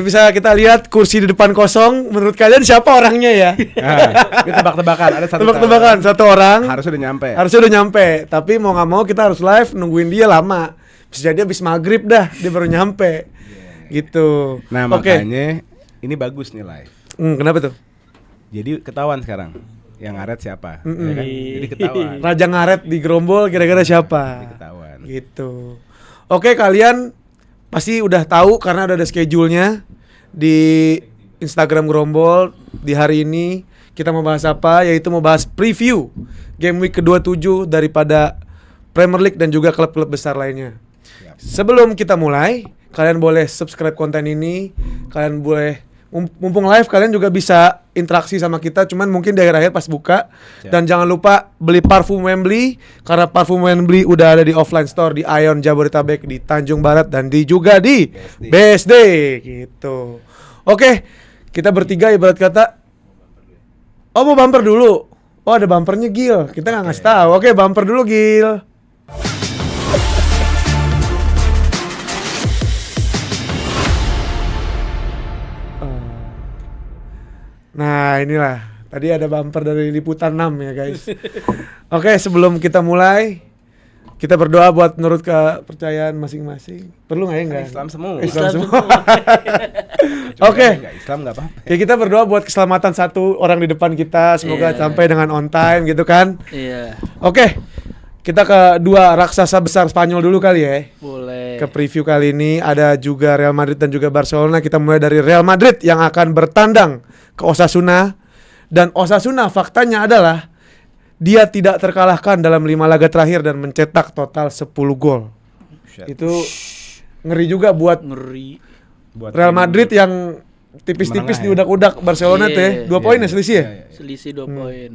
Bisa kita lihat kursi di depan kosong. Menurut kalian siapa orangnya ya? Ini tebak-tebakan. Ada satu Tebak-tebakan satu orang. Harusnya udah nyampe. Tapi mau nggak mau kita harus live nungguin dia lama. Bisa jadi abis maghrib dah dia baru nyampe. Gitu. Nah makanya ini bagus nih live. Kenapa tuh? Jadi ketahuan sekarang yang ngaret siapa. Ya kan? Jadi ketahuan. Raja ngaret di Gerombol kira-kira siapa? Jadi ketahuan. Gitu. Oke, kalian pasti udah tahu karena udah ada schedule-nya di Instagram Gerombol. Di hari ini kita mau bahas apa? Yaitu mau bahas preview game week ke-27 daripada Premier League dan juga klub-klub besar lainnya. Sebelum kita mulai, kalian boleh subscribe konten ini. Kalian boleh mumpung live, kalian juga bisa interaksi sama kita. Cuman mungkin di akhir-akhir pas buka. Dan jangan lupa beli parfum Wembley, karena parfum Wembley udah ada di offline store di Ion Jabodetabek, di Tanjung Barat, dan juga di BSD gitu. Oke, kita bertiga ibarat kata. Oh, mau bumper dulu. Oh, ada bumpernya Gil. Kita nggak ngasih tahu. Oke, bumper dulu Gil. Nah inilah, tadi ada bumper dari Liputan 6 ya guys. Oke, sebelum kita mulai, kita berdoa buat menurut kepercayaan masing-masing. Perlu nggak ya? Enggak? Islam semua. Oke. Islam nggak apa-apa. Ya kita berdoa buat keselamatan satu orang di depan kita, semoga sampai dengan on time gitu kan. Iya. Oke, kita ke dua raksasa besar Spanyol dulu kali ya. Boleh. Ke preview kali ini ada juga Real Madrid dan juga Barcelona. Kita mulai dari Real Madrid yang akan bertandang ke Osasuna. Dan Osasuna faktanya adalah dia tidak terkalahkan dalam 5 laga terakhir dan mencetak total 10 gol. Itu ngeri juga buat Real Madrid yang tipis-tipis di udak-udak Barcelona tuh ya. 2 poin ya selisih ya? Selisih 2 poin.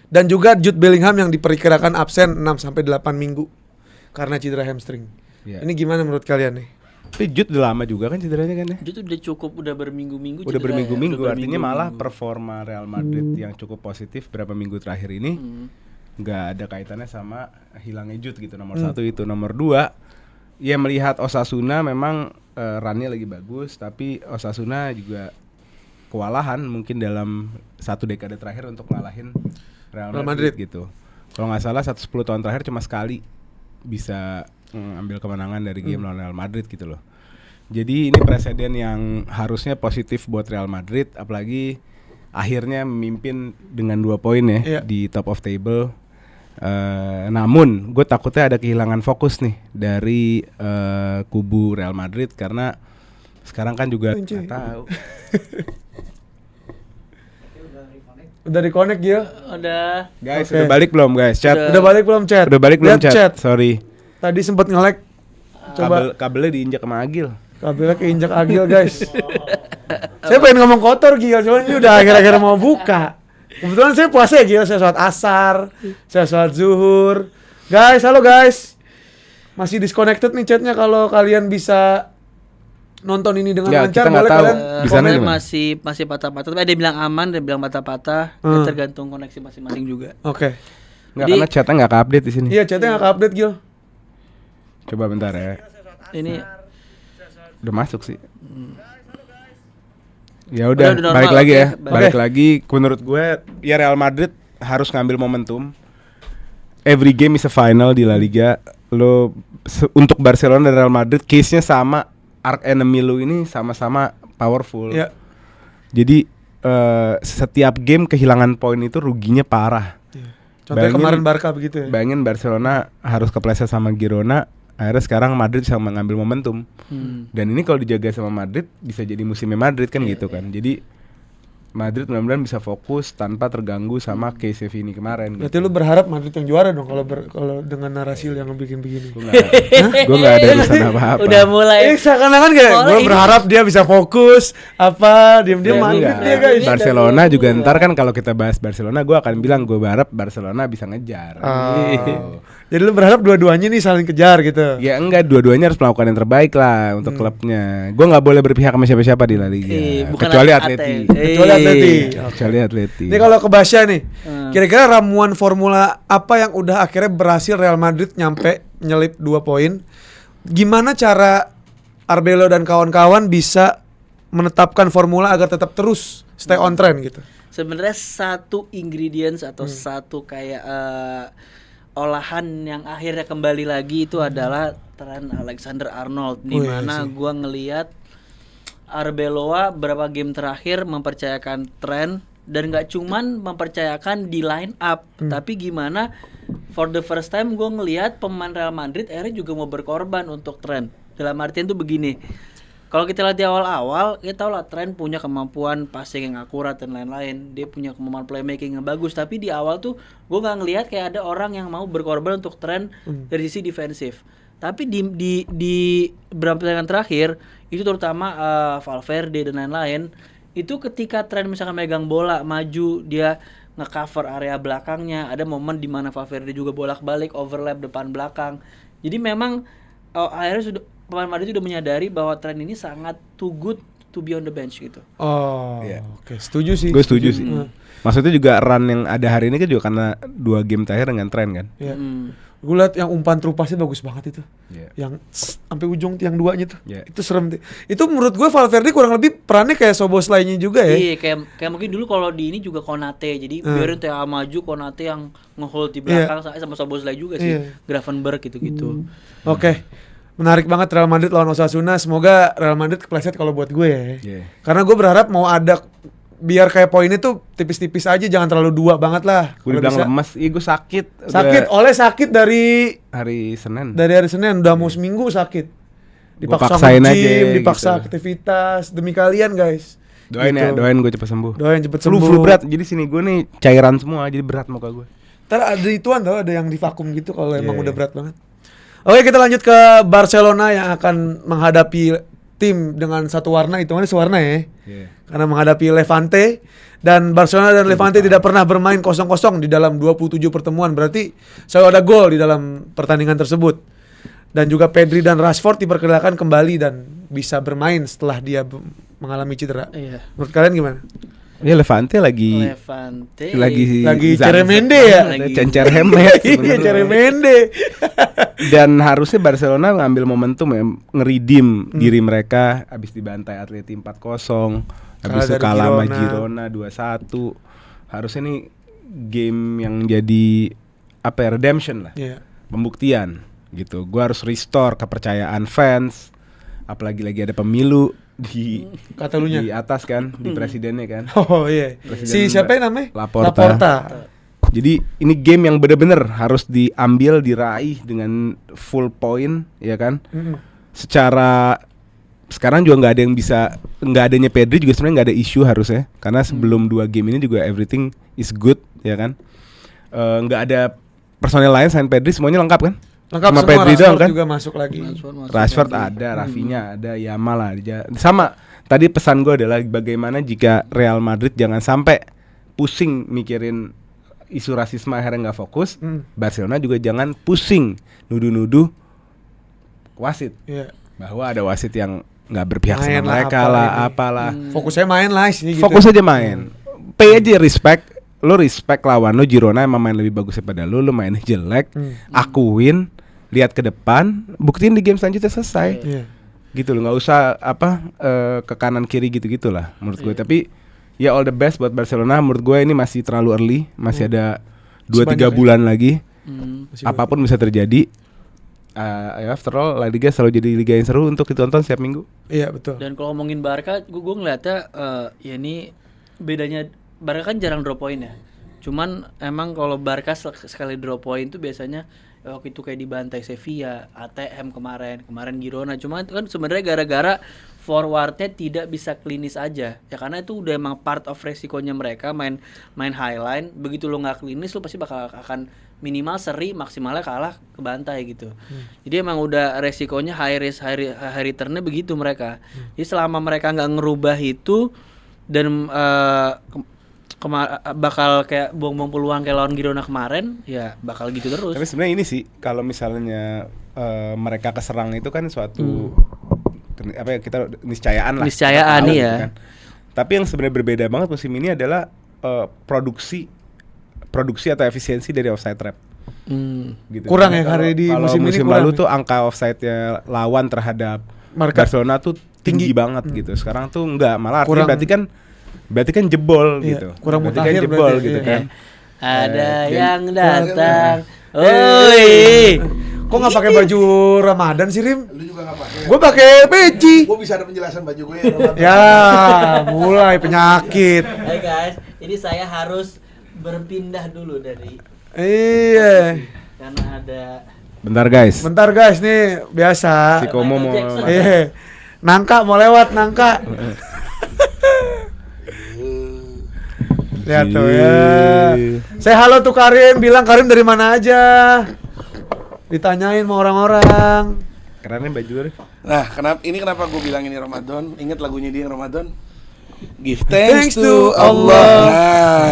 Dan juga Jude Bellingham yang diperkirakan absen 6-8 minggu karena cedera hamstring. Ini gimana menurut kalian nih? Tapi Jude udah lama juga kan cederanya kan ya? Jude udah berminggu-minggu. Udah berminggu-minggu, artinya malah performa Real Madrid yang cukup positif berapa minggu terakhir ini nggak ada kaitannya sama hilangnya Jude gitu. Nomor 1 itu, nomor 2 ya melihat Osasuna memang run-nya lagi bagus, tapi Osasuna juga kewalahan mungkin dalam 1 dekade terakhir untuk ngalahin Real Madrid gitu. Kalau nggak salah 10 tahun terakhir cuma sekali bisa ambil kemenangan dari game lawan Real Madrid gitu loh. Jadi ini presiden yang harusnya positif buat Real Madrid, apalagi akhirnya memimpin dengan 2 poin ya di top of table. Namun gue takutnya ada kehilangan fokus nih dari kubu Real Madrid karena sekarang kan juga nggak tahu. Udah di-connect ya? Udah. Guys, udah balik belum guys? Chat. Udah balik belum chat? Udah balik belum chat? Sorry. Tadi sempat nge-lag. Coba kabelnya diinjak sama Agil. Kabelnya keinjak Agil guys. Saya pengen ngomong kotor Gil, cuman ini udah akhir-akhir mau buka. Kebetulan saya puasa ya Gil, saya sholat asar, saya sholat zuhur. Guys, halo guys. Masih disconnected nih chatnya, kalau kalian bisa nonton ini dengan lancar boleh kalian. Masih patah-patah. Tapi ada yang bilang aman, ada yang bilang patah-patah. Ya tergantung koneksi masing-masing juga. Oke. Karena chatnya nggak ke-update di sini. Iya, chatnya nggak ke-update Gil. Coba bentar ya. Ini udah masuk sih. Ya udah balik lagi ya. Balik lagi. Menurut gue ya Real Madrid harus ngambil momentum. Every game is a final di La Liga. Lo untuk Barcelona dan Real Madrid case-nya sama. Arch enemy lu ini sama-sama powerful. Yeah. Jadi setiap game kehilangan poin itu ruginya parah. Yeah. Contohnya kemarin Barca begitu ya. Bayangin Barcelona harus kepleset sama Girona, akhirnya sekarang Madrid bisa mengambil momentum. Dan ini kalau dijaga sama Madrid bisa jadi musimnya Madrid kan gitu kan. Jadi Madrid mudah-mudahan bisa fokus tanpa terganggu sama case Vini kemarin. Berarti lu berharap Madrid yang juara dong kalau dengan narasi yang bikin begini. Gue nggak ada urusan apa-apa. Udah mulai. Seakan-akan kayak gue berharap dia bisa fokus diam-diam Madrid dia guys. Barcelona juga ntar kan kalau kita bahas Barcelona, gue akan bilang gue berharap Barcelona bisa ngejar. Jadi lu berharap dua-duanya nih saling kejar gitu? Ya enggak, dua-duanya harus melakukan yang terbaik lah untuk klubnya. Gue nggak boleh berpihak sama siapa-siapa di La Liga, kecuali Atleti. Kecuali Atleti. Ini kalau ke Basya nih, kira-kira ramuan formula apa yang udah akhirnya berhasil Real Madrid nyampe nyelip 2 poin? Gimana cara Arbelo dan kawan-kawan bisa menetapkan formula agar tetap terus stay on trend gitu? Sebenarnya satu ingredients atau satu kayak olahan yang akhirnya kembali lagi itu adalah tren Alexander Arnold, di mana gua ngelihat Arbeloa berapa game terakhir mempercayakan tren, dan nggak cuman mempercayakan di line up, tapi gimana for the first time gue ngelihat pemain Real Madrid akhirnya juga mau berkorban untuk tren. Dalam artian tuh begini, kalau kita lihat di awal-awal, kita tahu lah tren punya kemampuan passing yang akurat dan lain-lain, dia punya kemampuan playmaking yang bagus, tapi di awal tuh gue nggak ngelihat kayak ada orang yang mau berkorban untuk tren dari sisi defensif. Tapi di beberapa pertandingan terakhir itu terutama Valverde dan lain-lain, itu ketika tren misalkan megang bola maju, dia nge-cover area belakangnya, ada momen di mana Valverde juga bolak-balik overlap depan belakang. Jadi memang akhirnya pemain Madrid sudah menyadari bahwa tren ini sangat too good to be on the bench gitu. Oke, setuju sih. Gue setuju sih. Maksudnya juga run yang ada hari ini kan juga karena 2 game terakhir dengan tren kan. Iya. Gue liat yang umpan trupasnya bagus banget itu. Yang sampai ujung tiang 2-nya tuh. Itu serem. Itu menurut gue Valverde kurang lebih perannya kayak Szoboszlai-nya juga ya. Iya, kayak mungkin dulu kalau di ini juga Konate. Jadi biarin Theo maju, Konate yang nge-hold di belakang sama Szoboszlai juga sih. Gravenberch gitu-gitu. Oke. Menarik banget Real Madrid lawan Osasuna. Semoga Real Madrid kepleset kalau buat gue ya. Karena gue berharap mau ada, biar kayak poinnya tuh tipis-tipis aja, jangan terlalu 2 banget lah. Gue bilang lemes, gue sakit. Oleh sakit dari hari Senin. Udah mau seminggu sakit. Dipaksa paksain nge-gym, aja dipaksa gitu. Aktivitas demi kalian guys. Doain gitu. ya, doain gue cepet sembuh. Doain cepet sembuh. Flu berat, jadi sini gue nih cairan semua, jadi berat muka gue. Ntar ada ituan tau, ada yang divakum gitu kalau emang udah berat banget. Oke, kita lanjut ke Barcelona yang akan menghadapi tim dengan satu warna, hitungannya sewarna ya. Karena menghadapi Levante, dan Barcelona dan Levante tidak pernah bermain 0-0 di dalam 27 pertemuan. Berarti selalu ada gol di dalam pertandingan tersebut. Dan juga Pedri dan Rashford diperkirakan kembali dan bisa bermain setelah dia mengalami cedera. Menurut kalian gimana? Ini Levante lagi ceremende ya, cencer hemet. Iya, ceremende. Dan harusnya Barcelona ngambil momentum ya, ngeridim diri mereka abis dibantai Atleti 4-0, habis itu kalah sama Girona 2-1. Harusnya nih game yang jadi apa ya, redemption lah, pembuktian gitu. Gua harus restore kepercayaan fans, apalagi lagi ada pemilu di Catalunya, di atas kan, di presidennya kan. Oh iya. Si siapa yang namanya? Laporta. Jadi ini game yang benar-benar harus diambil, diraih dengan full point, ya kan? Secara sekarang juga nggak ada yang bisa, nggak adanya Pedri juga sebenarnya nggak ada isu harusnya, karena sebelum 2 game ini juga everything is good, ya kan? Nggak ada personel lain selain Pedri, semuanya lengkap kan? Lengkap sama semua. Pedri doang kan? Juga masuk lagi. Rashford ada, Rafinha ada, Yamal ada. Sama tadi pesan gue adalah bagaimana jika Real Madrid jangan sampai pusing mikirin isu rasisme akhirnya nggak fokus. Barcelona juga jangan pusing nuduh-nuduh wasit, bahwa ada wasit yang nggak berpihak main sama mereka lah, apalah. Fokusnya main lah sih. Gitu. Fokus aja main. Pay aja respect. Lo respect lawan lo, Girona emang main lebih bagus daripada lo mainnya jelek, akuin, lihat ke depan, buktiin di game selanjutnya selesai. Gitu lo, nggak usah ke kanan kiri gitu-gitulah menurut gue. Tapi ya all the best buat Barcelona. Menurut gue ini masih terlalu early, masih ada 2-3 bulan lagi. Apapun bisa terjadi. After all, La Liga selalu jadi liga yang seru untuk ditonton setiap minggu. Iya betul. Dan kalau ngomongin Barca, gue ngeliatnya ya ini bedanya, Barca kan jarang drop point ya. Cuman emang kalau Barca sekali drop point tuh biasanya waktu itu kayak dibantai Sevilla, ATM kemarin Girona. Cuma itu kan sebenarnya gara-gara forwardnya tidak bisa klinis aja. Ya karena itu udah emang part of resikonya mereka main highline. Begitu lo nggak klinis, lo pasti bakal akan minimal seri, maksimalnya kalah kebantai gitu. Jadi emang udah resikonya high risk high returnnya begitu mereka. Jadi selama mereka nggak ngerubah itu dan bakal kayak buang-buang peluang kayak lawan Girona kemarin, ya bakal gitu terus. Tapi sebenarnya ini sih, kalau misalnya mereka keserang itu kan suatu apa ya, kita niscayaan lah. Niscayaan nih ya. Kan. Tapi yang sebenarnya berbeda banget musim ini adalah produksi atau efisiensi dari offside trap. Gitu. Kurang ya hari di musim ini. Musim lalu tuh angka offside-nya lawan terhadap Barcelona tuh tinggi banget gitu. Sekarang tuh enggak, malah artinya Kurang- berarti kan jebol Iya, gitu. kurang berarti kan mutakhir jebol berarti, gitu iya. kan. Ada dan- yang datang. Oi. Kok nggak pakai baju Ramadan sih, Rim? Lu juga nggak pakai. Gue pakai peci. Gue bisa ada penjelasan baju gue ya. Ya, mulai penyakit. Hai guys, ini saya harus berpindah dulu dari Iya. karena ada Bentar guys. Bentar guys, nih biasa. Si Komo mau Michael Jackson. Iya. Nangka mau lewat, nangka. Lihat tuh ya. Saya halo tuh Karim, bilang Karim dari mana aja. Ditanyain sama orang-orang. Kerennya baju lu. Nah, kenapa gue bilang ini Ramadan? Ingat lagunya dia yang Ramadan? Give Thanks thanks to to Allah. Allah.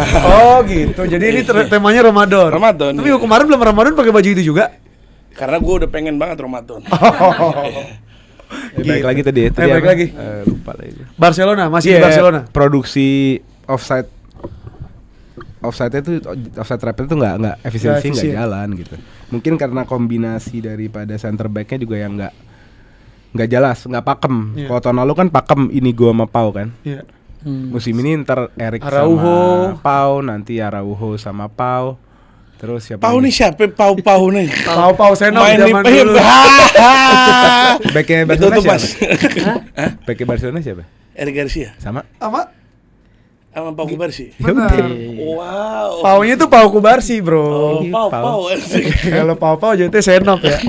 Nah, Oh gitu, jadi ini temanya Ramadan. Ramadan, Tapi iya. kemarin belum Ramadan pakai baju itu juga. karena gue udah pengen banget Ramadan. Balik lagi tadi ya. Balik apa? lagi. Lupa lagi. Barcelona, masih di Iya, Barcelona. Produksi offside-nya tuh offside trap itu nggak efisiensi, Nggak nggak efisien. jalan gitu. Mungkin karena kombinasi daripada center back-nya juga yang nggak jelas, nggak pakem. Iya. Kalau tahun lalu kan pakem ini gua sama Pau kan. Iya. Musim ini ntar Erik Araujo. sama Pau, nanti Araujo sama Pau. Terus siapa? Pau nih lagi? siapa? Pau nih. Pau Senop Main di zaman dulu. Backnya Itu Barcelona tuh siapa? pas. Backnya Barcelona siapa? Eric Garcia Sama? Apa? sama Pau Kubarsi. Benar. Wow. Paunya tuh Pau Kubarsi, Bro. Oh, Pau. Kalau Pau jadi Senop ya.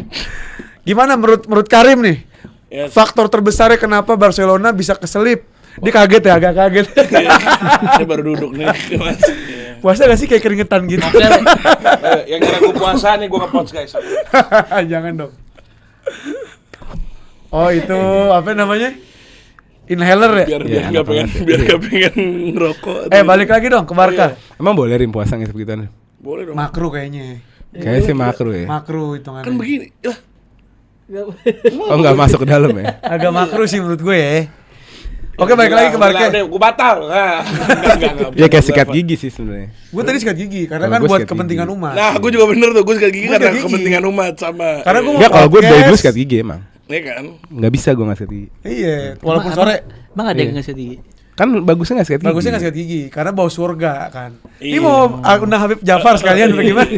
Gimana menurut Karim nih? Ya, Faktor terbesarnya kenapa Barcelona bisa keselip? Dia kaget ya, agak kaget. saya baru duduk nih. Mas. Iya. Puasa gak sih kayak keringetan gitu? Yang kira gue puasa nih gue nge-post guys. Jangan dong. Oh itu apa namanya? Inhaler ya? Biar Iya, nggak pengen ngerokok. Balik lagi dong ke Barca. Emang boleh Rim puasa ngisep gituan? Boleh dong. Makro kayaknya. Kayaknya sih makro ya. Makro hitungannya. Kan begini. Lah, Oh nggak masuk ke dalam ya? Agak makro sih menurut gue ya. Oke, balik lagi ke Barca. Udah, gue batal. Nah, enggak, Ya kayak sikat gigi sih sebenarnya. Gue tadi sikat gigi karena Kalau kan gua buat sikat kepentingan gigi. umat. Nah, gue juga bener tuh. Gue sikat gigi Gua karena sikat gigi. kepentingan umat sama. Karena gua mau Ya kalau gue dari dulu podcast. sikat gigi emang. Iya kan? Nggak bisa gue nggak sikat gigi. Iya, walaupun sore Emang ada yang ngasih gigi? Kan bagusnya nggak sikat gigi. bagusnya nggak sikat gigi karena bau surga kan. Ini Iya. mau undang Habib Jafar sekalian bagaimana?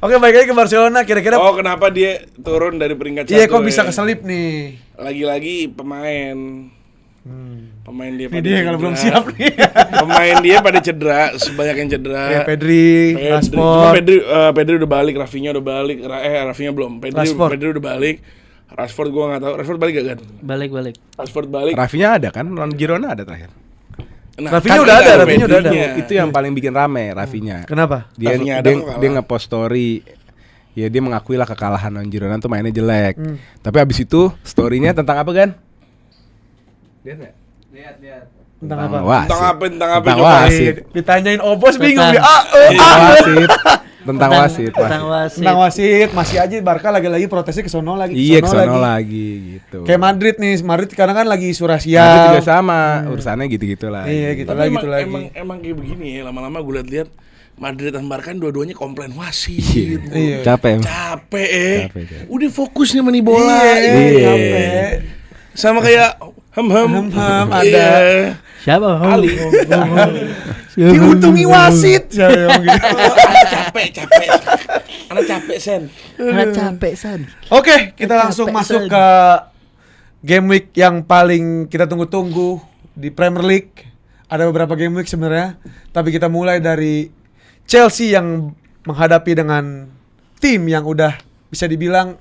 Oke, balik lagi ke Barcelona. Kira-kira Oh, kenapa dia turun dari peringkat iya satu kok bisa ya? keselip nih? Lagi-lagi pemain. Pemain dia Ini pada dia kalau cedera. belum siap nih. Pemain dia pada cedera, sebanyak yang cedera. Ya Pedri, Cuma Rashford. Pedri udah balik, Rafinha udah balik. Rafinha belum. Pedri udah balik. Rashford gua nggak tahu. Rashford balik gak kan? Balik. Rashford balik. Rafinya ada kan? Lawan Girona ada terakhir. Nah, Rafinha kan udah ada, nggak Rafinha udah ada. Pedrinya. Itu yang paling bikin rame Rafinya. Kenapa? Dia Rafinha ada dia, kok kalah. dia nge-post story. Ya dia mengakui lah kekalahan lawan Girona tuh mainnya jelek. Tapi abis itu story-nya tentang apa kan? Lihat nggak? Tentang apa? wasit. Tentang apa Tentang coba? wasit. Ditanyain Obos bingung Tentang- dia. Tentang wasit. Tentang wasit. Tentang wasit. wasit. Tentang wasit, masih aja Barca lagi-lagi protesnya ke sono lagi. Iya kesono lagi gitu. Kayak Madrid nih, Madrid sekarang kan lagi isu rasial. Madrid juga sama urusannya gitu-gitu lah. Iya gitu Tapi lagi, emang, gitu lagi. emang kayak begini ya, lama-lama gue liat Madrid dan Barca kan dua-duanya komplain wasit. Iya. Capek emang. Capek. Capek. Udah fokus nih meni bola. Iya, Iya. capek. Sama kayak ham-ham. Ham-ham, ada. Iya. Siapa? Ali. Diuntungi wasit. Siapa yang ngomong gitu? Capek. Anak capek Sen. Karena capek san. Oke, kita langsung Capek, masuk Son. ke game week yang paling kita tunggu-tunggu di Premier League. Ada beberapa game week sebenarnya, tapi kita mulai dari Chelsea yang menghadapi dengan tim yang udah bisa dibilang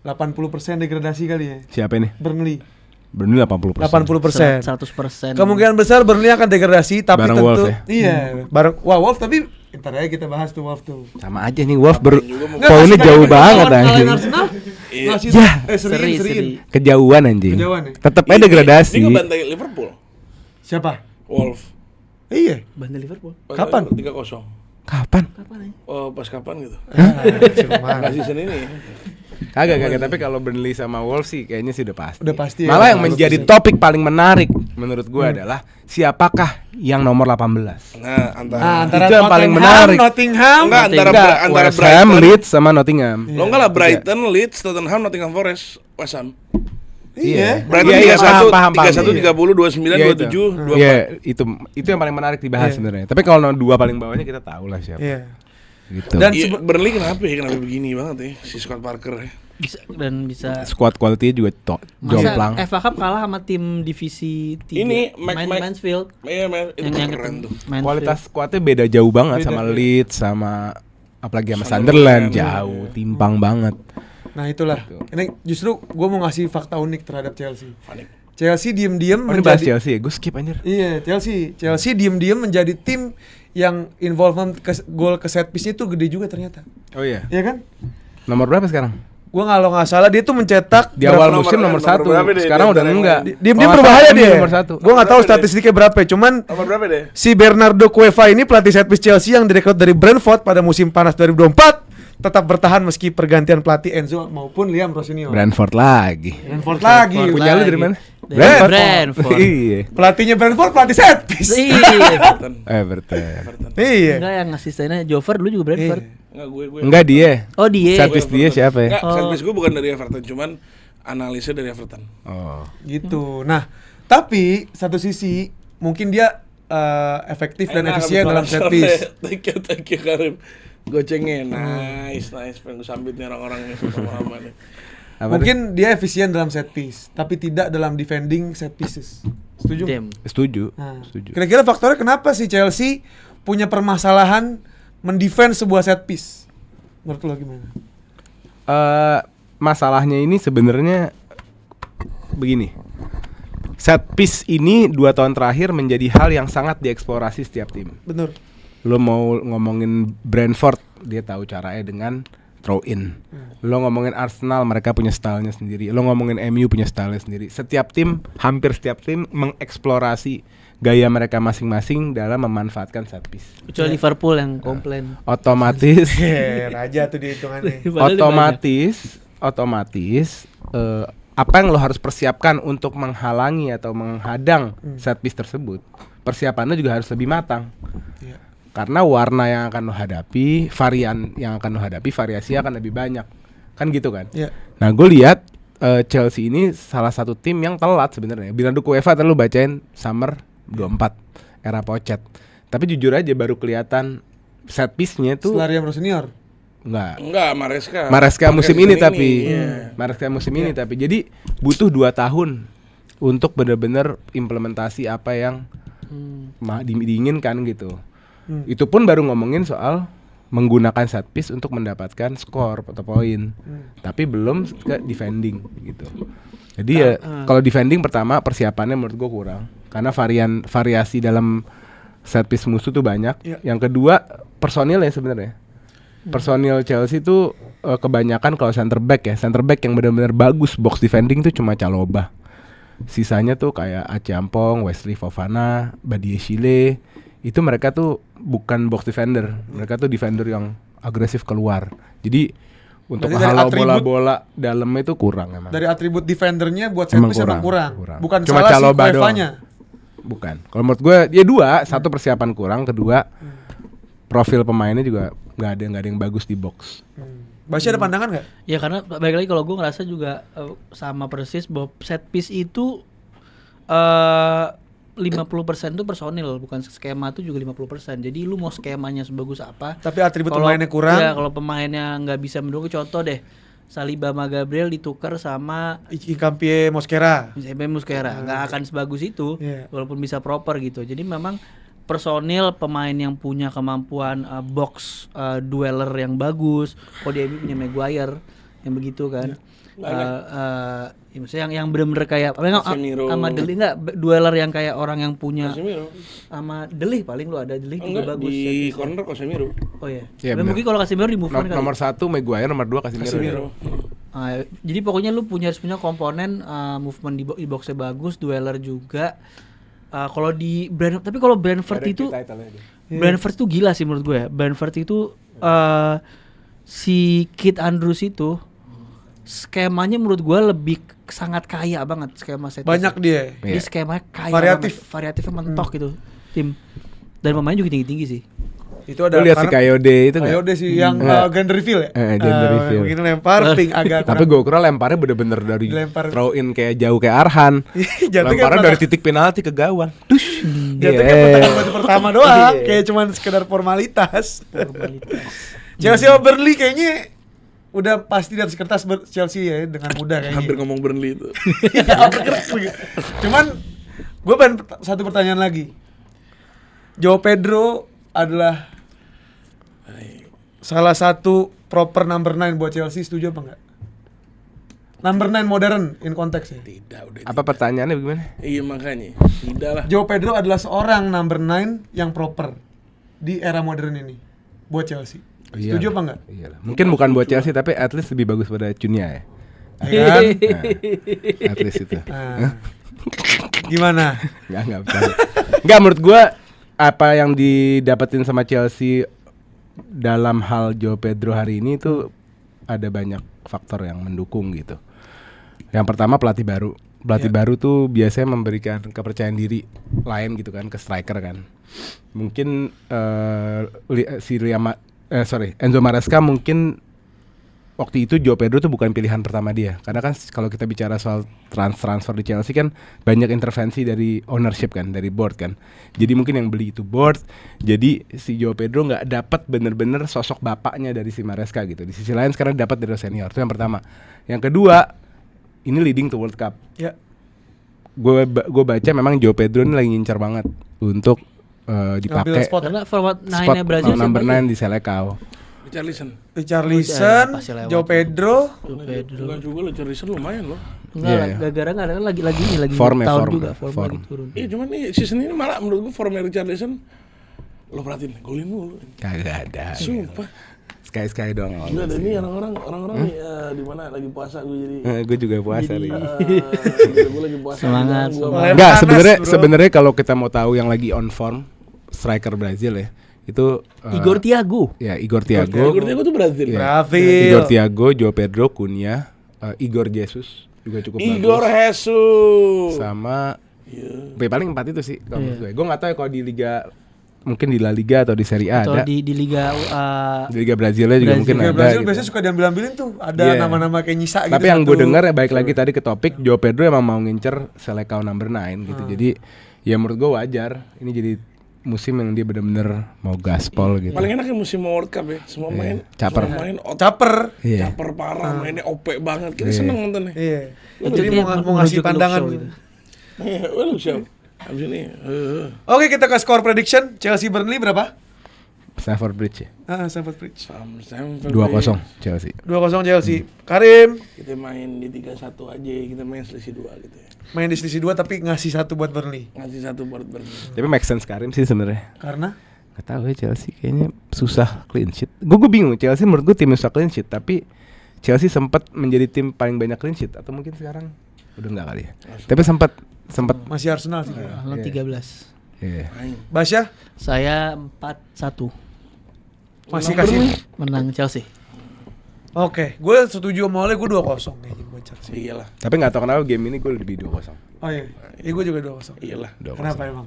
80% degradasi kali ya. Siapa ini? Burnley Burnley 80%. 80%. 100%. Kemungkinan besar Burnley akan degradasi, tapi Bareng tentu Wolves ya? iya, bareng Wolves, tapi ntar aja kita bahas tuh Wolves tuh. Sama aja nih Wolf Nggak, poinnya masih jauh kayak banget ngalahin anjing. Arsenal. Iya. Masih Ya. seriin. Kejauhan anjing. Kejauhan ya? Tetap aja degradasi. Dia ngebantai Liverpool. Siapa? Wolf. Iya. Bandar Liverpool. Kapan? 3-0. Kapan? Oh, pas kapan gitu? Cuman. Nggak season ini. Kagak, tapi kalau Burnley sama Wolves sih kayaknya sih udah pasti. Udah pasti ya. Malah yang menjadi topik paling menarik menurut gua adalah siapakah yang nomor 18. Nah, Nah, antara antara Itu yang paling Tottenham, menarik. Nottingham. Enggak, antara West Ham, Brighton, Leeds sama Nottingham. lo enggak lah Brighton, Leeds, Tottenham, Nottingham Forest, West Ham. Iya. Berarti Iya, 31, paham. 31, 30, 29, Iya, 27, 24. Iya, itu yang paling menarik dibahas sebenarnya. Tapi kalau dua paling bawahnya kita tahu lah siapa. Iya. Gitu. Dan Iya, Burnley kenapa begini banget ya si Scott Parker ya. bisa squad quality juga jomplang. Masa FA Cup kalah sama tim divisi 3. Ini Mansfield. Iya, itu Yang keren tuh. Mansfield. Kualitas squadnya beda jauh banget sama Leeds, sama apalagi sama Sunderland, jauh, timpang banget. nah itulah. Ini justru gue mau ngasih fakta unik terhadap Chelsea. Panik. Chelsea diem-diem Ini bahas menjadi Chelsea ya, gue skip anjir. Iya, Chelsea diem-diem menjadi tim yang involvement gol ke set piece-nya itu gede juga ternyata. Oh iya. Iya kan? Nomor berapa sekarang? Gua kalau nggak salah dia tuh mencetak Di awal nomor- musim nomor nomor 1. berapa deh? Sekarang Di udah antara yang enggak. lain? Diem-diem Kalau berbahaya saat ini dia. Nomor 1. Gua nggak tahu Berapa deh? statistiknya berapa, cuman Nomor berapa deh? si Bernardo Cueva ini pelatih set piece Chelsea yang direkrut dari Brentford pada musim panas 2024 tetap bertahan meski pergantian pelatih Enzo maupun Liam Rossinior. Brentford lagi. Brentford lagi. Punya lu dari mana? Dari Brentford. Iya. Pelatihnya Brentford pelatih set piece. Iya. Everton. Iya. Enggak, yang asistennya Jover dulu juga Brentford. Enggak gue. Enggak dia. Oh dia. Service dia siapa ya? Enggak, service gue bukan dari Everton, cuman analisa dari Everton. Oh. Gitu. Nah, tapi satu sisi mungkin dia efektif dan Enak, efisien habis dalam makan set sore. piece. Thank you Karim. Gocengnya nice. Pengen gue sambit nih orang-orang nih lama-lama nih. Mungkin dia efisien dalam set piece, tapi tidak dalam defending set pieces. Setuju? Damn. Setuju. Nah, Setuju. kira-kira faktornya kenapa sih Chelsea punya permasalahan mendefend sebuah set piece? Menurut lo gimana? Masalahnya ini sebenarnya begini. Set piece ini 2 tahun terakhir menjadi hal yang sangat dieksplorasi setiap tim. Bener. Lo mau ngomongin Brentford, dia tahu caranya dengan throw in. Lo ngomongin Arsenal, mereka punya stylenya sendiri. Lo ngomongin MU punya stylenya sendiri. Hampir setiap tim mengeksplorasi gaya mereka masing-masing dalam memanfaatkan set piece. Kecuali Liverpool yang komplain. Otomatis Raja tuh dihitungannya. otomatis apa yang lo harus persiapkan untuk menghalangi atau menghadang set piece tersebut, persiapannya juga harus lebih matang. Iya. Karena warna yang akan lo hadapi, varian yang akan lo hadapi, variasinya akan lebih banyak. Kan gitu kan? Iya. Nah, gue lihat Chelsea ini salah satu tim yang telat sebenarnya. Bernardo Cueva tadi lu bacain Summer 24 era Pochet. Tapi jujur aja baru kelihatan set piece-nya tuh Setelah Liam Rossinior. Enggak, Maresca musim ini tapi Iya. Maresca musim ini tapi jadi butuh 2 tahun untuk benar-benar implementasi apa yang diinginkan gitu. Itu pun baru ngomongin soal menggunakan set piece untuk mendapatkan skor atau poin. Tapi belum ke defending gitu. Jadi ya kalau defending pertama persiapannya menurut gue kurang karena variasi dalam set piece musuh tuh banyak. Iya. Yang kedua personilnya sebenarnya. Personil Chelsea tuh kebanyakan kalau center back yang benar-benar bagus box defending tuh cuma Chalobah. Sisanya tuh kayak Achampong, Wesley Fofana, Badiashile. Itu mereka tuh bukan box defender. Mereka tuh defender yang agresif keluar. Jadi untuk Berarti dari menghalau atribut- bola-bola dalamnya itu kurang emang. Dari atribut defendernya buat set piece emang kurang. Bukan Cuma salah si Chalobah Cuevanya. Bukan. Kalau menurut gue ya 2, satu persiapan kurang, kedua profil pemainnya juga nggak ada yang bagus di box. Basya ada pandangan nggak? Ya karena balik lagi kalau gue ngerasa juga sama persis bahwa set piece itu 50% tuh personil, bukan skema tuh juga 50%. Jadi lu mau skemanya sebagus apa, Tapi atribut pemainnya kurang. Ya kalau pemainnya nggak bisa mendukung, contoh deh Saliba sama Gabriel ditukar sama Ikampie Mosquera. SMP Muskera, nggak akan sebagus itu, Iya. walaupun bisa proper gitu. Jadi memang personil pemain yang punya kemampuan box dueler yang bagus. Kalau dia punya Maguire yang begitu kan. Ya maksudnya yang benar-benar kayak Casemiro. sama Delih nggak dueler yang kayak orang yang punya Casemiro. sama Delih paling lu ada Delih juga Enggak, bagus. di corner Casemiro. Oh iya. Iya, Tapi benar. mungkin kalau Casemiro di move on kali. Nomor 1 Maguire, nomor 2 Casemiro. Jadi pokoknya lu harus punya komponen movement di boxnya bagus, dueler juga. Kalau di tapi kalau Brentford itu Brentford itu gila sih menurut gue ya. Brentford itu si Kit Andrews itu skemanya menurut gue lebih sangat kaya banget skema set. Banyak dia. Dia skemanya kaya Variatif. banget. Variatifnya mentok gitu tim. Dan pemain juga tinggi-tinggi sih. Itu ada Lu lihat si Kayode itu nggak? Kayode sih yang gender reveal ya. Gender reveal. Begitu lempar ping agak. Tapi gue kira lemparnya bener-bener dari Dilempar. throw in kayak jauh kayak Arhan. Jatuh Lemparnya kayak dari titik penalti ke gawang. Dush. Jatuh kayak pertandingan batu pertama doang, kayak cuman sekedar formalitas. Chelsea sama Burnley kayaknya udah pasti di atas kertas Chelsea ya dengan mudah kayaknya. Hampir ngomong Burnley itu. Cuman gue pengen satu pertanyaan lagi. Joao Pedro adalah salah satu proper number 9 buat Chelsea, setuju apa enggak? Number 9 modern in konteks ya. Tidak, udah. Apa pertanyaannya gimana? Iya makanya. Tidak lah. Joao Pedro adalah seorang number 9 yang proper di era modern ini buat Chelsea. Setuju apa enggak? Iyalah. Mungkin bukan buat Chelsea tapi at least lebih bagus pada Cunha ya. Ya kan? Nah, at least itu. Nah, gimana? Enggak bercanda. Enggak, menurut gua apa yang didapetin sama Chelsea dalam hal Joao Pedro hari ini tuh ada banyak faktor yang mendukung gitu. Yang pertama pelatih baru. Pelatih baru tuh biasanya memberikan kepercayaan diri lain gitu kan ke striker kan. Mungkin Enzo Maresca mungkin waktu itu Joao Pedro tuh bukan pilihan pertama dia. Karena kan kalau kita bicara soal transfer di Chelsea kan banyak intervensi dari ownership kan, dari board kan. Jadi mungkin yang beli itu board. Jadi si Joao Pedro nggak dapat bener-bener sosok bapaknya dari si Maresca gitu. Di sisi lain sekarang dapat dari senior. Itu yang pertama. Yang kedua, ini leading to World Cup. Ya. Gue baca memang Joao Pedro ini lagi ngincar banget untuk dipakai Ngambil spot. Karena forward spot 9-nya Brazil number siapa 9 di Selecao. Richarlison, Pasti lewat. Joao Pedro. Pedro. Enggak juga lo Richarlison lumayan loh. Enggak, Iya. gara-gara enggak ada kan lagi Form tahun ya, juga form. lagi turun. Iya cuman nih season ini malah menurut gue formnya Richarlison lo perhatiin golin mulu. Kagak ada. Sumpah. Sekali doang. Gila ada nih orang-orang nih di mana lagi puasa gue jadi Gue juga puasa nih. gue lagi puasa. Semangat, Gua- semangat. Enggak, Panas, bro. sebenarnya kalau kita mau tahu yang lagi on form striker Brazil ya, itu Igor Thiago. ya Igor Thiago. Gue tuh Brazil. Iya. Brazil. Igor Thiago, Joao Pedro, Cunha, Igor Jesus juga cukup Igor bagus. Jesus. Sama Iya. paling 4 itu sih kalau menurut gue. Gue enggak tahu ya kalau di liga mungkin di La Liga atau di Serie A Atau ada. di Liga Di Liga Brazilnya juga Brazil. mungkin Liga ada. Brazil gitu. biasanya suka diambil-ambilin tuh. Ada Iya. nama-nama kayak nyisa gitu. Tapi yang gue satu. dengar ya balik lagi tadi ke topik, Joao Pedro emang mau ngincer Selecao number 9 gitu. Jadi ya menurut gue wajar. Ini jadi musim yang dia benar-benar mau gaspol gitu. Paling enak ya musim World Cup ya. Semua main caper. semua main Caper. Iya. caper parah, mainnya OP banget. Kita seneng nontonnya. Iya. Itu Jadi dia mau ngasih menuju ke pandangan look show gitu. Iya, lu siap. Habis ini. Oke, kita ke skor prediction. Chelsea Burnley berapa? Stamford Bridge ya. Stamford Bridge. 2-0 Chelsea. 2-0 Chelsea. Karim Kita main di 3-1 aja, kita main selisih 2 gitu ya. main di selisih 2 tapi ngasih 1 buat Burnley. Ngasih 1 buat Burnley. Tapi make sense Karim sih sebenarnya. Karena Gak tahu ya Chelsea kayaknya susah clean sheet. Gue bingung Chelsea menurut gue tim susah clean sheet, tapi Chelsea sempat menjadi tim paling banyak clean sheet atau mungkin sekarang udah enggak kali ya. Tapi sempat masih Arsenal sih. Arsenal 13. Iya. Main. Basya Saya 4-1 masih kasih. menang Chelsea. Oke, gue setuju sama Oleh, gue 2-0 kayaknya buat Chelsea. Iyalah. Tapi nggak tahu kenapa game ini gue lebih 2-0. Oh iya, gue juga 2-0. Iyalah. 2-0. Kenapa emang?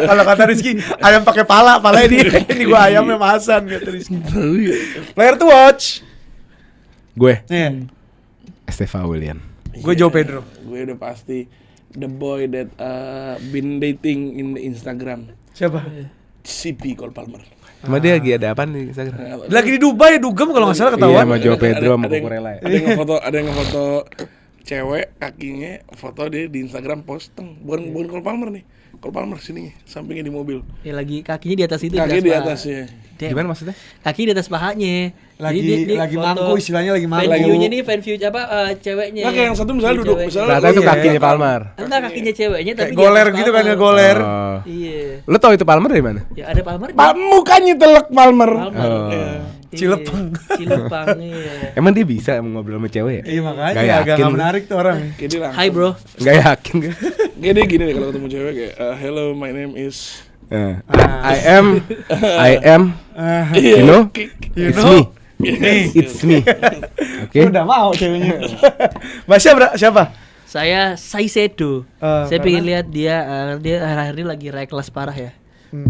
Kalau kata Rizky, ayam pakai palanya ini gue ayamnya masan kata Rizky. Player to watch. Gue Iya. Esteva William. Gue Joao Pedro. Gue udah pasti the boy that been dating in the Instagram. Siapa? CP Cole Palmer. Cuma dia lagi ada apa di Instagram? Lagi di Dubai, Dugem kalau nggak salah Iya ketahuan. sama Joao Pedro sama Ada yang- Cucurella ya. Ada yang ngefoto cewek kakinya, foto dia di Instagram posteng. Bukan Cole Palmer nih. Cole Palmer sini, sampingnya di mobil. Ya lagi kakinya di atas itu. Kakinya di paha. atasnya. Damn. Gimana maksudnya? Kaki di atas pahanya. Lagi mangku, istilahnya lagi mangku. Fan view-nya nih, fan view ceweknya. Nah, kayak yang satu misalnya duduk, Ceweknya. misalnya Ternyata itu iya, kakinya iya. Palmer. Enggak kakinya ceweknya tapi Kayak di goler atas gitu kan ya, Palmer. goler. Oh. Iya. Lo tau itu Palmer dari mana? Ya ada Palmer. mukanya telek Palmer. Palmer. Oh. Iya. Cilepeng. Cilepeng, iya. Emang dia bisa ngobrol sama cewek ya? Iya makanya Nggak agak yakin. nggak menarik tuh orang. Kayak dia langsung. Hai bro. Nggak yakin kan? Kayak dia gini deh kalau ketemu cewek kayak hello my name is I am, you know, You it's know? me, it's me. Oke. Udah mau ceweknya. Basya siapa? Saya Saicedo. Saya karena? pengen lihat dia akhir-akhir ini lagi reckless parah ya.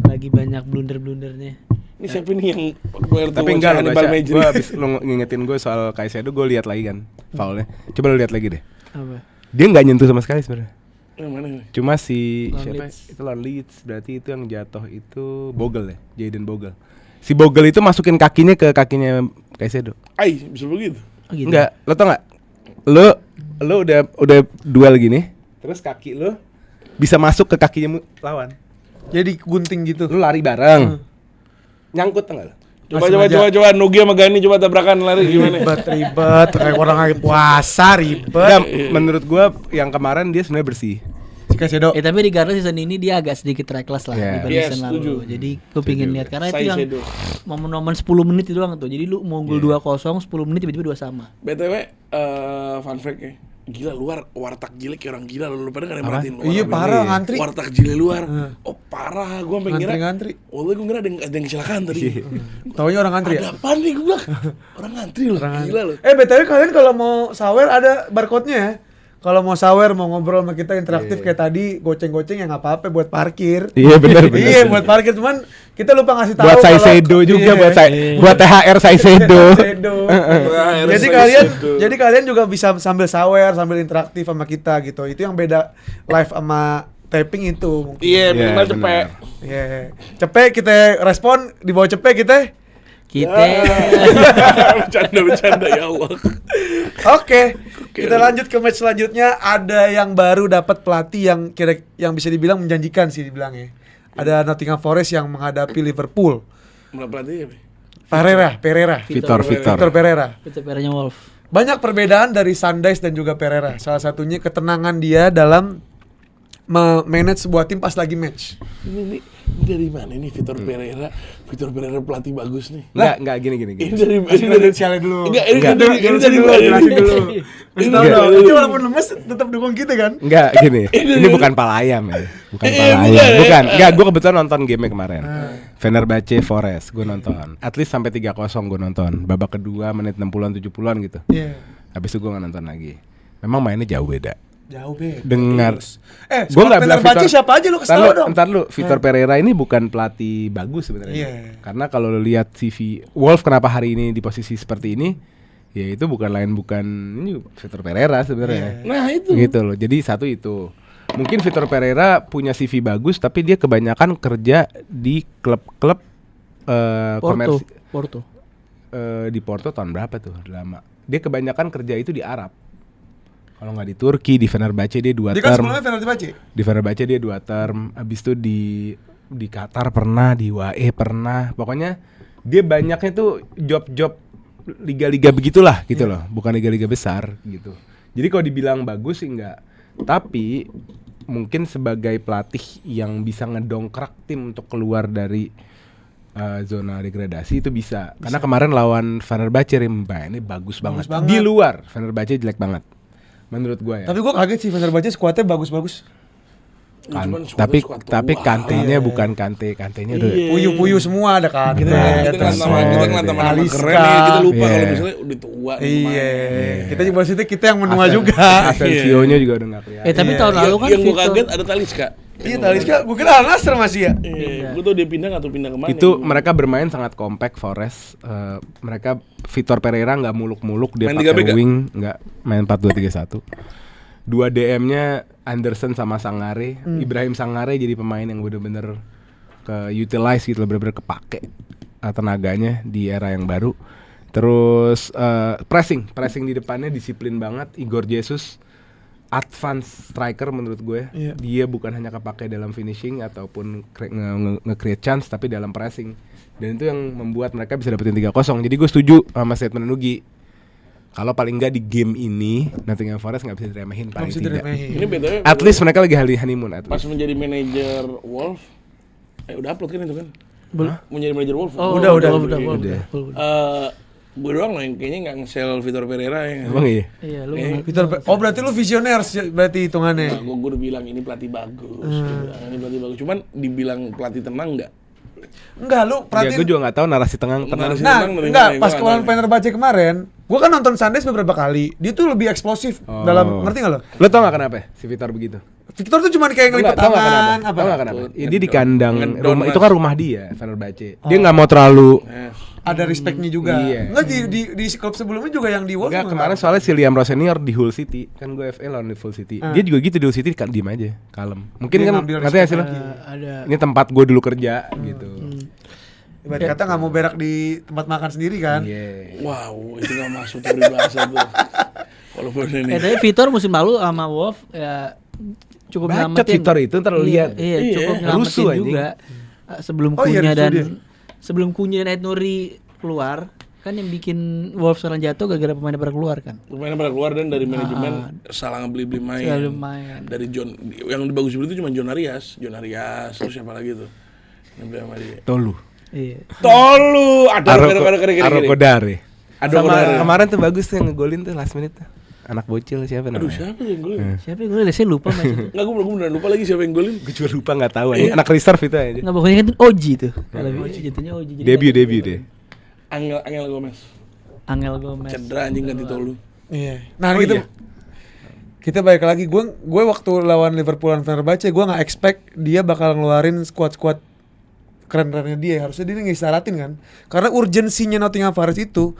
Lagi banyak blunder-blundernya. Ini siapa nih yang Puerto Tapi enggak lo Hannibal baca, Major? gue abis lo ngingetin gue soal Caicedo, gue lihat lagi kan foulnya. Coba lo lihat lagi deh. Apa? Dia nggak nyentuh sama sekali sebenarnya. Yang mana nih? Cuma si Lawan siapa? Leeds. Itu lawan Leeds. Berarti itu yang jatuh itu Bogle ya, Jayden Bogle. Si Bogle itu masukin kakinya ke kakinya Caicedo. Ai, bisa begitu. Oh, gitu. Enggak, lo tau nggak? Lo udah duel gini, terus kaki lo bisa masuk ke kakinya lawan. Jadi gunting gitu. Lo lari bareng, nyangkut tau nggak lo? Coba Nugi sama Gani coba tabrakan lari gimana? Ribet kayak orang lagi puasa ribet. Enggak, menurut gua yang kemarin dia sebenarnya bersih. Si Caicedo. Tapi di Garda season ini dia agak sedikit reckless lah Yeah. dibanding Yes, season setuju. lalu. Jadi gue pengen lihat karena itu yang Caicedo. momen-momen 10 menit itu doang tuh. Jadi lu mau gol 2-0 10 menit tiba-tiba 2 sama. BTW, fun fact ya. Gila luar warteg jile kayak orang gila lu pada enggak ada yang Apa? merhatiin luar. Iya apa parah ini? ngantri. Warteg jile luar. Oh parah, gua sampai ngira. Ngantri. Wallahi gua ngira ada yang kecelakaan tadi. Taunya orang ngantri ya? Ada apaan nih gua bilang? Orang ngantri loh. Gila loh. BTW kalian kalau mau sawer ada barcode-nya ya. Kalau mau sawer, mau ngobrol sama kita interaktif kayak tadi, goceng-goceng ya nggak apa-apa buat parkir. Iya benar. Iya buat parkir, cuman kita lupa ngasih tahu. Buat kalau- Caicedo juga, Iya. buat THR Caicedo. Caicedo. Jadi kalian juga bisa sambil sawer, sambil interaktif sama kita gitu. Itu yang beda live sama taping itu. Mungkin. Iya, Iya, minimal cepet. Iya. Cepet kita respon, di bawah cepet kita. Bercanda ya Allah. Oke, kita lanjut ke match selanjutnya. Ada yang baru dapat pelatih yang bisa dibilang menjanjikan sih dibilangnya. Ada Nottingham Forest yang menghadapi Liverpool. Mulai pelatih ya, Bi? Pereira. Victor. Victor Pereira. Itu peranya Wolf. Banyak perbedaan dari Sundays dan juga Pereira. Salah satunya ketenangan dia dalam manage sebuah tim pas lagi match. Ini dari mana nih Victor Pereira? Victor Pereira pelatih bagus nih. Enggak gini. Ini dari Inisialnya dulu. Enggak, ini Enggak. dari mana? Jelasin dulu. Kasih tahu Enggak. dong. Itu walaupun lemes tetap dukung kita kan? Enggak gini. Ini bukan palayam ya. Bukan palayam. bukan, Bukan. Enggak, gua kebetulan nonton game kemarin. Fenerbahce Forest gua nonton. At least sampai 3-0 gua nonton. Babak kedua menit 60-an 70-an gitu. Iya. Habis itu gua enggak nonton lagi. Memang mainnya jauh beda. Jauh beda. Dengar. Gua nggak bilang Fenerbahce siapa aja lu kasih tahu dong. Entar lu, Victor Pereira ini bukan pelatih bagus sebenarnya. Iya. Karena kalau lu lihat CV Wolf kenapa hari ini di posisi seperti ini, ya itu bukan ini Victor Pereira sebenarnya. Nah, itu. Gitu loh. Jadi satu itu. Mungkin Victor Pereira punya CV bagus tapi dia kebanyakan kerja di klub-klub komersi. Porto. Di Porto tahun berapa tuh? Udah lama. Dia kebanyakan kerja itu di Arab. Kalau nggak di Turki, di Fenerbahce dia 2 Dia kan term. sebelumnya Fenerbahce. Di Fenerbahce dia 2 term. Abis itu di Qatar pernah, di UAE pernah. Pokoknya dia banyaknya tuh job-job liga-liga begitulah gitu loh. Bukan liga-liga besar gitu. Jadi kalau dibilang bagus sih enggak. Tapi mungkin sebagai pelatih yang bisa ngedongkrak tim untuk keluar dari zona degradasi itu bisa. Karena kemarin lawan Fenerbahce ini bagus banget. banget. Di luar Fenerbahce jelek banget. Menurut gua ya. Tapi gua kaget sih Fenerbahce skuadnya bagus-bagus. Cuman Tapi squad tua. kantenya bukan kantenya udah Puyu-puyu semua ada kan. Kita ngeliat nama nama Talisca. keren nih, kita lupa Iya. kalau misalnya udah tua. Iya. Kita juga maksudnya kita yang menua juga. Asensionya juga udah nggak kelihatan. Tapi tahun lalu kan Yang gue Victor kaget ada Talisca. Iya Talisca, gua kira Al Nassr masih ya. Iya, gue tau dia pindah atau pindah kemana. Itu mereka bermain sangat compact Forest. Mereka Victor Pereira nggak muluk-muluk, dia Main 3 pakai back wing, nggak main 4-2-3-1. Dua DM-nya Anderson sama Sangare. Ibrahim Sangare jadi pemain yang bener-bener ke utilize gitu, bener-bener kepake tenaganya di era yang baru. Terus pressing di depannya disiplin banget. Igor Jesus advance striker menurut gue. Iya. Dia bukan hanya kepake dalam finishing ataupun nge-create chance, tapi dalam pressing. Dan itu yang membuat mereka bisa dapetin 3-0. Jadi gue setuju sama statement Nugi. Kalau paling enggak di game ini Nottingham Forest nggak bisa diremehin paling tidak. Ini btw At least mereka lagi honeymoon at pas least. menjadi manajer Wolf, udah upload kan itu kan? Menjadi manajer Wolf. Udah. Gue doang loh yang kayaknya nggak nge-sell Victor Pereira ya. Emang iya? Iya, lu Berarti lu visioner berarti hitungannya. Gue udah bilang ini pelatih bagus, ini pelatih bagus. Cuman dibilang pelatih tenang nggak? Enggak, lu Ya perhatiin. gue juga nggak tahu narasi tenang. Narasi Nah, tenang dari enggak, mana, pas gua kemarin nggak Fenerbahce kemarin, gua kan nonton Sundays beberapa kali. Dia tuh lebih eksplosif dalam, ngerti enggak lo? Lo tau gak kenapa ya si Victor begitu? Victor tuh cuman kayak ngelipet Tau nggak tangan kenapa? apa? Tau nggak kenapa? Ya, dia di kandang Ngedon, rumah, Mas. itu kan rumah dia, Fenerbahce. Dia nggak mau terlalu. Ada respectnya juga. Iya. Enggak di klub sebelumnya juga yang di Wolves. Enggak, nggak? kemarin soalnya si Liam Ross senior di Hull City. Kan gue FA lawan di Hull City. Dia juga gitu di Hull City kan diem aja, kalem. Mungkin Dia kan ngambil nanti respect hasilnya lagi. Ada ini tempat gue dulu kerja gitu. Ibarat kata nggak mau berak di tempat makan sendiri kan? Iya. Wow, itu nggak masuk ke bahasa tuh. Walaupun ini. tapi Vitor musim lalu sama Wolf ya cukup Bacot nyelamatin. Vitor itu, ntar lu lihat. Iya, cukup Rusuh, nyelamatin anjing. juga. Sebelum Oh, iya, Kunya rusuh dan dia. sebelum Kunya dan Ed Nuri keluar, kan yang bikin Wolves sekarang jatuh gara-gara pemainnya pada keluar kan. Pemainnya pada keluar dan dari manajemen salah ngebeli main. Selalu main. Dari John, yang bagus beli itu cuma John Arias, terus siapa lagi tuh? Yang beli sama dia. Tolu. Iya. Tolu, ada kere. Arokodare. Ada Sama Kodare. kemarin tuh bagus tuh yang ngegolin tuh last minute tuh. Anak bocil siapa Aduh, namanya? siapa yang golin? Siapa yang golin? Saya lupa match itu. Enggak, gue beneran lupa lagi siapa yang golin. Gue juga lupa nggak tahu aja. Anak reserve itu aja. Enggak pokoknya kan Oji tuh. Kalau jatuhnya Oji. Jadi Debut deh. Angel Gomez. Angel Gomez. Cedera anjing ganti Tolu. Iya. Nah gitu. Kita balik lagi. Gue waktu lawan Liverpool dan Fenerbahce, gue nggak expect dia bakal ngeluarin squad keren-kerennya dia. Harusnya dia ngeistirahatin kan. Karena urgensinya Nottingham Forest itu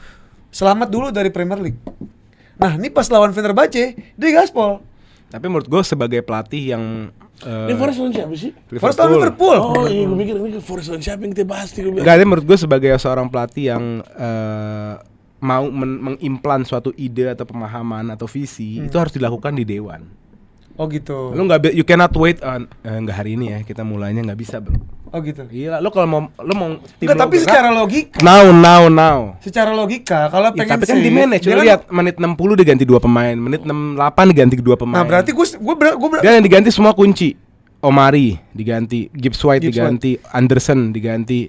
selamat dulu dari Premier League. Nah ini pas lawan Fenerbahce dia gaspol. Tapi menurut gue sebagai pelatih yang Ini Forest lawan siapa sih? Forest lawan Liverpool. Oh iya, gue mikir ini Forest lawan siapa yang kita bahas nih, gue bilang. Enggak, tapi menurut gue sebagai seorang pelatih yang mau mengimplan suatu ide atau pemahaman atau visi itu harus dilakukan di dewan. Oh gitu. Lu you cannot wait on enggak hari ini ya kita mulainya nggak bisa bro. Oh gitu. Gila, lu kalau mau tim Enggak, lo tapi gerak, secara logika. now. Secara logika kalau Ya, pengen tapi kan save, di manage, dia lu kan- lihat menit 60 diganti 2 pemain, menit 68 diganti 2 pemain. Nah berarti gue Dan yang diganti semua kunci. Omari diganti, Gibbs White Gibbs diganti, Anderson diganti,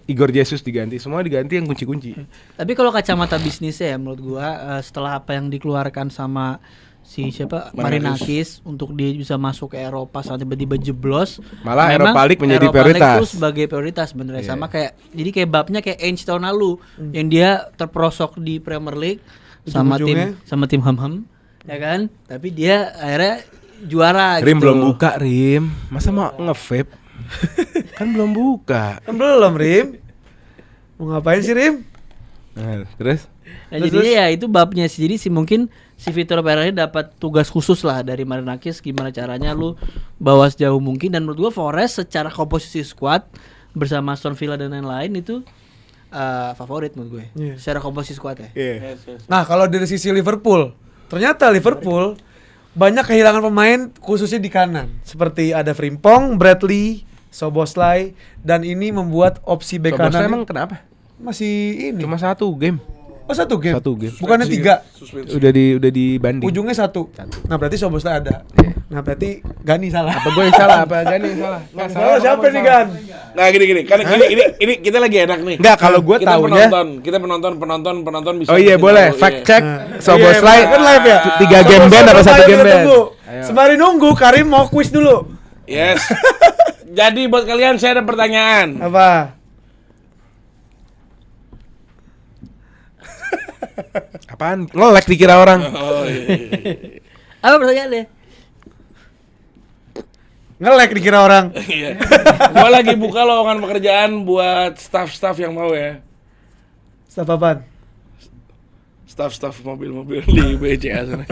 Igor Jesus diganti, semua diganti yang kunci-kunci. Tapi kalau kacamata bisnisnya ya menurut gua setelah apa yang dikeluarkan sama si siapa Marinakis untuk dia bisa masuk ke Eropa saat tiba-tiba jeblos, Malah memang Europa League menjadi Europa League prioritas. tuh sebagai prioritas sebenarnya. Iya. Sama kayak jadi kayak babnya kayak Ainge tahun lalu yang dia terperosok di Premier League Ujung-ujungnya. sama tim Ham ya kan, tapi dia akhirnya juara Rim gitu. belum buka, Rim. Masa mau nge-vape? Kan belum buka. Kan belum Rim. Mau ngapain sih Rim? Nah, terus Nah, jadinya ya itu babnya sih. Jadi sih mungkin si Vitor Pereira dapat tugas khusus lah dari Marinakis gimana caranya lu bawa sejauh mungkin, dan menurut gua Forest secara komposisi squad bersama Aston Villa dan lain-lain itu favorit menurut gue. Iya. Secara komposisi squad ya. Nah kalau dari sisi Liverpool, ternyata Liverpool banyak kehilangan pemain khususnya di kanan. Seperti ada Frimpong, Bradley, Szoboszlai, dan ini membuat opsi bek Sobosla kanan emang kenapa? masih ini. Cuma 1 game. Oh satu game? Satu game. Bukannya 3? Udah dibanding. Ujungnya 1. Nah berarti Szoboszlai ada. Iya. Nah berarti Gani salah. Apa gue yang salah? Apa Gani yang salah? Nggak Salah siapa nih Gan? Nah gini, kan ini kita lagi enak nih. Enggak, kalau gue Kita taunya. kita penonton bisa. Oh iya bikin boleh, tahu, fact iya. check. Iya, Szoboszlai kan live ya? 3 game ban apa 1 game ban? Sembari nunggu Karim mau quiz dulu. Yes. Jadi buat kalian saya ada pertanyaan. Apa? Apaan? Nge-lag dikira orang. Oh iya. Apa pertanyaannya? Nge-lag dikira orang. Iya. Gua lagi buka lowongan pekerjaan buat staff-staff yang mau ya. Staff apaan? Staff mobil-mobil di BCA sana.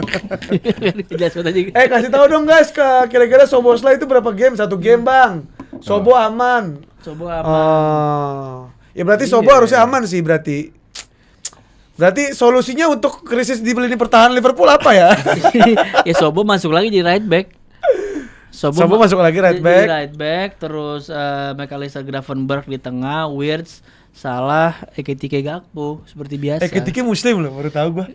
Jelas banget aja. Kasih tahu dong guys, kira-kira Szoboszlai itu berapa game? 1 game bang. Sobo aman. Coba apa? Oh, ya berarti Sobo harusnya aman sih berarti. Berarti solusinya untuk krisis di lini pertahanan Liverpool apa ya? Ya Sobo masuk lagi di right back. Sobo masuk lagi right di back. right back, terus McAllister Gravenberch di tengah, Wirtz, Salah, Ekitike Gakpo seperti biasa. Ekitike Muslim loh, baru tahu gua.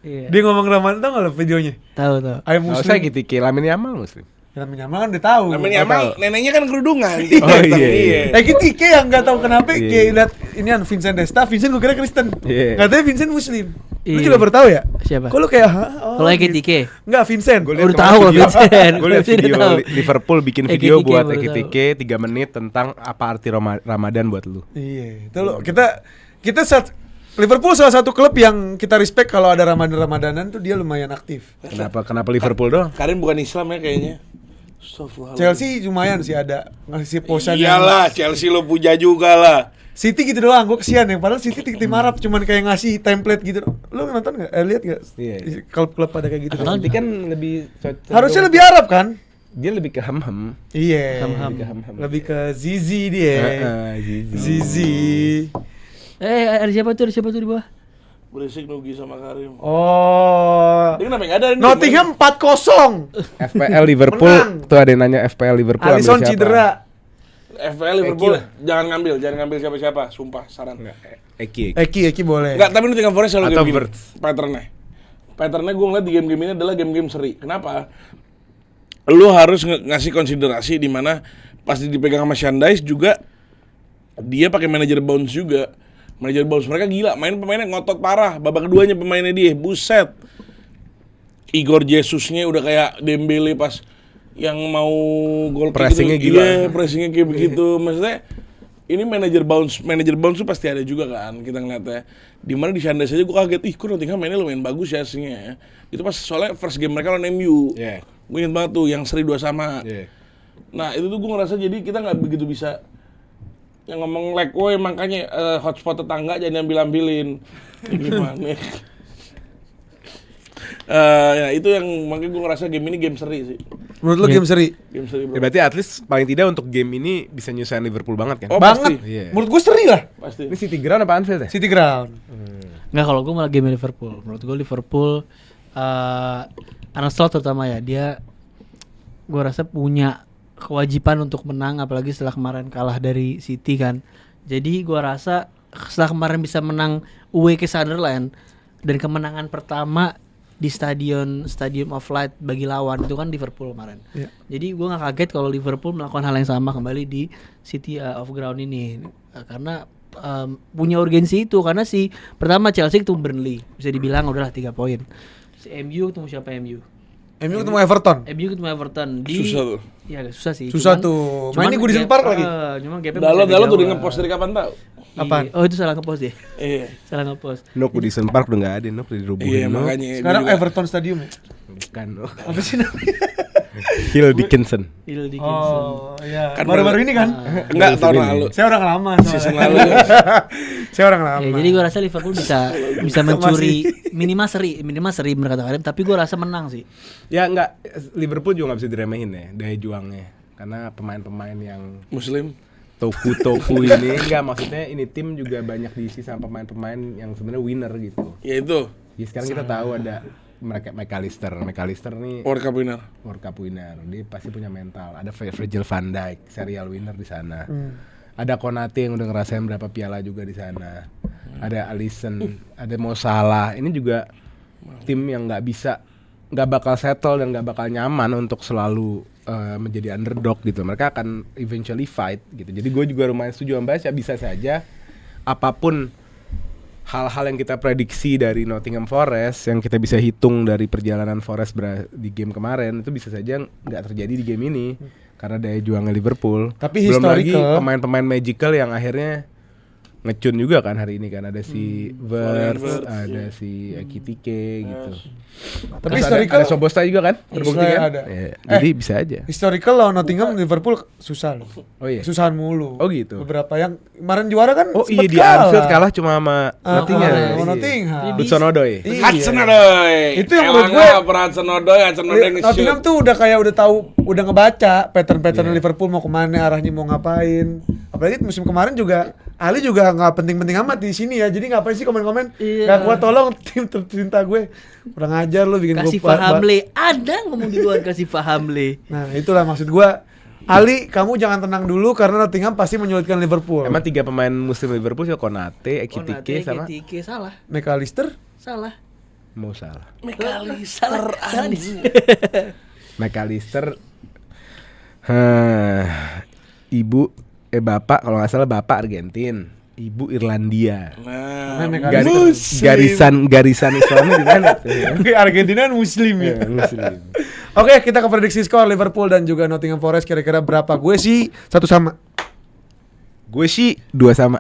Iya. Dia ngomong Ramadan tau nggak lo videonya? Tahu tahu. Ayam Enggak usah Muslim. gitu, Lamin Yamal Muslim. Namanya Yamal kan udah tahu. Namanya Amal, neneknya kan kerudungan. Oh, iya. Ekitike yang nggak tahu kenapa Iya. kayak lihat ini kan Vincent Desta, Vincent gua kira Kristen. Iya. Katanya Vincent Muslim. Lu Iya. juga baru tahu ya? Siapa? Kok lu kayak oh, Kalau gitu. Ekitike. Enggak, Vincent. Gua Udah lihat tahu kemarin Vincent. Gue lihat Vincent video tahu. Liverpool bikin video Ekitike buat baru Ekitike 3 menit tentang apa arti Ramadan buat lu. Iya, itu loh. Kita Liverpool salah satu klub yang kita respect kalau ada Ramadanan tuh dia lumayan aktif. Kenapa Liverpool doang? Karin bukan Islam ya kayaknya. Chelsea lumayan sih ada ngasih posan Iyalah, Chelsea lo puja juga lah. City gitu doang, gue kesian ya. Padahal City tim Arab cuman kayak ngasih template gitu. Lu nonton nggak? Lihat nggak? Iya. Klub-klub pada kayak gitu. Nanti kan lebih Harusnya lebih Arab kan? dia lebih ke ham-ham. Iya. Lebih ke ham-ham. Lebih ke Zizi dia. Zizi. Zizi. Ada siapa tuh di bawah? Berisik Nugi sama Karim. Oh. Dia kenapa nggak ada ini? Nottingham 4-0. FPL Liverpool. Menang. Tuh ada yang nanya FPL Liverpool ambil Alisson siapa? cedera. FPL Liverpool jangan ngambil siapa-siapa, sumpah saran. Eki. Boleh. Enggak, tapi Nottingham Forest selalu Atau game Birds. Patternnya gue ngeliat di game-game ini adalah game-game seri. Kenapa? Lu harus ngasih konsiderasi di mana pas dipegang sama Shandais juga dia pakai manajer bounce juga. Manajer bounce mereka gila, pemainnya ngotot parah. Babak keduanya pemainnya dia, buset. Igor Jesusnya udah kayak Dembele pas yang mau gol Pressingnya gitu. gila. Iya, pressingnya kayak begitu. Maksudnya ini manajer bounce tuh pasti ada juga kan kita ngeliatnya. Dimana di Shandais aja gue kaget, kok Nottingham mainnya lumayan bagus ya aslinya. Itu pas soalnya first game mereka lawan MU. Yeah. Gue inget banget tuh yang seri 2-2. Yeah. Nah itu tuh gue ngerasa jadi kita nggak begitu bisa yang ngomong like, woi makanya hotspot tetangga jangan ambilin. Gimana? Ya itu yang makanya gue ngerasa game ini game seri sih. Menurut lu game seri? Game seri bro. Ya, berarti at least paling tidak untuk game ini bisa nyusahin Liverpool banget kan? Oh, Banget. pasti. Iya. Menurut gue seri lah. Pasti. Ini City Ground apa Anfield ya? City Ground. Nggak, kalau gue malah game Liverpool. Menurut gue Liverpool Arne Slot terutama ya, dia gue rasa punya kewajiban untuk menang, apalagi setelah kemarin kalah dari City kan. Jadi gue rasa setelah kemarin bisa menang away ke Sunderland dan kemenangan pertama di Stadium of Light bagi lawan itu kan Liverpool kemarin. Iya. Jadi gue nggak kaget kalau Liverpool melakukan hal yang sama kembali di City of Ground ini. Karena punya urgensi itu, karena si pertama Chelsea ketemu Burnley, bisa dibilang udahlah 3 poin. Si MU ketemu siapa MU ketemu Everton. MU ketemu Everton di Susah tuh. Iya susah sih. Susah tuh. Mainnya Goodison Park lagi. Cuma gapnya Dalam tuh udah ngepost dari kapan tau? Apaan? Oh itu salah ngepost ya. Iya. Salah ngepost. Nok Goodison Park udah nggak ada, Nok udah dirubuhin. Iya Nok. makanya. Sekarang gua juga- Everton Stadium ya? Bukan, Nok. Apa sih namanya? Hill Dickinson. Hill Dickinson. Oh iya. Kan Baru-baru ini kan? Enggak tahun lalu. Saya orang lama. Season soalnya. lalu. Saya orang lama. Ya, jadi gue rasa Liverpool bisa mencuri minimal seri bener kata Karim, tapi gue rasa menang sih. Ya enggak, Liverpool juga nggak bisa diremehin ya daya juangnya. Karena pemain-pemain yang Muslim. toku ini enggak, maksudnya ini tim juga banyak diisi sama pemain-pemain yang sebenarnya winner gitu. Ya itu. Ya sekarang kita tahu ada mereka McAllister nih World Cup winner. World Cup winner, dia pasti punya mental. Ada Virgil van Dijk, serial winner di sana. Ada Konate yang udah ngerasain berapa piala juga di sana. Ada Alisson, ada Mo Salah. Ini juga tim yang nggak bakal settle dan nggak bakal nyaman untuk selalu menjadi underdog gitu. Mereka akan eventually fight gitu. Jadi gue juga lumayan setuju sama Basya, bisa saja apapun hal-hal yang kita prediksi dari Nottingham Forest, yang kita bisa hitung dari perjalanan Forest di game kemarin, itu bisa saja nggak terjadi di game ini karena daya juangnya Liverpool. Tapi belum lagi historical. pemain-pemain magical yang akhirnya ngecun juga kan hari ini kan, ada si Verts, ada si Ekitike gitu. Tapi Terus historical ada Soboslai juga kan, terbukti kan? ada. Ya, jadi bisa aja. Historical lawan Nottingham Liverpool susah loh. Oh iya. Susahan mulu. Oh gitu. Beberapa yang kemarin juara kan Oh iya sempet di Anfield kalah cuma sama Nottingham. sama Iya. Nottingham. Hudson Odoi. Iya. Hudson Odoi. Itu yang menurut gue Hudson Odoi Nottingham tuh udah kayak udah tahu, udah ngebaca pattern Liverpool mau kemana, arahnya mau ngapain. Apalagi musim kemarin juga Ali juga nggak penting-penting amat di sini ya. Jadi ngapain sih komen-komen? Iya. Gak kuat, tolong tim tercinta gue. Kurang ajar lu bikin Kasih gue paham le, ada ngomong di luar kasih paham le. Nah itulah maksud gue. Ali, kamu jangan tenang dulu karena Nottingham pasti menyulitkan Liverpool. Emang 3 pemain muslim Liverpool sih Konate, Ekitike sama Ekitike salah. McAllister? Salah. Mo Salah. Salah di McAllister bapak kalau nggak salah bapak Argentin, ibu Irlandia. Nah, Garisan Islamnya di mana tuh? Ya? Argentina kan Muslim ya. Ya, Muslim. Oke, kita ke prediksi skor Liverpool dan juga Nottingham Forest kira-kira berapa? Gue sih 1-1. Gue sih 2-2.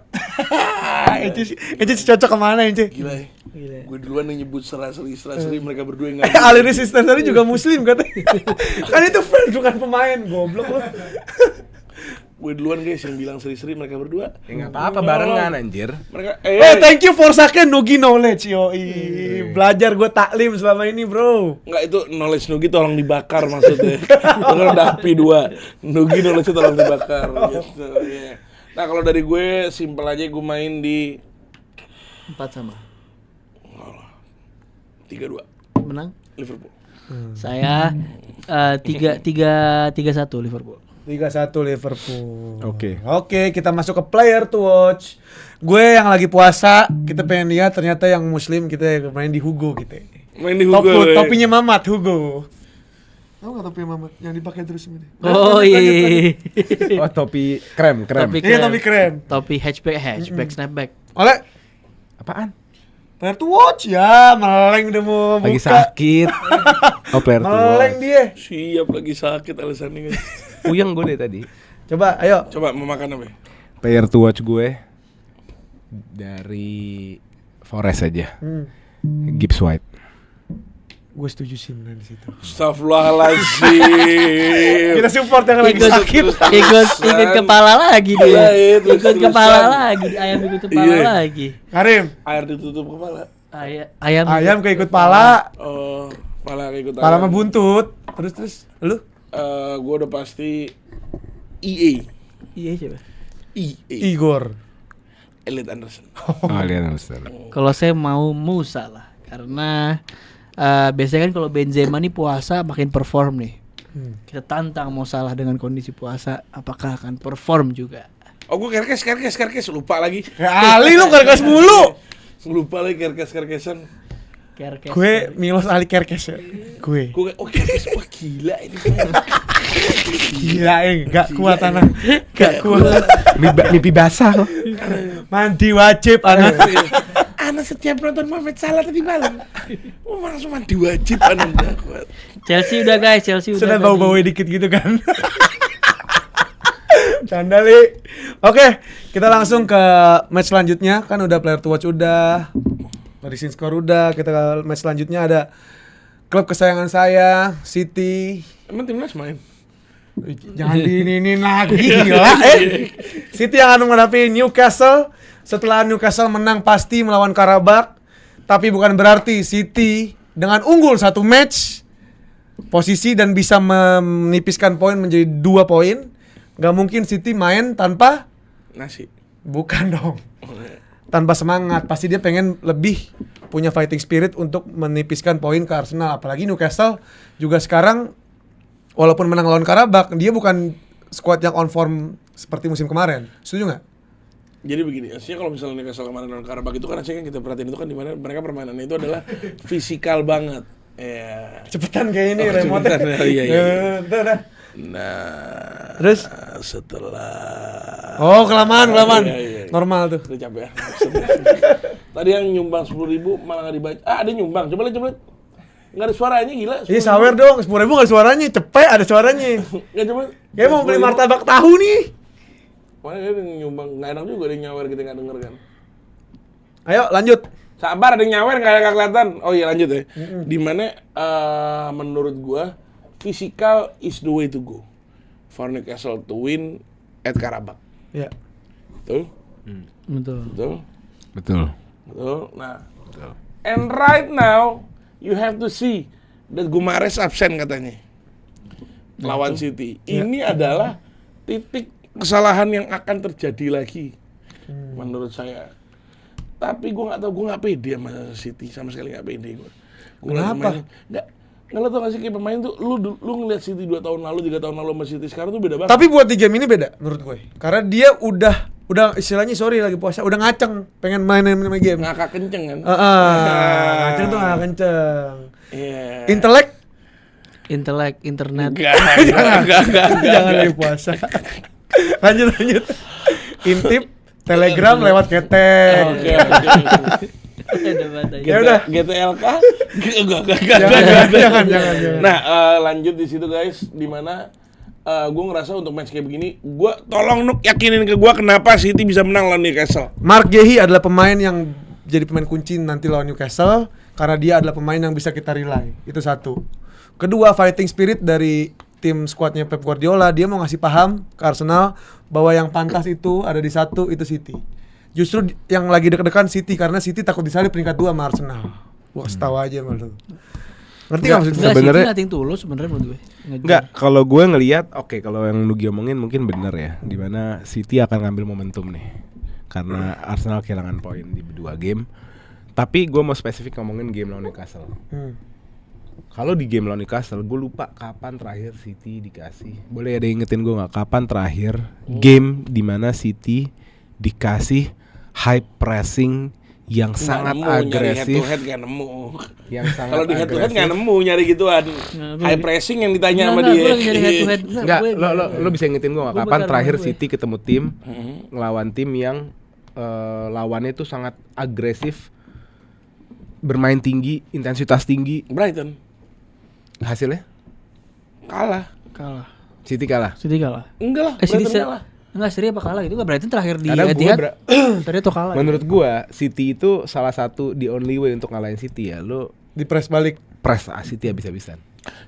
Ece cocok kemana Ece? Gila ya. Gila. Gue duluan yang nyebut seraseri mereka berdua yang Ali Resistance tadi juga muslim katanya. Kan itu fans bukan pemain, goblok lu. Gue duluan guys yang bilang seri-seri mereka berdua. Ya enggak apa-apa barengan anjir. Mereka Thank you for second Nugi knowledge yoi. Belajar gue taklim selama ini, bro. Enggak, itu knowledge Nugi tolong dibakar maksudnya. Bener udah api 2. Nugi knowledge tolong dibakar gitu. Yeah. Nah, kalau dari gue simpel aja, gue main di 4-3 menang. Liverpool. Saya 3-1 Liverpool. 3-1 Liverpool. Oke. Oke, kita masuk ke player to watch. Gue yang lagi puasa, kita pengen lihat ternyata yang muslim kita main di Hugo gitu. Main di Hugo. Topinya Mamat Hugo. Tahu nggak topi Mamat yang dipakai terus ini? Oh iya. Oh, topi krem. Iya, topi keren. Topi hatchback snapback. Oleh Apaan? player to watch ya, meleng udah mau Lagi buka. sakit. Oh, player Meleng tua. dia. Siap lagi sakit alasannya guys. Puyeng gue deh tadi. Coba, ayo. Coba mau makan apa? Player to watch gue dari Forest aja. Gibbs White. Gue setuju sih benar di situ. Astagfirullahaladzim. Kita support yang lagi sakit. Ikut kepala lagi dia. Iya, Ikut kepala lagi. Ayam ikut kepala Iya. lagi. Karim, Air ditutup kepala. Ayam keikut pala. Oh, malah ikut Pala mah buntut. Terus lu? Gue udah pasti EA. Iya coba. EA. Igor. Elliot Anderson. Oh, lihat Anderson. Kalau saya mau Musa lah, karena biasanya kan kalau Benzema nih puasa makin perform nih. Kita tantang mau salah dengan kondisi puasa, apakah akan perform juga? Oh, gue kerkes lupa lagi. Ya Ali lu kerkes mulu. Lupa lagi kerkesan. Gue Milos Ali kerkes ya. Gue. Gue kerkes, wah gila ini. Gila gak kuat anak. Gak kuat. Mimpi basah kok. Mandi wajib anak. Anak setiap nonton Mohamed Salah tadi malam, langsung mandi wajib anak gak kuat. Chelsea udah guys, Chelsea udah. Sudah tadi. bau-bau dikit gitu kan. Canda li. Oke, kita langsung ke match selanjutnya. Kan udah player to watch udah. Recent score udah. Kita ke match selanjutnya ada klub kesayangan saya, City. Emang timnas main? Jangan diinin lagi gila. City yang akan menghadapi Newcastle. Setelah Newcastle menang pasti melawan Karabakh. Tapi bukan berarti City dengan unggul 1 match posisi dan bisa menipiskan poin menjadi 2 poin. Gak mungkin City main tanpa Nasi. bukan dong. Tanpa semangat. Pasti dia pengen lebih punya fighting spirit untuk menipiskan poin ke Arsenal. Apalagi Newcastle juga sekarang walaupun menang lawan Karabakh, dia bukan squad yang on form seperti musim kemarin. Setuju nggak? Jadi begini, aslinya kalau misalnya Newcastle kemarin lawan Karabakh itu kan aslinya yang kita perhatiin itu kan dimana mereka permainannya itu adalah fisikal banget. Ya. Cepetan kayak ini Oh, remote. cepetan, ya, iya. Udah. Nah, Terus? setelah Oh, kelamaan. Iya. Normal tuh. Udah capek ya. Tadi yang nyumbang 10.000 malah nggak dibaca. Ada nyumbang, coba lihat. Nggak ada suaranya, gila. Iya, sawer dong. 10.000 nggak ada suaranya. Cepet ada suaranya. Nggak coba. Kayak mau beli martabak tahu nih. Mana dia yang nyumbang, nggak enak juga dia nyawer kita nggak denger kan. Ayo lanjut. Sabar, ada yang nyawer nggak kelihatan. Oh iya lanjut ya. Dimana menurut gua physical is the way to go for Newcastle to win at Karabakh. Ya. Betul? Betul. Betul. Nah, and right now you have to see that Gumares absen katanya lawan City. Ini adalah titik kesalahan yang akan terjadi lagi menurut saya. Tapi gue nggak tahu, gue nggak pede sama City, sama sekali nggak pede gue. Kenapa? Nggak lo tau gak sih kayak pemain tuh, lu ngeliat City 2 tahun lalu, 3 tahun lalu sama City sekarang tuh beda banget. Tapi buat di game ini beda menurut gue. Karena dia udah istilahnya sorry lagi puasa, udah ngaceng pengen main game. ngakak kenceng kan? Ngaceng tuh ngakak kenceng. Iya. Intelek, internet. Enggak. Jangan lagi puasa. lanjut. Intip Telegram lewat ketek. Oke. Ya udah. GTLK? Enggak. Jangan. Nah, lanjut di situ guys, di mana gue ngerasa untuk match kayak begini, gue tolong Nuk yakinin ke gue kenapa City bisa menang lawan Newcastle. Mark Guehi adalah pemain yang jadi pemain kunci nanti lawan Newcastle karena dia adalah pemain yang bisa kita rely. Itu satu. Kedua, fighting spirit dari tim skuadnya Pep Guardiola, dia mau ngasih paham ke Arsenal bahwa yang pantas itu ada di satu, itu City. Justru yang lagi deg-degan City karena City takut disalip peringkat 2 sama Arsenal. Wah, setahu aja malu. Ngerti nggak maksud gue? Sebenarnya- City nothing tulus sebenarnya menurut gue. Enggak, kalau gue ngelihat kalau yang Nugi omongin mungkin bener ya, di mana City akan ngambil momentum nih. Karena Arsenal kehilangan poin di 2 game. Tapi gue mau spesifik ngomongin game lawan Newcastle. Kalau di game lawan Newcastle, gue lupa kapan terakhir City dikasih. Boleh ada ingetin gue nggak kapan terakhir game di mana City dikasih high pressing yang sangat agresif, Nyari head to head nggak nemu. yang sangat Kalau di head to head agresif. nggak nemu nyari gituan. High pressing yang ditanya sama dia. Gue lagi nyari head to head. Enggak, lo bisa ingetin gue nggak Gua kapan bentar, terakhir gue. City ketemu tim ngelawan tim yang lawannya itu sangat agresif, bermain tinggi, intensitas tinggi, Brighton hasilnya kalah. Kalah. City kalah. City kalah. Enggak lah, City Brighton kalah. Enggak, seri apa kalah gitu? Enggak, Brighton terakhir di Karena Etihad. Seri atau kalah? Menurut gua City itu salah satu the only way untuk ngalahin City ya. Lo Di press balik. press City habis-habisan.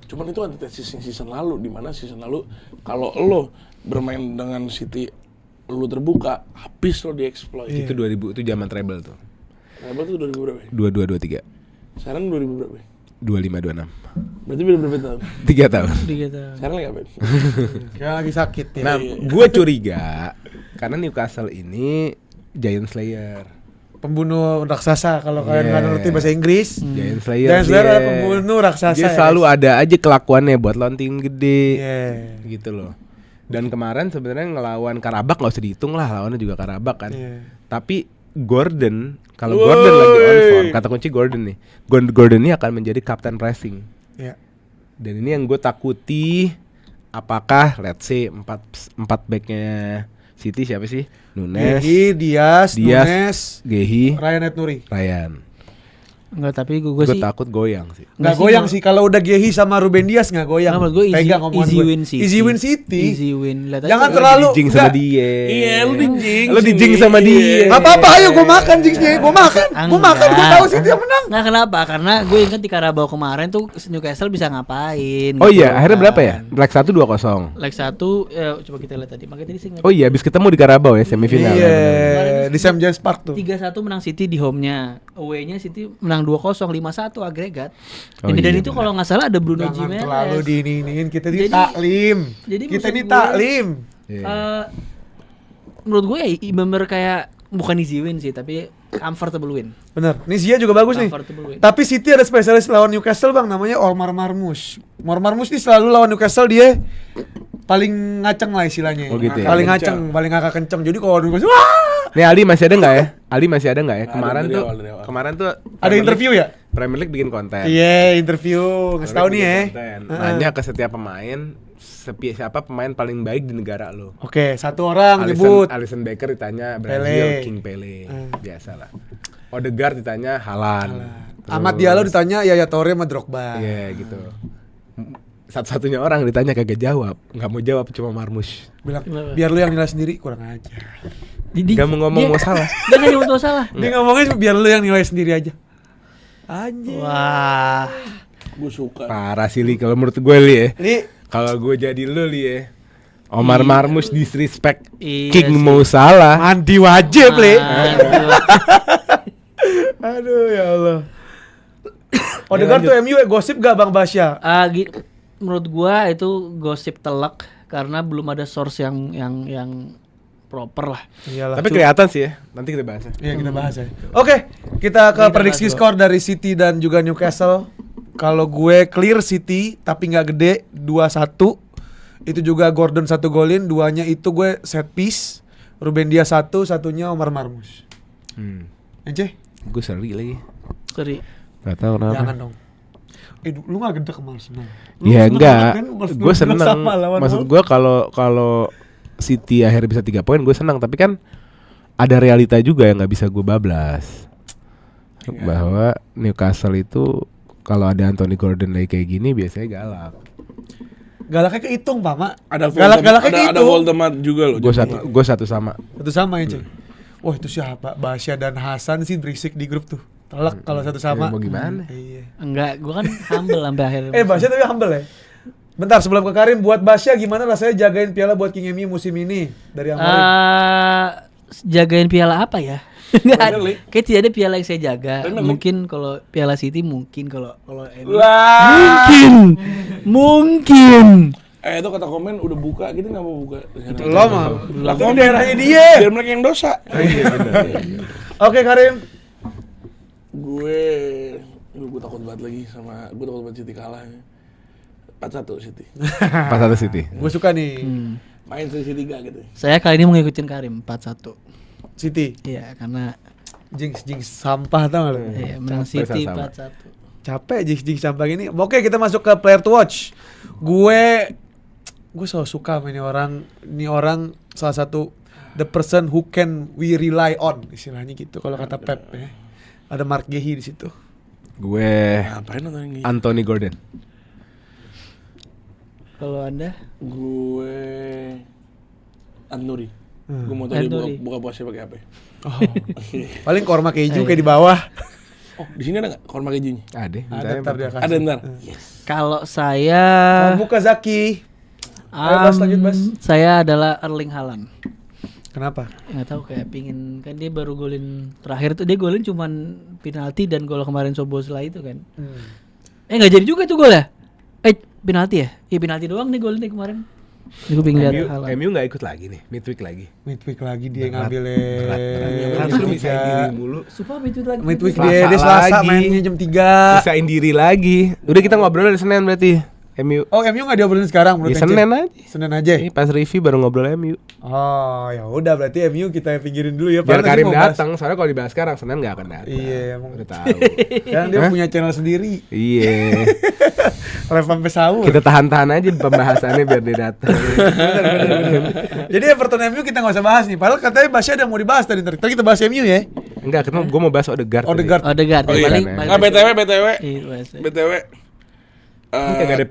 Cuman itu antitesis season lalu, di mana season lalu kalau lo bermain dengan City lo terbuka, habis lo dieksploit. Itu 2000 itu zaman treble tuh. Berapa tuh 2000 berapa? ya? 22 23. Sekarang 2000 berapa? ya? 25 26. Berarti beda berapa tahun? 3 tahun. Gitu. Sekarang lagi apa? Kayak lagi sakit ya. Nah, gue curiga karena Newcastle ini Giant Slayer. Pembunuh raksasa kalau kalian nggak Yeah. ngerti bahasa Inggris. Giant Slayer. Giant Slayer dia. adalah pembunuh raksasa. Dia ya, selalu guys. ada aja kelakuannya buat lawan tim gede. Yeah. Gitu loh. Dan kemarin sebenarnya ngelawan Karabak nggak usah dihitung lah, lawannya juga Karabak kan. Yeah. Tapi Gordon, kalau Gordon lagi on form, kata kunci Gordon nih. Gordon ini akan menjadi kapten pressing. Yeah. Dan ini yang gue takuti, apakah let's say 4 backnya City siapa sih? Nunes, Gehi, Diaz, Nunes, Gehi, Ryan Ed-Nouri. Ryan. Enggak, tapi gue Gue sih takut goyang sih. Nggak goyang sih kalau udah Gehi sama Ruben Dias nggak goyang. Nah, menurut gue Pegang omongan easy gue. win City. Easy win City. Easy win. Lihat aja Jangan tuh. terlalu Dijing sama enggak. dia. Iya, lu dijing. Lu dijing sama dia. Nggak apa-apa, ayo gue makan jinxnya, gue makan, gue makan, gue tahu City yang menang. Nggak, kenapa? Karena gue ingat di Carabao kemarin tuh Newcastle bisa ngapain. Oh gitu iya, akhirnya kan. berapa ya? Leg 1 2-0. Leg 1 coba kita lihat tadi. Makanya tadi sih Oh iya, habis ketemu di Karabau ya semifinal. Iya, di St. James Park tuh. 3-1 menang City di home-nya. Away-nya City menang 2-0, 5-1 agregat. Oh Dan iya, itu kalau nggak salah ada Bruno Jangan Gimenez. terlalu diiniin, kita di Jadi- taklim. jadi Kita maksud ini gue- taklim. Iya. Menurut gue ya bener kayak bukan easy win sih, tapi comfortable win. Bener, Nizia juga bagus nih. Comfortable win. Tapi City ada spesialis lawan Newcastle bang, namanya Omar Marmoush. Omar Marmoush nih selalu lawan Newcastle dia paling ngaceng lah istilahnya. Oh gitu ya? Paling Kenceng. ngaceng, paling ngakak kenceng. Jadi kalau Newcastle, wah! Nih Ali masih ada nggak ya? Ali masih ada nggak ya? Ada, Kemarin dari tuh, awal, dari awal. kemarin tuh Ada Premier interview League- ya? Premier League bikin konten. Iya, interview. Ngasih tahu nih ya. Bikin konten. Nanya ke setiap pemain, siapa pemain paling baik di negara lo. Oke, satu orang nyebut. Alison Becker ditanya Pele. Brazil, King Pele. Biasalah. Odegaard ditanya Haaland. Ahmad Diallo ditanya Yaya Toure sama Drogba. Iya gitu. Satu-satunya orang ditanya kagak jawab, nggak mau jawab cuma Marmush. Bilang, Kenapa? biar lu yang nilai sendiri, kurang aja. Gak mau ngomong mau salah. Dia nggak nyebut salah. Dia ngomongnya biar lu yang nilai sendiri aja. Anjir. Wah. Gue suka. Parah sih Li, kalau menurut gue Li ya. Li, Kalau gue jadi lu Li ya. Omar Marmush disrespect Iya King sih. Mo Salah. mandi wajib, Li. Aduh. Aduh ya Allah. Odegaard tuh MU gosip gak Bang Basya? Menurut gua itu gosip telak karena belum ada source yang proper lah. Iyalah. Tapi kelihatan sih ya. Nanti kita bahas. Iya kita bahas ya. Oke, kita ke Kita prediksi bahas, skor dari City dan juga Newcastle. Kalau gue clear City tapi nggak gede 2-1. Itu juga Gordon 1 golin, duanya itu gue set piece. Ruben Dias 1, satunya Omar Marmoush. Ence? Gue seri lagi. Sorry. Gak tau kenapa. Jangan dong. Lu nggak gede ke Arsenal. Ya enggak. kan? Gue seneng. Maksud gue kalau City akhirnya bisa 3 poin, gue senang. Tapi kan ada realita juga yang nggak bisa gue bablas. Bahwa Newcastle itu kalau ada Anthony Gordon lagi kayak gini biasanya galak. Galaknya kehitung, Pak, Mak. Ada Galak-galaknya ada kehitung. Voldemort juga loh. Gue satu sama. Itu sama ya, Cek. Wah, itu siapa? Basya dan Hasan sih berisik di grup tuh. Telak kalau satu sama. Mau gimana? Iya. Enggak, gua kan humble sampai akhir. Basya tapi humble ya. Bentar sebelum ke Karim, buat Basya gimana rasanya jagain piala buat King MU musim ini dari Amarin? Jagain piala apa ya? Premier League. Kayak tidak ada piala yang saya jaga. Premier League. Mungkin kalau piala City mungkin kalau MU. Lah. Mungkin. Itu kata komen udah buka, kita nggak mau buka. Lo mah. Lah kan daerahnya dia. Biar mereka yang dosa. Oke, Karim. Gue takut banget lagi sama gue takut banget City kalah. 4-1 City. 4-1 City. Gue suka nih. Main City 3 gitu. Saya kali ini mau ngikutin Karim 4-1. City. Iya, karena Jinx sampah tau gak lo? iya, menang Capek City sama. 4-1. Capek jinx sampah gini. Oke, kita masuk ke player to watch. Gue selalu suka sama ini orang. Ini orang salah satu the person who can we rely on, istilahnya gitu kalau kata Pep ya. Ada Mark Gehi di situ. Gue Ngapain nonton ini? Anthony Gordon. Kalau Anda? Gue An-Nuri. Gue mau tahu dia An-Nuri. buka puasa pakai apa? Oh. Paling korma keju kayak di bawah. Oh, di sini ada nggak korma kejunya? Ada. Ada ntar dia kasih. Ada ntar. Kalau saya Buka Zaki. Ayo, Bas, lanjut, Bas. saya adalah Erling Haaland. Kenapa? Nggak tahu kayak pingin kan dia baru golin terakhir tuh dia golin cuman penalti dan gol kemarin Szoboszlai itu kan. Nggak jadi juga tuh gol ya? Penalti ya? Iya penalti doang nih golin kemarin. Gue pengen lihat Haaland. MU nggak ikut lagi nih, midweek lagi. Midweek lagi dia Berat, ngambilnya. Kan lu misain diri mulu. Sumpah midweek lagi. Midweek Selasa dia Selasa lagi. mainnya jam 3. Misain diri lagi. Udah kita ngobrol dari Senin berarti. MU. Oh, MU nggak diobrolin sekarang menurut Ya, Senin aja. Senin aja. Ini pas review baru ngobrol MU. Oh, ya udah berarti MU kita pinggirin dulu ya. Biar Padahal Karim nanti mau bahas. datang, soalnya kalau dibahas sekarang Senin nggak akan datang. Iya, emang. Udah tahu. Kan dia Hah? punya channel sendiri. Iya. Live sampai sahur. Kita tahan-tahan aja pembahasannya biar dia datang. Jadi Everton MU kita nggak usah bahas nih. Padahal katanya Basya ada mau dibahas tadi. Ntar kita bahas MU ya. Enggak, gue mau bahas Odegaard. Odegaard. Odegaard. Oh ya, iya. paling Nggak BTW. Iya, BTW.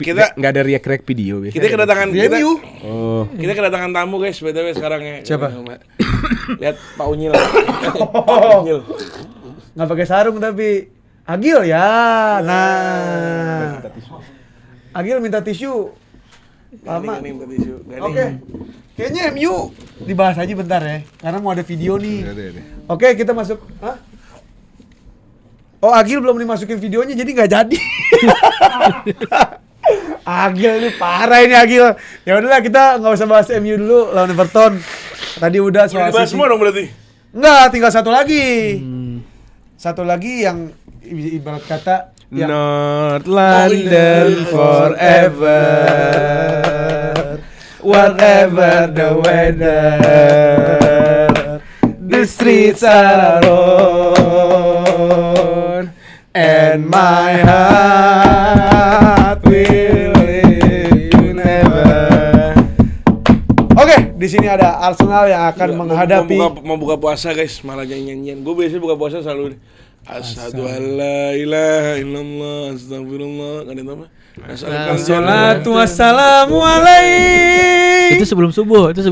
Kita nggak ada react video biasanya. Kita kedatangan Di MU. Oh. kita kedatangan tamu guys BTW sekarang ya. Siapa? Lihat Pak Unyil. Unyil. Nggak pakai sarung tapi Agil ya. Nah. Agil minta tisu. Lama. Ganing tadi tisu. Oke. Kayaknya MU dibahas aja bentar ya. Karena mau ada video nih. Ada. Oke, kita masuk. Hah? Oh, Agil belum dimasukin videonya jadi nggak jadi. Agil ini parah ini Agil. Ya udahlah kita nggak usah bahas MU dulu lawan Everton. Tadi udah soal Dibahas City. semua dong berarti. Enggak, tinggal satu lagi. Satu lagi yang ibarat kata yang North London forever. Whatever the weather, the streets are alone, and my heart will leave you never. Oke, di sini ada Arsenal yang akan menghadapi mau buka puasa guys, malah nyanyian. Gue biasanya buka puasa selalu Asyhadu an la ilaha illallah astagfirullah. Enggak ada apa? Assalatu wassalamu alaik. Itu sebelum subuh. Gue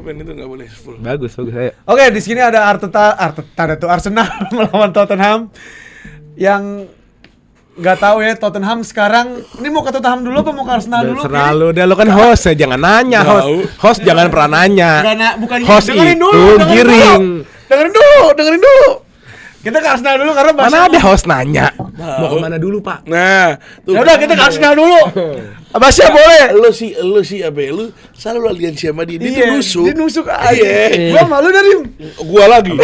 pengen itu enggak boleh full. Bagus ayo. Oke, di sini ada Arteta ada tuh Arsenal melawan Tottenham yang nggak tahu ya Tottenham sekarang ini mau ke Tottenham dulu apa mau ke Arsenal dulu? Selalu udah lo kan host ya, jangan nanya host jangan pernah nanya. Bukan Host dengerin itu dulu, giring. Dengerin dulu. Kita ke Arsenal dulu karena Mana ada host nanya. Mau kemana dulu Pak? Nah, tuh. Ya udah kita ke Arsenal dulu. Basya boleh. Lu sih apa? Lu selalu aliansi sama dia. Dia tuh nusuk. Dia nusuk aja. Iya. Gua malu dari Gua lagi.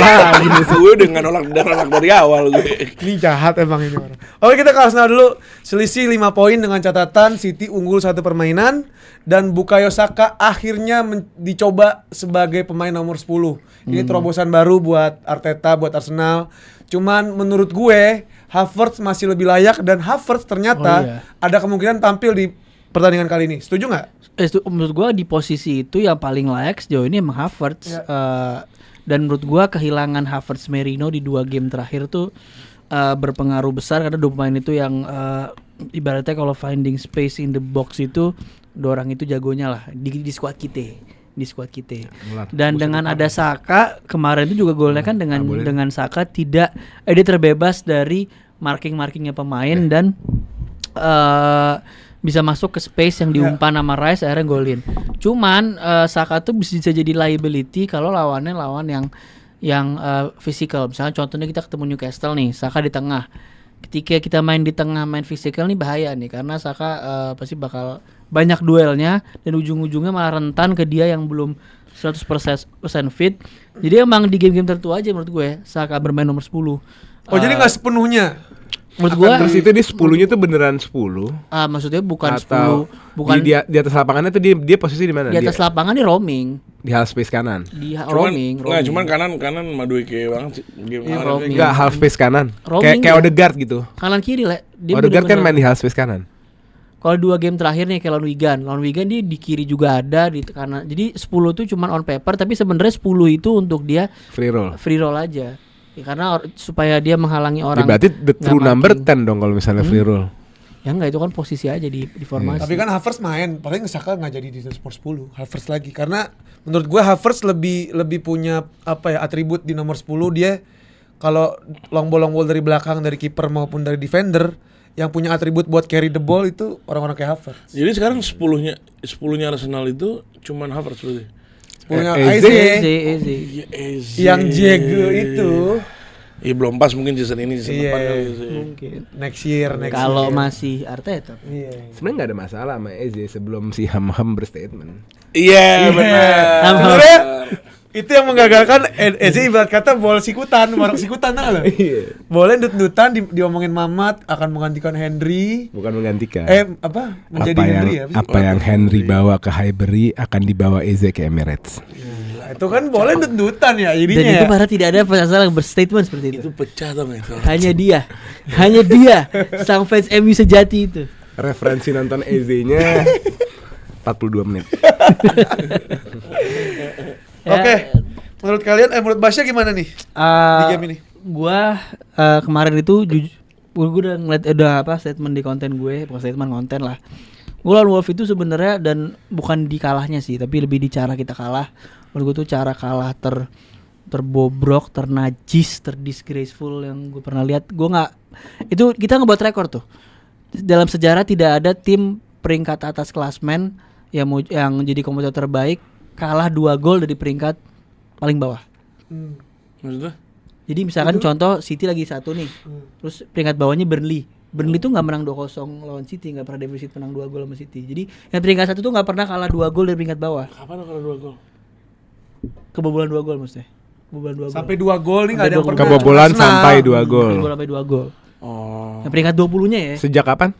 Gue udah nggak nolak dari awal gue. ini jahat emang ini orang. Oke, kita ke Arsenal dulu. Selisih 5 poin dengan catatan City unggul 1 permainan dan Bukayo Saka akhirnya dicoba sebagai pemain nomor 10. Ini terobosan baru buat Arteta, buat Arsenal. Cuman menurut gue Havertz masih lebih layak dan Havertz ternyata ada kemungkinan tampil di pertandingan kali ini. Setuju nggak? Menurut gua di posisi itu yang paling layak sejauh ini emang Havertz. Dan menurut gua kehilangan Havertz Merino di 2 game terakhir tuh berpengaruh besar karena 2 pemain itu yang ibaratnya kalau finding space in the box itu 2 orang itu jagonya lah di squad kita. Dan dengan ada Saka kemarin itu juga golnya kan dengan Saka dia terbebas dari markingnya pemain dan bisa masuk ke space yang diumpan sama Rice akhirnya golin. Cuman Saka tuh bisa jadi liability kalau lawan yang physical. Misalnya contohnya kita ketemu Newcastle nih, Saka di tengah. Ketika kita main di tengah main physical nih bahaya nih karena Saka pasti bakal banyak duelnya dan ujung-ujungnya malah rentan ke dia yang belum 100% fit. Jadi emang di game-game tertentu aja menurut gue Saka bermain nomor 10. Jadi nggak sepenuhnya. Menurut gue Terus itu dia 10-nya tuh beneran 10. maksudnya bukan Atau 10, bukan di atas lapangannya tuh dia posisi di mana? di atas lapangan di roaming. Di half space kanan. Roaming. kanan Madueke banget sih. Game Iya, kemarin. roaming. Enggak half space kanan. Roaming Kayak dia. Odegaard gitu. Kanan kiri lah. Dia Odegaard kan bener-bener- main di half space kanan. Kalau 2 game terakhir nih kayak lawan Wigan dia di kiri juga ada di kanan. Jadi 10 tuh cuman on paper tapi sebenarnya 10 itu untuk dia Free roll. aja. Ya, karena supaya dia menghalangi orang. Ya, berarti the nggak true number marking. 10 dong kalau misalnya free roll. Ya enggak itu kan posisi aja di formasi. Tapi kan Havertz main, paling Saka nggak jadi di nomor 10, Havertz lagi. Karena menurut gue Havertz lebih punya atribut di nomor 10 dia kalau long ball dari belakang dari kiper maupun dari defender yang punya atribut buat carry the ball itu orang-orang kayak Havertz. Jadi sekarang 10-nya Arsenal itu cuman Havertz berarti. Punya Eze. Eze. Iya, Eze. yang Diego itu. Iya belum pas mungkin season ini season Iya. depan kali Eze. Mungkin. Next year. Kalau masih Arteta. Iya. Sebenarnya nggak ada masalah sama Eze sebelum si Ham berstatement. Iya benar. Sebenarnya itu yang menggagalkan Eze ibarat kata bol sikutan, warung sikutan tau lo. Iya. Boleh ndut-ndutan diomongin Mamat akan menggantikan Henry. Bukan menggantikan. Menjadi Henry ya. Apa yang Henry bawa ke Highbury akan dibawa Eze ke Emirates. Nah, itu kan boleh ndut-ndutan ya Dan jadinya. itu Ya. padahal tidak ada masalah yang berstatement seperti itu. Itu pecah dong itu. Hanya dia sang fans MU sejati itu. Referensi nonton Eze-nya 42 menit. Oke. Menurut kalian menurut Basya gimana nih di game ini? Gua kemarin itu gue udah ngeliat statement di konten gue, bukan statement konten lah. Gue lawan Wolf itu sebenarnya dan bukan di kalahnya sih, tapi lebih di cara kita kalah. Menurut gue tuh cara kalah terbobrok, ternajis, terdisgraceful yang gue pernah lihat. Gue nggak itu kita ngebuat rekor tuh. Dalam sejarah tidak ada tim peringkat atas klasmen yang jadi kompetitor terbaik kalah 2 gol dari peringkat paling bawah. Maksudnya? Jadi misalkan contoh City lagi 1 nih. Terus peringkat bawahnya Burnley. Burnley tuh enggak menang 2-0 lawan City, enggak pernah defisit menang 2 gol sama City. Jadi yang peringkat 1 tuh enggak pernah kalah 2 gol dari peringkat bawah. Kapan kalau 2 gol? Kebobolan 2 gol maksudnya. Kebobolan 2 gol. Sampai 2 gol nih enggak ada yang pernah. Kebobolan Arsenal. sampai 2 gol. Kebobolan sampai 2 gol. Oh. Yang peringkat 20-nya ya. Sejak kapan?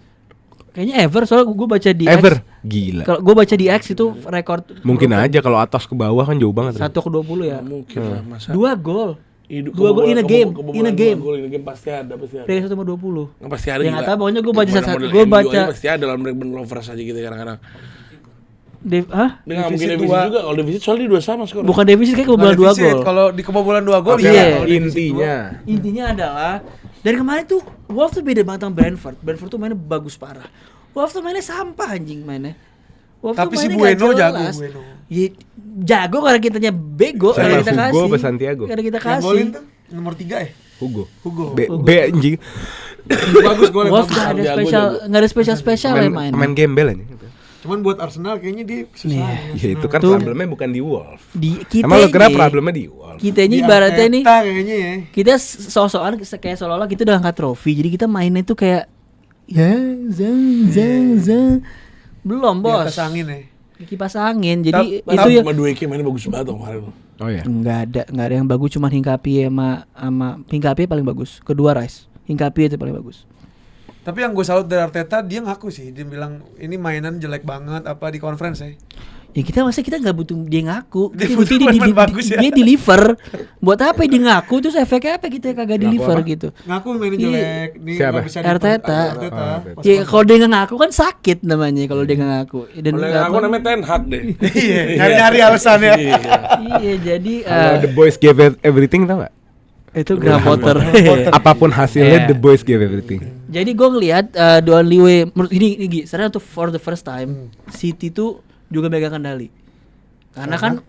Kayaknya ever soalnya gue baca di Ever. X. Gila. Kalau gue baca di X itu rekor Mungkin aja kalau atas ke bawah kan jauh banget. 1 ke 20 ya. Mungkin lah masa. 2 gol. 2 2 gol in a game. In a game. Gol in a game pasti ada. Peringkat 1 sama 20. Nggak pasti ada. Ya nggak tahu, pokoknya gue baca gue baca pasti ada lawan Blackburn Rovers aja gitu kadang-kadang. Dia nggak mungkin defisit juga. Kalau defisit soalnya dia 2 sama skor. Bukan defisit kayak Nggak kebobolan 2 defisit. gol. Kalau di kebobolan 2 gol Oke, iya. intinya Adalah dari kemarin tuh Wolves tuh beda banget sama Brentford. Brentford tuh mainnya bagus parah. Wolves tuh mainnya sampah anjing mainnya. Wolves Tapi tuh si mainnya nggak Bueno jago, jelas. Bueno. Ya, jago karena kitanya bego Sama karena kita Hugo kasih. apa Santiago? Karena kita Yang golin kasih. tuh nomor 3 ya? Hugo. Hugo. B anjing. Bagus golnya. Wolves bagus. nggak ada Santiago spesial, jago. nggak ada spesial ya main. Pemain gembel aja. Cuman buat Arsenal kayaknya dia susah. Ya itu kan Tuh. problemnya bukan di Wolf. Di kita Emang lo kira problemnya di Wolf? kita Di ini ibaratnya nih Arteta kayaknya ya. kita so-soan kayak seolah-olah kita udah angkat trofi. Jadi kita mainnya tuh kayak ya zang belum Di bos. atas angin ya. Kipas angin. Jadi Tapi- itu ya Madueke mainnya bagus banget dong kemarin. Oh ya. nggak ada yang bagus, cuma Hincapié sama Hincapié paling bagus. Kedua Rice. Hincapié itu paling bagus. Tapi yang gue salut dari Arteta dia ngaku sih, dia bilang ini mainan jelek banget apa di conference ya. Ya kita nggak butuh dia ngaku. Dia Kita butuh butuh pemain bagus ya. dia deliver. Buat apa dia ngaku terus efeknya apa kita kagak deliver apa? gitu. Ngaku mainnya Iya. jelek. Nih Siapa? nggak bisa Arteta. Arteta. Oh, Ya kalau dia nggak ngaku kan sakit namanya kalau dia nggak ngaku. Dan Kalau yang apa- aku namanya Ten Hag deh. Iya, nyari-nyari alasan ya. Iya jadi Kalau The Boys gave everything tau gak? Itu Graham Potter. Apapun hasilnya, Yeah. the boys give everything. Jadi gue ngelihat the only way menurut ini Gi, sebenarnya untuk for the first time City tuh juga megang kendali.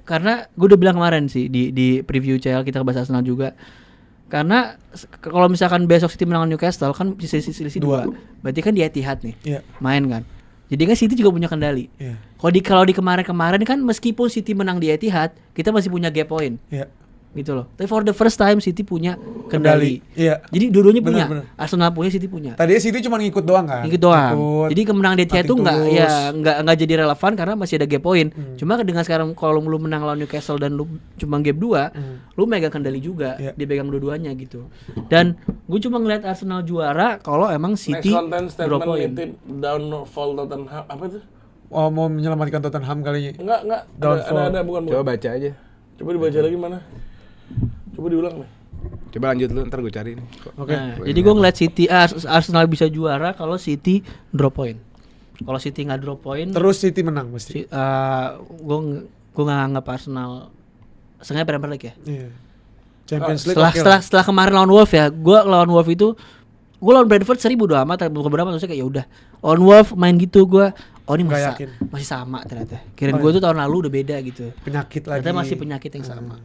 Karena gue udah bilang kemarin sih di preview CL kita bahas Arsenal juga. Karena kalau misalkan besok City menang Newcastle kan selisih 2. Berarti kan di Etihad nih. Iya. Main kan. Jadi kan City juga punya kendali. Iya. Kalau di kemarin kan meskipun City menang di Etihad, kita masih punya gap point. Iya. Gitu loh. Tapi for the first time City punya kendali. Iya. Jadi dua-duanya punya. Benar. Arsenal punya, City punya. Tadinya City cuma ngikut doang kan? Ikut doang. Ikut, Jadi kemenangan di Etihad itu nothing nggak jadi relevan karena masih ada gap point. Cuma dengan sekarang kalau lu menang lawan Newcastle dan lu cuma gap 2, lu megang kendali juga. Iya. Dipegang dua-duanya gitu. Dan gue cuma ngeliat Arsenal juara kalau emang City Next content drop statement point. nitip downfall Tottenham apa tuh? Oh, mau menyelamatkan Tottenham kali ini. Enggak. Downfall. Ada bukan. Coba baca aja. Coba dibaca lagi mana? Coba diulang nih. Coba lanjut lu, ntar gue cari nih. Oke. Nah, jadi gue ngeliat City Arsenal bisa juara kalau City drop point. Kalau City nggak drop point, Terus City menang mesti. gue nggak anggap Arsenal sengaja Premier League ya. Iya. Champions League. Setelah kemarin lawan Wolves ya, gue lawan Wolves itu gue lawan Brentford 1000 udah amat, bukan berapa maksudnya kayak ya udah. Lawan Wolves main gitu gue, ini Nggak yakin. masih sama ternyata. Kirain gue tuh tahun lalu udah beda gitu. Penyakit lagi. Ternyata masih penyakit yang sama.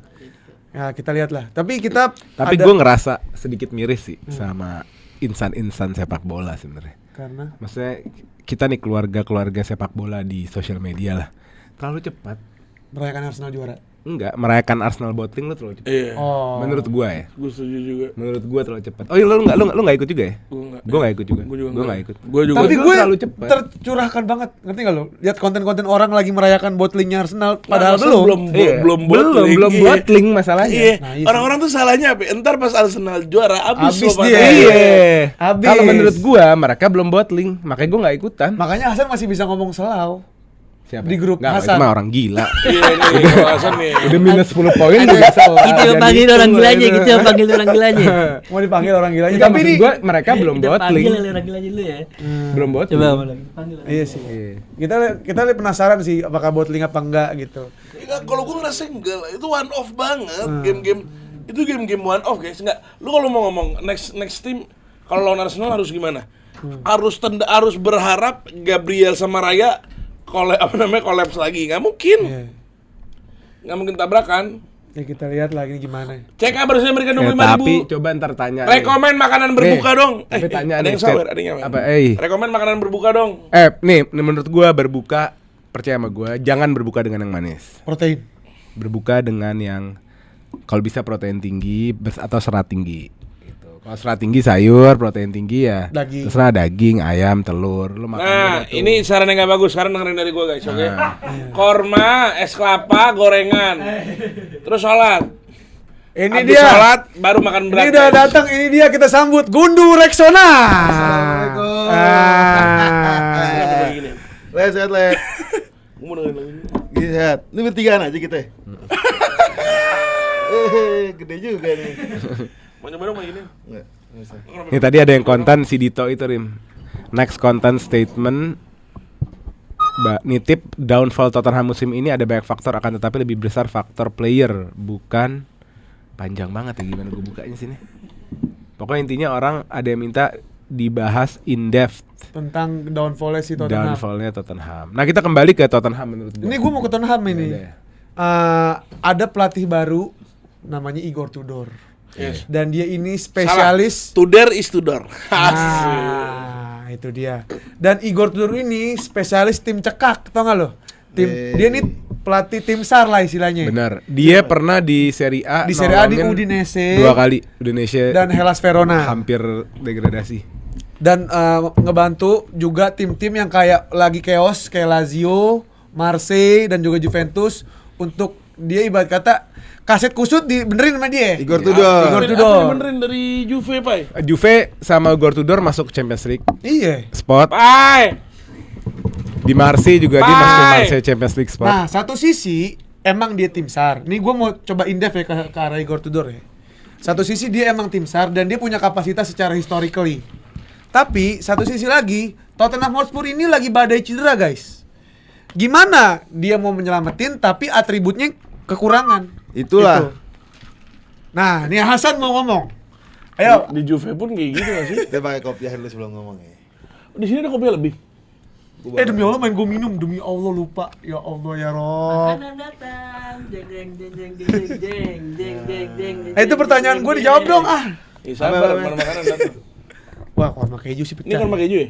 Ya, kita lihat lah. Tapi kita Tapi ada- gue ngerasa sedikit miris sih sama insan-insan sepak bola sebenarnya. karena Maksudnya kita nih keluarga sepak bola di sosial media lah. Terlalu cepat. merayakan Arsenal juara. Enggak, merayakan Arsenal bottling lu terlalu cepat. Iya. Oh. Menurut gua ya. Gue setuju juga. Menurut gua terlalu cepat. Oh iya, lu enggak ikut juga ya? Gue enggak. Gua enggak ikut juga. Gue juga Gua enggak ikut. Gue juga. Tapi Gua gue terlalu cepat. tercurahkan banget. Ngerti enggak lo? Lihat konten-konten orang lagi merayakan bottlingnya Arsenal padahal Masa belum. Iya, belum belum Iya. bottling masalahnya. Iya. Nah, iya Orang-orang tuh salahnya apa? Entar pas Arsenal juara abis Abis loh, dia. Pak. Iya. Habis. Kalau menurut gua mereka belum bottling, makanya gua enggak ikutan. Makanya Hasan masih bisa ngomong selau. Siapa? Di grup Nggak, Hasan. itu mah orang gila. Iya nih, kalau Hasan nih. Udah minus 10 poin juga salah. Gitu yang panggil orang gilanya, gitu yang panggil orang gilanya. Mau dipanggil orang gilanya. Tapi Tapi ini gua mereka belum Kita bottling. panggil orang gilanya dulu ya. Belum bottling. Coba lagi panggil. iya sih. Iya. Kita penasaran sih apakah bottling apa enggak gitu. Enggak, kalau gue ngerasa enggak lah, itu one off banget. Game-game itu game-game one off guys. Enggak, lu kalau mau ngomong next team kalau lawan Arsenal harus gimana? Harus berharap Gabriel sama Raya kolaps lagi. Nggak mungkin. Iya. Nggak mungkin tabrakan. Ya kita lihat lagi gimana. Cek barusan memberikan 25.000. Tapi coba ntar tanya. Rekomen makanan berbuka Nih, dong. tapi tanya ada nih, yang sabar, Step. ada yang Apa, eh? Rekomen makanan berbuka dong. Nih menurut gua berbuka, percaya sama gua, jangan berbuka dengan yang manis. Protein. Berbuka dengan yang kalau bisa protein tinggi atau serat tinggi. Gitu. Kalau serat tinggi sayur, protein tinggi ya Daging. terserah daging, ayam, telur. Lu makan Nah, juga tuh. ini saran yang nggak bagus. Sekarang dengerin dari gua guys, oke? Korma, es kelapa, gorengan. Terus sholat. Ini Habis dia. sholat baru makan Ini berat. udah guys. datang, ini dia kita sambut Gundu Reksona. Assalamualaikum. Begini. Le, sehat le. Gua mau dengerin lagi. Gini sehat. Ini bertigaan aja kita. Gede juga nih. Mau nyoba dong begini. Enggak, nggak usah. Ini tadi ada yang konten si Dito itu Rim. Next content statement nitip downfall Tottenham musim ini ada banyak faktor akan tetapi lebih besar faktor player bukan panjang banget ya gimana gue bukanya sini. Pokoknya intinya orang ada yang minta dibahas in depth Tentang downfall si Tottenham. downfallnya Tottenham. Nah kita kembali ke Tottenham menurut gue. Ini gue mau ke Tottenham ini. Ada ya? Ada pelatih baru namanya Igor Tudor. Yes. Dan dia ini spesialis. Tudor is Tudor. Nah, itu dia. Dan Igor Tudor ini spesialis tim cekak, tau gak lo? Dia ini pelatih tim SAR lah istilahnya. Benar. Dia pernah di Serie A. Di Serie A di nolongin Udinese. 2 kali. Udinese Dan Hellas Verona. hampir degradasi. Dan ngebantu juga tim-tim yang kayak lagi chaos kayak Lazio, Marseille dan juga Juventus untuk dia ibarat kata kaset kusut dibenerin sama dia. Igor Tudor. Igor Apa Tudor. yang benerin dari Juve, Pai? Juve sama Igor Tudor masuk Champions League Iya. spot. Pai. Di Marseille juga dia Bye. masuk Marseille Champions League spot. Nah, satu sisi emang dia tim SAR. Nih gue mau coba indef ya ke arah Igor Tudor ya. Satu sisi dia emang tim SAR dan dia punya kapasitas secara historically. Tapi satu sisi lagi, Tottenham Hotspur ini lagi badai cedera, guys. Gimana dia mau menyelamatin tapi atributnya kekurangan. Itulah. Nah, nih Hasan mau ngomong. Ayo. Di Juve pun kayak gitu gak sih? Kita pakai kopiah dulu sebelum ngomong ya. Di sini ada kopi lebih. Demi Allah main gue minum, demi Allah lupa. Ya Allah ya Rob. Makanan datang. Jeng jeng jeng jeng jeng jeng jeng jeng jeng. Itu pertanyaan gue dijawab dong ah. Sabar, mana makanan datang. Wah, korma keju sih Ini pecah. korma keju ya?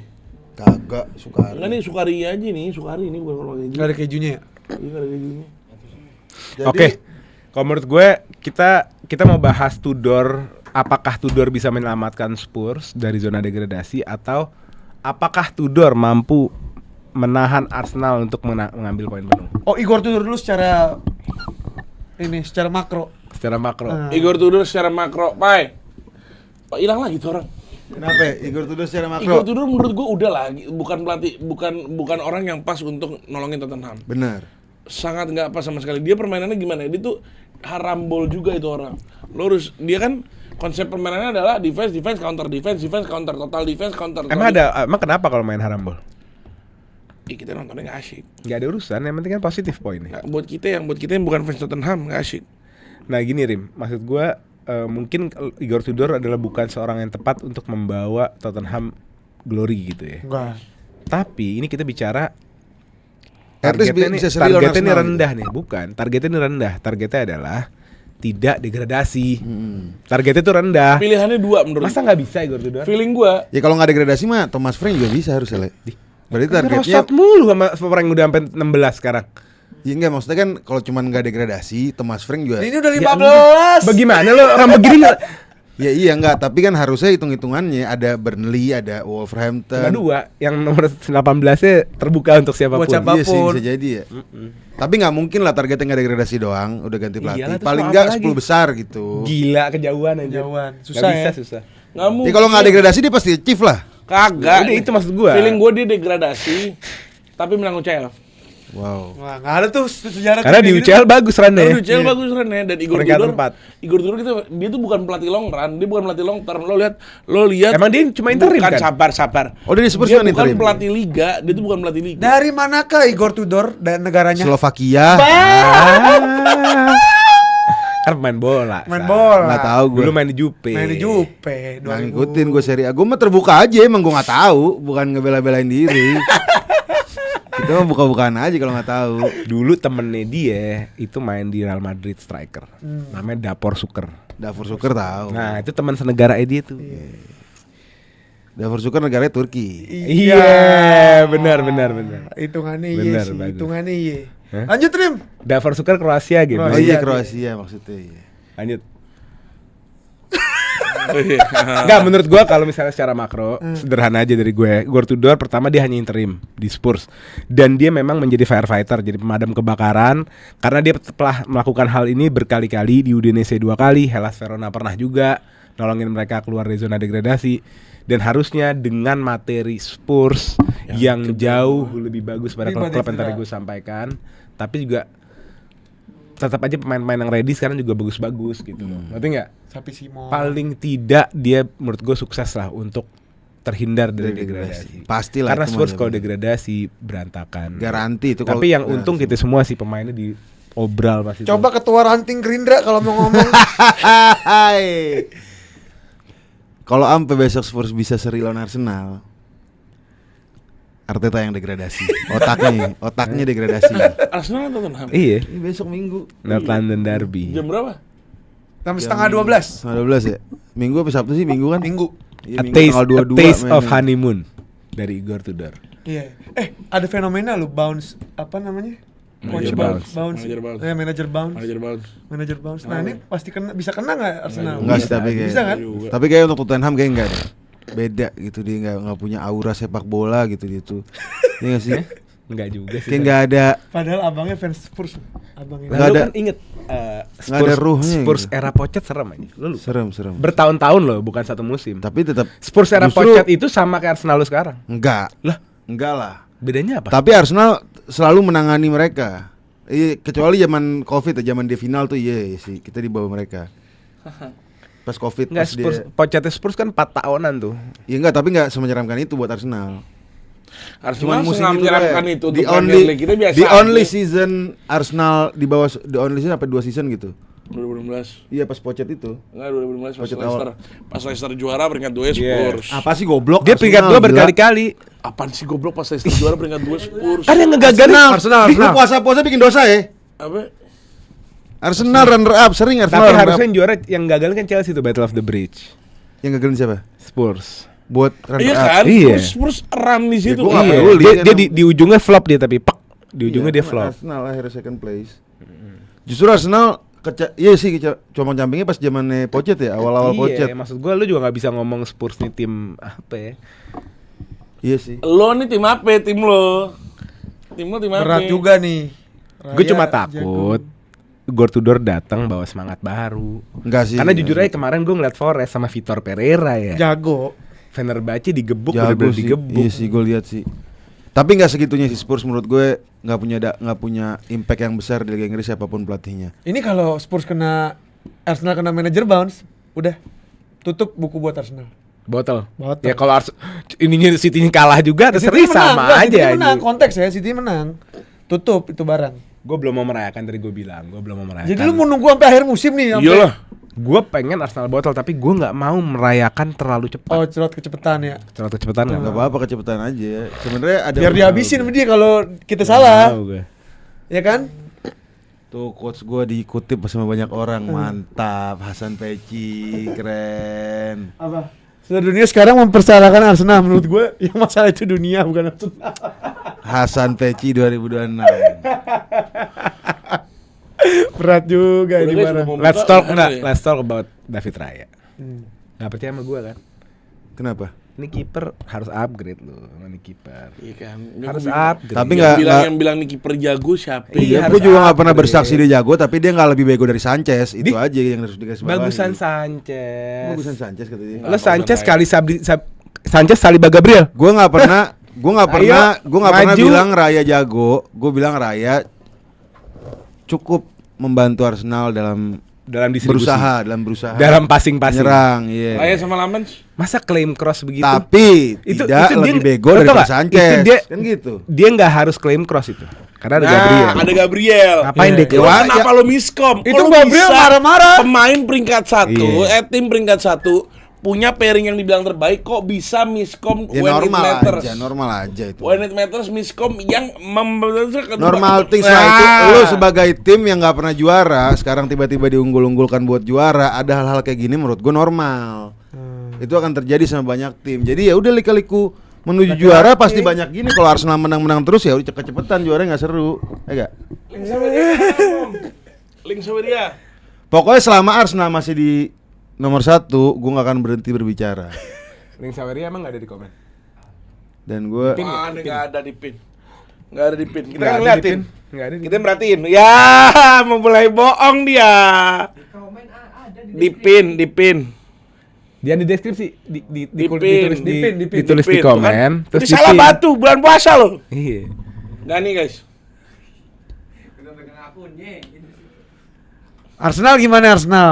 Kagak, suka. Enggak nih, sukari aja nih, sukari ini bukan korma keju. Gak ada kejunya ya? Ini nggak ada kejunya. Jadi, Oke. Kalau menurut gue kita mau bahas Tudor, apakah Tudor bisa menyelamatkan Spurs dari zona degradasi atau apakah Tudor mampu menahan Arsenal untuk mengambil poin penuh Oh, Igor Tudor dulu secara makro. secara makro. Igor Tudor secara makro, Pai. Oh, hilang lagi tuh orang. Kenapa ya? Igor Tudor secara makro? Igor Tudor menurut gua udah lah, bukan pelatih, bukan orang yang pas untuk nolongin Tottenham. Benar. Sangat nggak pas sama sekali. Dia permainannya gimana? Dia tuh harambol juga itu orang. Dia kan konsep permainannya adalah defense, counter, total defense, counter. Emang kenapa kalau main harambol? Kita nontonnya nggak asyik. Nggak ada urusan, yang penting kan positif poinnya. Nggak, buat kita yang bukan fans Tottenham nggak asyik. Nah gini Rim, maksud gue mungkin Igor Tudor adalah bukan seorang yang tepat untuk membawa Tottenham glory gitu ya. Enggak. Tapi ini kita bicara At least targetnya bisa seri lawan targetnya ini Arsenal rendah nih, bukan. Targetnya ini rendah. Targetnya adalah tidak degradasi. Targetnya itu rendah. Pilihannya dua menurut. Masa nggak bisa Igor Tudor? Feeling gua Ya kalau nggak degradasi mah Thomas Frank juga bisa harusnya. Le. Berarti targetnya Rosot mulu sama orang udah sampai 16 sekarang. ya enggak, maksudnya kan kalau cuman nggak degradasi Thomas Frank juga. Ini udah Ya, 15. Bagaimana lo orang begini nggak? Ya iya enggak, tapi kan harusnya hitung-hitungannya ada Burnley, ada Wolverhampton. Cuma dua, yang nomor 18-nya terbuka untuk siapapun. Buat siapa- Iya sih apapun. bisa jadi ya. Tapi nggak mungkin lah targetnya nggak degradasi doang, udah ganti pelatih. Iyalah, terus Paling mau nggak apa 10 lagi? besar gitu. Gila kejauhan aja. Kejauhan. Nggak Susah bisa, ya. susah. nggak mungkin. Ya kalau nggak degradasi dia pasti achieve lah. Kagak. Udah, itu maksud gua. Feeling gua dia degradasi, tapi menang UCL. Wow. Wah, nggak ada tuh sejarah. Karena di UCL bagus Nah, runnya. UCL bagus Ren, dan Igor Peringkat Tudor. empat. Igor Tudor dia tuh bukan pelatih long run, dia bukan pelatih long term. Lo lihat. Emang dia cuma interim bukan, kan? sabar. Oh, dia di Spurs Dia cuma bukan interim. pelatih liga, dia tuh bukan pelatih liga. Dari manakah Igor Tudor dan negaranya? Slovakia. Kan main bola. Main Sa. bola. Nggak tahu gue. Dulu main di Jupe. Main di Jupe. Nggak ngikutin gue Serie A. Gue mah terbuka aja, emang gue nggak tahu, bukan ngebela-belain diri. Kita mah buka-bukaan aja kalau nggak tahu. Dulu temennya dia itu main di Real Madrid striker. Namanya Davor Suker. Davor Suker tahu. Nah, itu teman senegara dia tuh. Davor Suker negaranya Turki. Iya, benar. Hitungannya Benar, iya sih. bagus. Hitungannya iya. Hah? Lanjut Rim. Davor Suker Kroasia gitu. Oh iya Kroasia maksudnya. Iya. Lanjut. Enggak, menurut gua kalau misalnya secara makro sederhana aja dari gue. Igor Tudor pertama dia hanya interim di Spurs dan dia memang menjadi firefighter, jadi pemadam kebakaran karena dia telah melakukan hal ini berkali-kali di Udinese 2 kali, Hellas Verona pernah juga nolongin mereka keluar dari zona degradasi dan harusnya dengan materi Spurs yang jauh lebih bagus pada klub-klub yang tadi gue sampaikan, tapi juga tetap aja pemain-pemain yang ready sekarang juga bagus-bagus gitu loh. Ngerti nggak? Sapi Simon. Paling tidak dia menurut gue sukses lah untuk terhindar dari degradasi. Pastilah. Karena itu Spurs mah kalau degradasi berantakan. garanti itu. Tapi yang untung kita semua sih pemainnya di obral pasti. Coba ketua ranting Gerindra kalau mau ngomong. Hai. Kalau sampai besok Spurs bisa seri lawan Arsenal, Arteta yang degradasi. Otaknya degradasi. Arsenal atau Tottenham? Iya. Ini besok Minggu. North London Derby. Jam berapa? Jam setengah 12. Setengah 12 ya? Minggu apa Sabtu sih? Minggu kan? Minggu. Iya, A Minggu taste, tanggal 22 of mainnya. honeymoon dari Igor Tudor. Iya. Ada fenomena lu bounce apa namanya? Manager Coach bounce. Manager bounce. Manager bounce. Manager bounce. Manager bounce. Nah, ini pasti bisa kena nggak Arsenal? Enggak sih tapi kayak. Bisa kan? Tapi kayak untuk Tottenham kayak enggak deh. Beda gitu, dia nggak punya aura sepak bola gitu gitu. Iya nggak sih? Enggak juga sih. Kayak nggak ada. Padahal abangnya fans Spurs. Abangnya. Nah, Nggak lu ada- kan inget nggak ada ruhnya Spurs gitu. era Pocket serem aja. Lu lupa. Serem. Bertahun-tahun loh, bukan satu musim. Tapi tetap Spurs era justru- Pocket itu sama kayak Arsenal lu sekarang. enggak. Lah, Enggak lah. bedanya apa? Tapi Arsenal selalu menangani mereka. Iya, kecuali zaman Covid, zaman dia final tuh iya sih, kita di bawah mereka. Pas Covid Enggak, pas Spurs, dia. Pochettino Spurs kan 4 tahunan tuh. Ya enggak, tapi enggak semenyeramkan itu buat Arsenal. Arsenal musim sengaja itu menyeramkan kayak itu the untuk Premier only League. Kita biasa the only aja. season Arsenal di bawah the only season apa 2 season gitu. 2016. Iya pas Pochet itu. Enggak 2015 pas Pochet Leicester. Pas Leicester juara peringkat 2 Spurs. Apa sih goblok? Dia peringkat 2 berkali-kali. Apaan sih goblok pas Leicester juara peringkat 2 Spurs? Kan yang ngegagalin Arsenal. Lu puasa-puasa bikin dosa ya? Apa? Arsenal runner up sering Arsenal. Tapi runner harusnya up. yang juara yang gagalin kan Chelsea itu Battle of the Bridge. Yang gagalin siapa? Spurs. Buat runner Iya up. kan? Iya. Spurs run di situ. gua nggak Iya, peduli, dia, kan dia emang. di ujungnya flop dia tapi pak. Di ujungnya Iya, dia flop. Arsenal akhirnya second place. Justru Arsenal iya sih compang-campingnya pas zamannya Pochet ya, awal-awal Pochet. Iya, maksud gua lu juga nggak bisa ngomong Spurs nih tim apa ya? Iya sih. Lo nih tim apa? Tim lo tim apa? Berat juga nih. Gue cuma Raya takut Gor Tudor datang bawa semangat baru. Enggak sih. Karena jujur aja kemarin gue ngeliat Forest sama Vitor Pereira ya. jago. Fenerbahce digebuk, jago bener-bener sih. digebuk. Iya sih gue lihat sih. Tapi nggak segitunya sih Spurs menurut gue nggak punya impact yang besar di Liga Inggris siapapun pelatihnya. Ini kalau Spurs kena Arsenal kena manajer bounce, udah tutup buku buat Arsenal. Botol. Botol. Ya kalau ininya City-nya kalah juga terserah City menang, sama enggak, City aja. menang, konteks ya, City menang. Tutup itu barang. Gue belum mau merayakan tadi gue bilang, gue belum mau merayakan. Jadi lu mau nunggu sampai akhir musim nih sampai Iyalah. Gue pengen Arsenal botol tapi gue nggak mau merayakan terlalu cepat. Oh, cerot kecepatan ya. Terlalu kecepatan nggak Nggak mau. apa-apa kecepatan aja. Sebenarnya ada. Biar dihabisin sama dia kalau kita Nggak salah. mau gue. Ya kan? Tuh coach gue diikutip sama banyak orang, mantap. Hasan Peci, keren. Apa? Seluruh dunia sekarang mempersalahkan Arsenal menurut gue yang masalah itu dunia bukan Arsenal. Hasan Peci 2026. Berat juga ini Udah, guys, barang. udah mau Let's buka, talk gimana enggak, ya? let's talk about David Raya. Hmm. Nggak percaya sama gue kan? Kenapa? Ini kiper harus upgrade loh, ini kiper. Iya kan. Harus Gua upgrade. Tapi yang nggak- bilang nggak- yang bilang nih kiper jago siapa? Iya, Iya, harus gue juga nggak pernah upgrade. bersaksi dia jago, tapi dia nggak lebih bego dari Sanchez. Itu aja yang harus dikasih bawahi. Bagusan Sanchez. Bagusan Sanchez kata dia. Lo Sanchez kali Sanchez Saliba Gabriel. Gue nggak pernah maju. bilang Raya jago. Gue bilang Raya cukup membantu Arsenal dalam Dalam berusaha dalam passing-passing. nyerang. Iya. Raya sama Lamens. Masa claim cross begitu? Tapi Itu- tidak itu dia- lebih bego lo tau daripada nggak? Sanchez. Itu dia- Kan gitu. Dia nggak harus claim cross itu. Karena ada Nah, Gabriel. ada Gabriel. Ngapain Iya, deh? iya. Wah, Kenapa lo miskom? Itu Kok lo Gabriel bisa marah-marah. Pemain peringkat 1, Iya. tim peringkat 1 punya pairing yang dibilang terbaik, kok bisa miskom Ya when normal it matters? normal aja itu. When it matters miskom yang Normal things lah itu. Lu sebagai tim yang nggak pernah juara, sekarang tiba-tiba diunggul-unggulkan buat juara, ada hal-hal kayak gini menurut gue normal. Itu akan terjadi sama banyak tim. Jadi ya udah lika-liku menuju juara pasti banyak gini. Kalau Arsenal menang-menang terus ya udah cepet-cepetan juara nggak seru. Ya gak? Link sama dia. Pokoknya selama Arsenal masih di nomor 1, gue nggak akan berhenti berbicara. Link Saweria emang nggak ada di komen. Dan gue Wah, ini nggak ada di pin. Nggak ada di pin. Kita Nggak ada di ngeliatin. pin. Nggak ada di Kita merhatiin. Ya, mau mulai bohong dia. Di pin. Dia di deskripsi Di ditulis pin, di di pin, ditulis di pin, tuh kan. komen Terus di salah pin. batu bulan puasa loh. Iya. Nggak nih guys. Arsenal gimana Arsenal?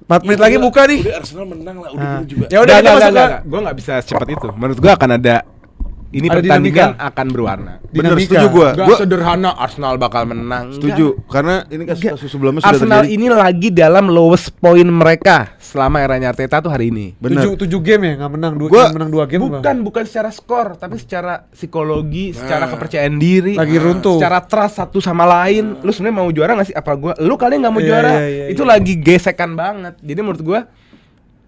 4 menit lagi buka nih. Udah Arsenal menang lah, udah Nah. gitu juga. Ya udah kita masuk ke Gue nggak bisa secepat itu. Menurut gue akan ada ini Ada pertandingan dinamika. akan berwarna. bener Dinamika. setuju gue. Gak sederhana Arsenal bakal menang. Setuju karena ini kasus sebelumnya sudah Arsenal terjadi. ini lagi dalam lowest point mereka selama eranya Arteta tuh hari ini. Bener. 7 game ya nggak menang, Gua- menang 2 game. Bukan secara skor, tapi secara psikologi, secara kepercayaan diri, Lagi runtuh. secara trust satu sama lain. Lu sebenarnya mau juara nggak sih? Apa gua? Lu kali nggak mau Iya, juara? iya, iya, Itu iya. lagi gesekan banget. Jadi menurut gua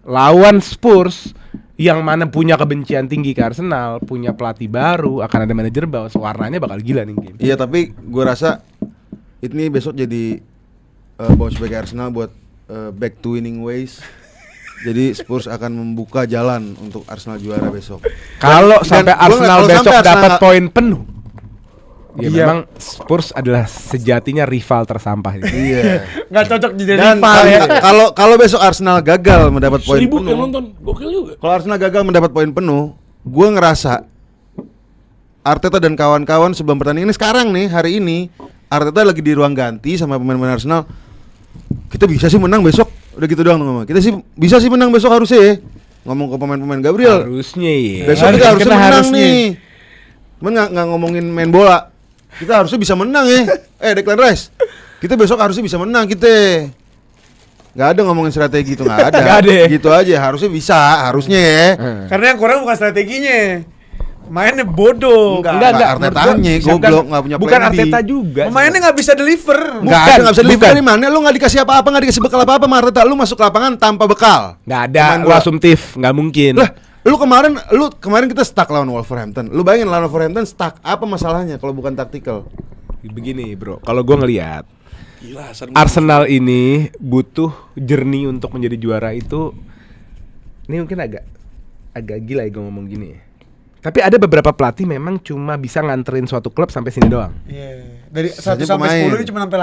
lawan Spurs yang mana punya kebencian tinggi ke Arsenal, punya pelatih baru, akan ada manajer baru, warnanya bakal gila nih game. Iya tapi gue rasa ini besok jadi bounce back Arsenal buat back to winning ways. Jadi Spurs akan membuka jalan untuk Arsenal juara besok. Kalau Dan sampai gua Arsenal kalau besok sampai Arsenal dapat nggak- poin penuh, ya Iya. memang Spurs adalah sejatinya rival tersampah ini. Iya. Nggak cocok jadi Dan rival ya. kalau besok Arsenal gagal mendapat poin 1000 yang penuh, nonton, gokil juga. kalau Arsenal gagal mendapat poin penuh, gue ngerasa Arteta dan kawan-kawan sebelum pertandingan ini sekarang nih hari ini Arteta lagi di ruang ganti sama pemain-pemain Arsenal. Kita bisa sih menang besok, udah gitu doang ngomong. Kita sih bisa sih menang besok harusnya ya. Ngomong ke pemain-pemain Gabriel. Harusnya ya. Besok kita harusnya kita menang harusnya. nih. Cuman nggak ngomongin main bola. Kita harusnya bisa menang ya. Declan Rice. Kita besok harusnya bisa menang kita. Nggak ada ngomongin strategi itu, nggak ada. Nggak ada ya? Gitu aja, harusnya ya. Karena yang kurang bukan strateginya. Mainnya bodoh. Enggak, Artetanya goblok, nggak punya Bukan plan B. Arteta juga. Pemainnya nggak bisa deliver. Nggak bisa deliver dari mana? Lu nggak dikasih apa-apa, nggak dikasih bekal apa-apa sama Arteta. Lu masuk lapangan tanpa bekal. Nggak ada, Pemain lu bola. asumtif, nggak mungkin. Lah, lu kemarin kita stuck lawan Wolverhampton. Lu bayangin lawan Wolverhampton stuck. Apa masalahnya kalau bukan taktikal? Begini bro, kalau gue ngelihat Gila, Arsenal ini butuh journey untuk menjadi juara itu. Ini mungkin agak gila ya gue ngomong gini ya. Tapi ada beberapa pelatih memang cuma bisa nganterin suatu klub sampai sini doang. Iya. Dari 1 Sisanya sampai pemain. 10 ini cuma sampai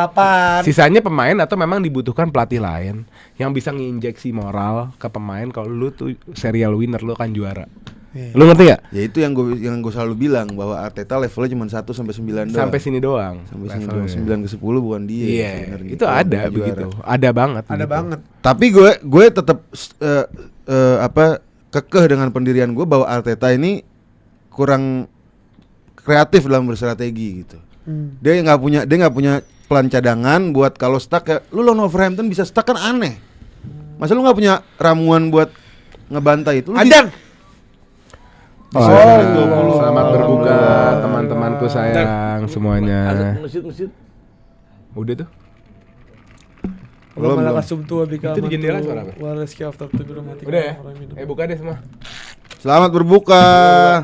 8. Sisanya pemain atau memang dibutuhkan pelatih lain yang bisa nginjeksi moral ke pemain kalau lu tuh serial winner, lu akan juara. Iya. Lu ngerti gak? Ya itu yang gue selalu bilang bahwa Arteta levelnya cuma 1 sampai 9 doang. Sampai sini doang. Sampai sini levelnya. doang. 9 ke 10 bukan dia. Iya, sebenarnya. itu Kalau ada mau begitu. juara. Ada banget. Ada begitu. banget. Tapi gue tetap kekeh dengan pendirian gue bahwa Arteta ini kurang kreatif dalam bersrategi gitu. Dia nggak punya plan cadangan buat kalau stuck ya. Lu lawan Wolverhampton bisa stuck kan aneh. Masa lu nggak punya ramuan buat ngebantai itu? Adan. Selamat berbuka teman-temanku sayang semuanya. Masjid. Udah tuh. Belum Belum. malah sumtu abika. Itu di jendela suara apa? Wareski after tu biru mati. Udah ya? Buka deh semua. Selamat berbuka.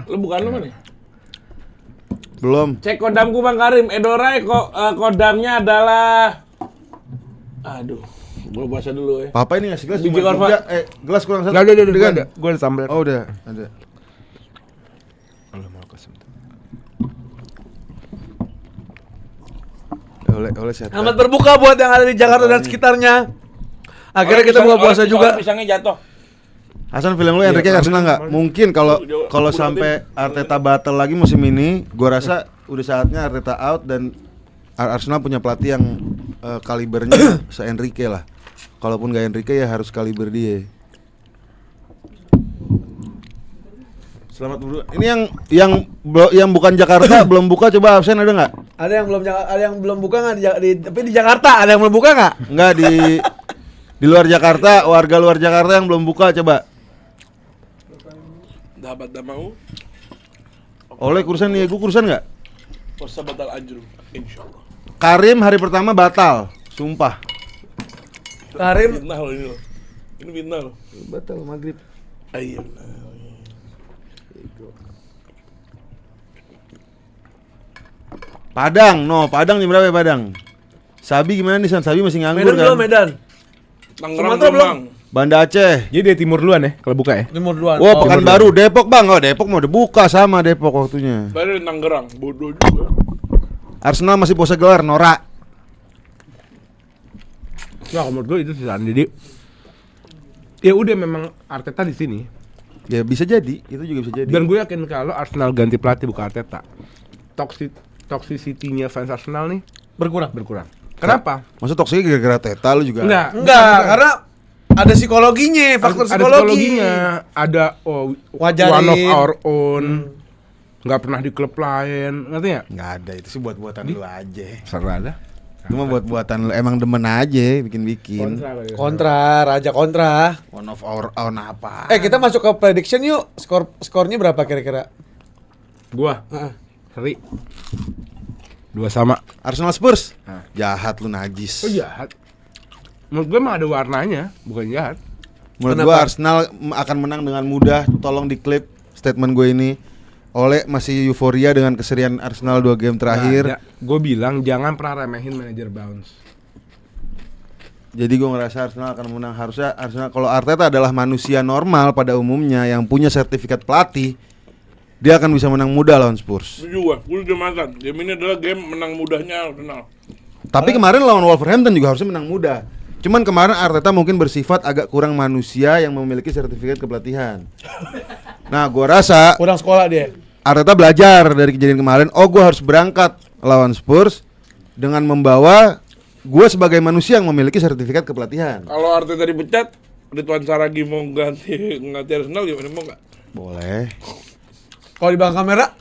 Lu bukan lu mana? Belum. Cek kodamku Bang Karim. Edorai kodamnya adalah aduh, gua baca dulu ya. Papa ini ngasih gelas Biji cuma korva. 3. Gelas kurang 1. Udah, Dengan? gue udah sambel. Oh udah ada. Oleh sehat. Selamat berbuka buat yang ada di Jakarta dan sekitarnya. Akhirnya kita buka puasa juga. Pisangnya jatuh. Hasan, film lu Enrique Arsenal nggak? Mungkin kalau sampai Arteta batal lagi musim ini, gua rasa udah saatnya Arteta out dan Arsenal punya pelatih yang kalibernya se-Enrique lah. Kalaupun nggak Enrique ya harus kaliber dia. Selamat berbuka. Ini yang bukan Jakarta belum buka, coba absen ada nggak? Ada yang belum buka nggak tapi di Jakarta ada yang belum buka nggak? Nggak di luar Jakarta, warga luar Jakarta yang belum buka coba. Dapat mau. Oleh kursan nih, gua kursan nggak? Puasa batal anjur. Insyaallah. Karim hari pertama batal, sumpah. Karim Fitnah loh ini loh. Ini fitnah loh. Batal maghrib. Iya. Padang jam berapa ya Padang? Sabi gimana nih San? Sabi masih nganggur Medan kan? belum Medan. Tangerang Sumatera belum? Bang. Banda Aceh. Jadi dari timur duluan ya kalau buka ya. Timur duluan. Oh, Pekanbaru, Depok Bang. Oh, Depok mau dibuka sama Depok waktunya. Baru di Tangerang, bodoh juga. Arsenal masih puasa gelar, Nora. Nah, menurut gue itu sih jadi ya udah memang Arteta di sini. Ya bisa jadi, itu juga bisa jadi. Dan gue yakin kalau Arsenal ganti pelatih bukan Arteta, toxicity-nya fans Arsenal nih Berkurang. Kenapa? Maksud toksiknya gara-gara Teta lu juga. Enggak, karena ada psikologinya, faktor Ada psikologi. psikologinya, ada Wajarin. one of our own, nggak pernah di klub lain, ngerti nggak? Nggak ada, itu sih buat-buatan lu aja. Serah ada. Cuma buat-buatan lu, emang demen aja bikin-bikin. Raja kontra. One of our own apa? Kita masuk ke prediction yuk. Skornya berapa kira-kira? Gua, seri, 2 sama. Arsenal Spurs. Jahat lu najis. Oh jahat. Menurut gue emang ada warnanya, bukan jahat. Menurut Kenapa? gua Arsenal akan menang dengan mudah. Tolong diklip statement gue ini. Oleh masih euforia dengan keserian Arsenal 2 game terakhir. Gue bilang jangan pernah remehin manajer bounce. Jadi gue ngerasa Arsenal akan menang. Harusnya Arsenal, kalau Arteta adalah manusia normal pada umumnya yang punya sertifikat pelatih, dia akan bisa menang mudah lawan Spurs. Setuju gua udah makan. Game ini adalah game menang mudahnya Arsenal. Tapi kemarin lawan Wolverhampton juga harusnya menang mudah. Cuman kemarin Arteta mungkin bersifat agak kurang manusia yang memiliki sertifikat kepelatihan. Nah, gue rasa Kurang sekolah dia. Arteta belajar dari kejadian kemarin. Oh, gue harus berangkat lawan Spurs dengan membawa gue sebagai manusia yang memiliki sertifikat kepelatihan. Kalau Arteta dipecat, Ridwan Saragi mau ganti Arsenal gimana, mau nggak? Boleh. Kalau di belakang kamera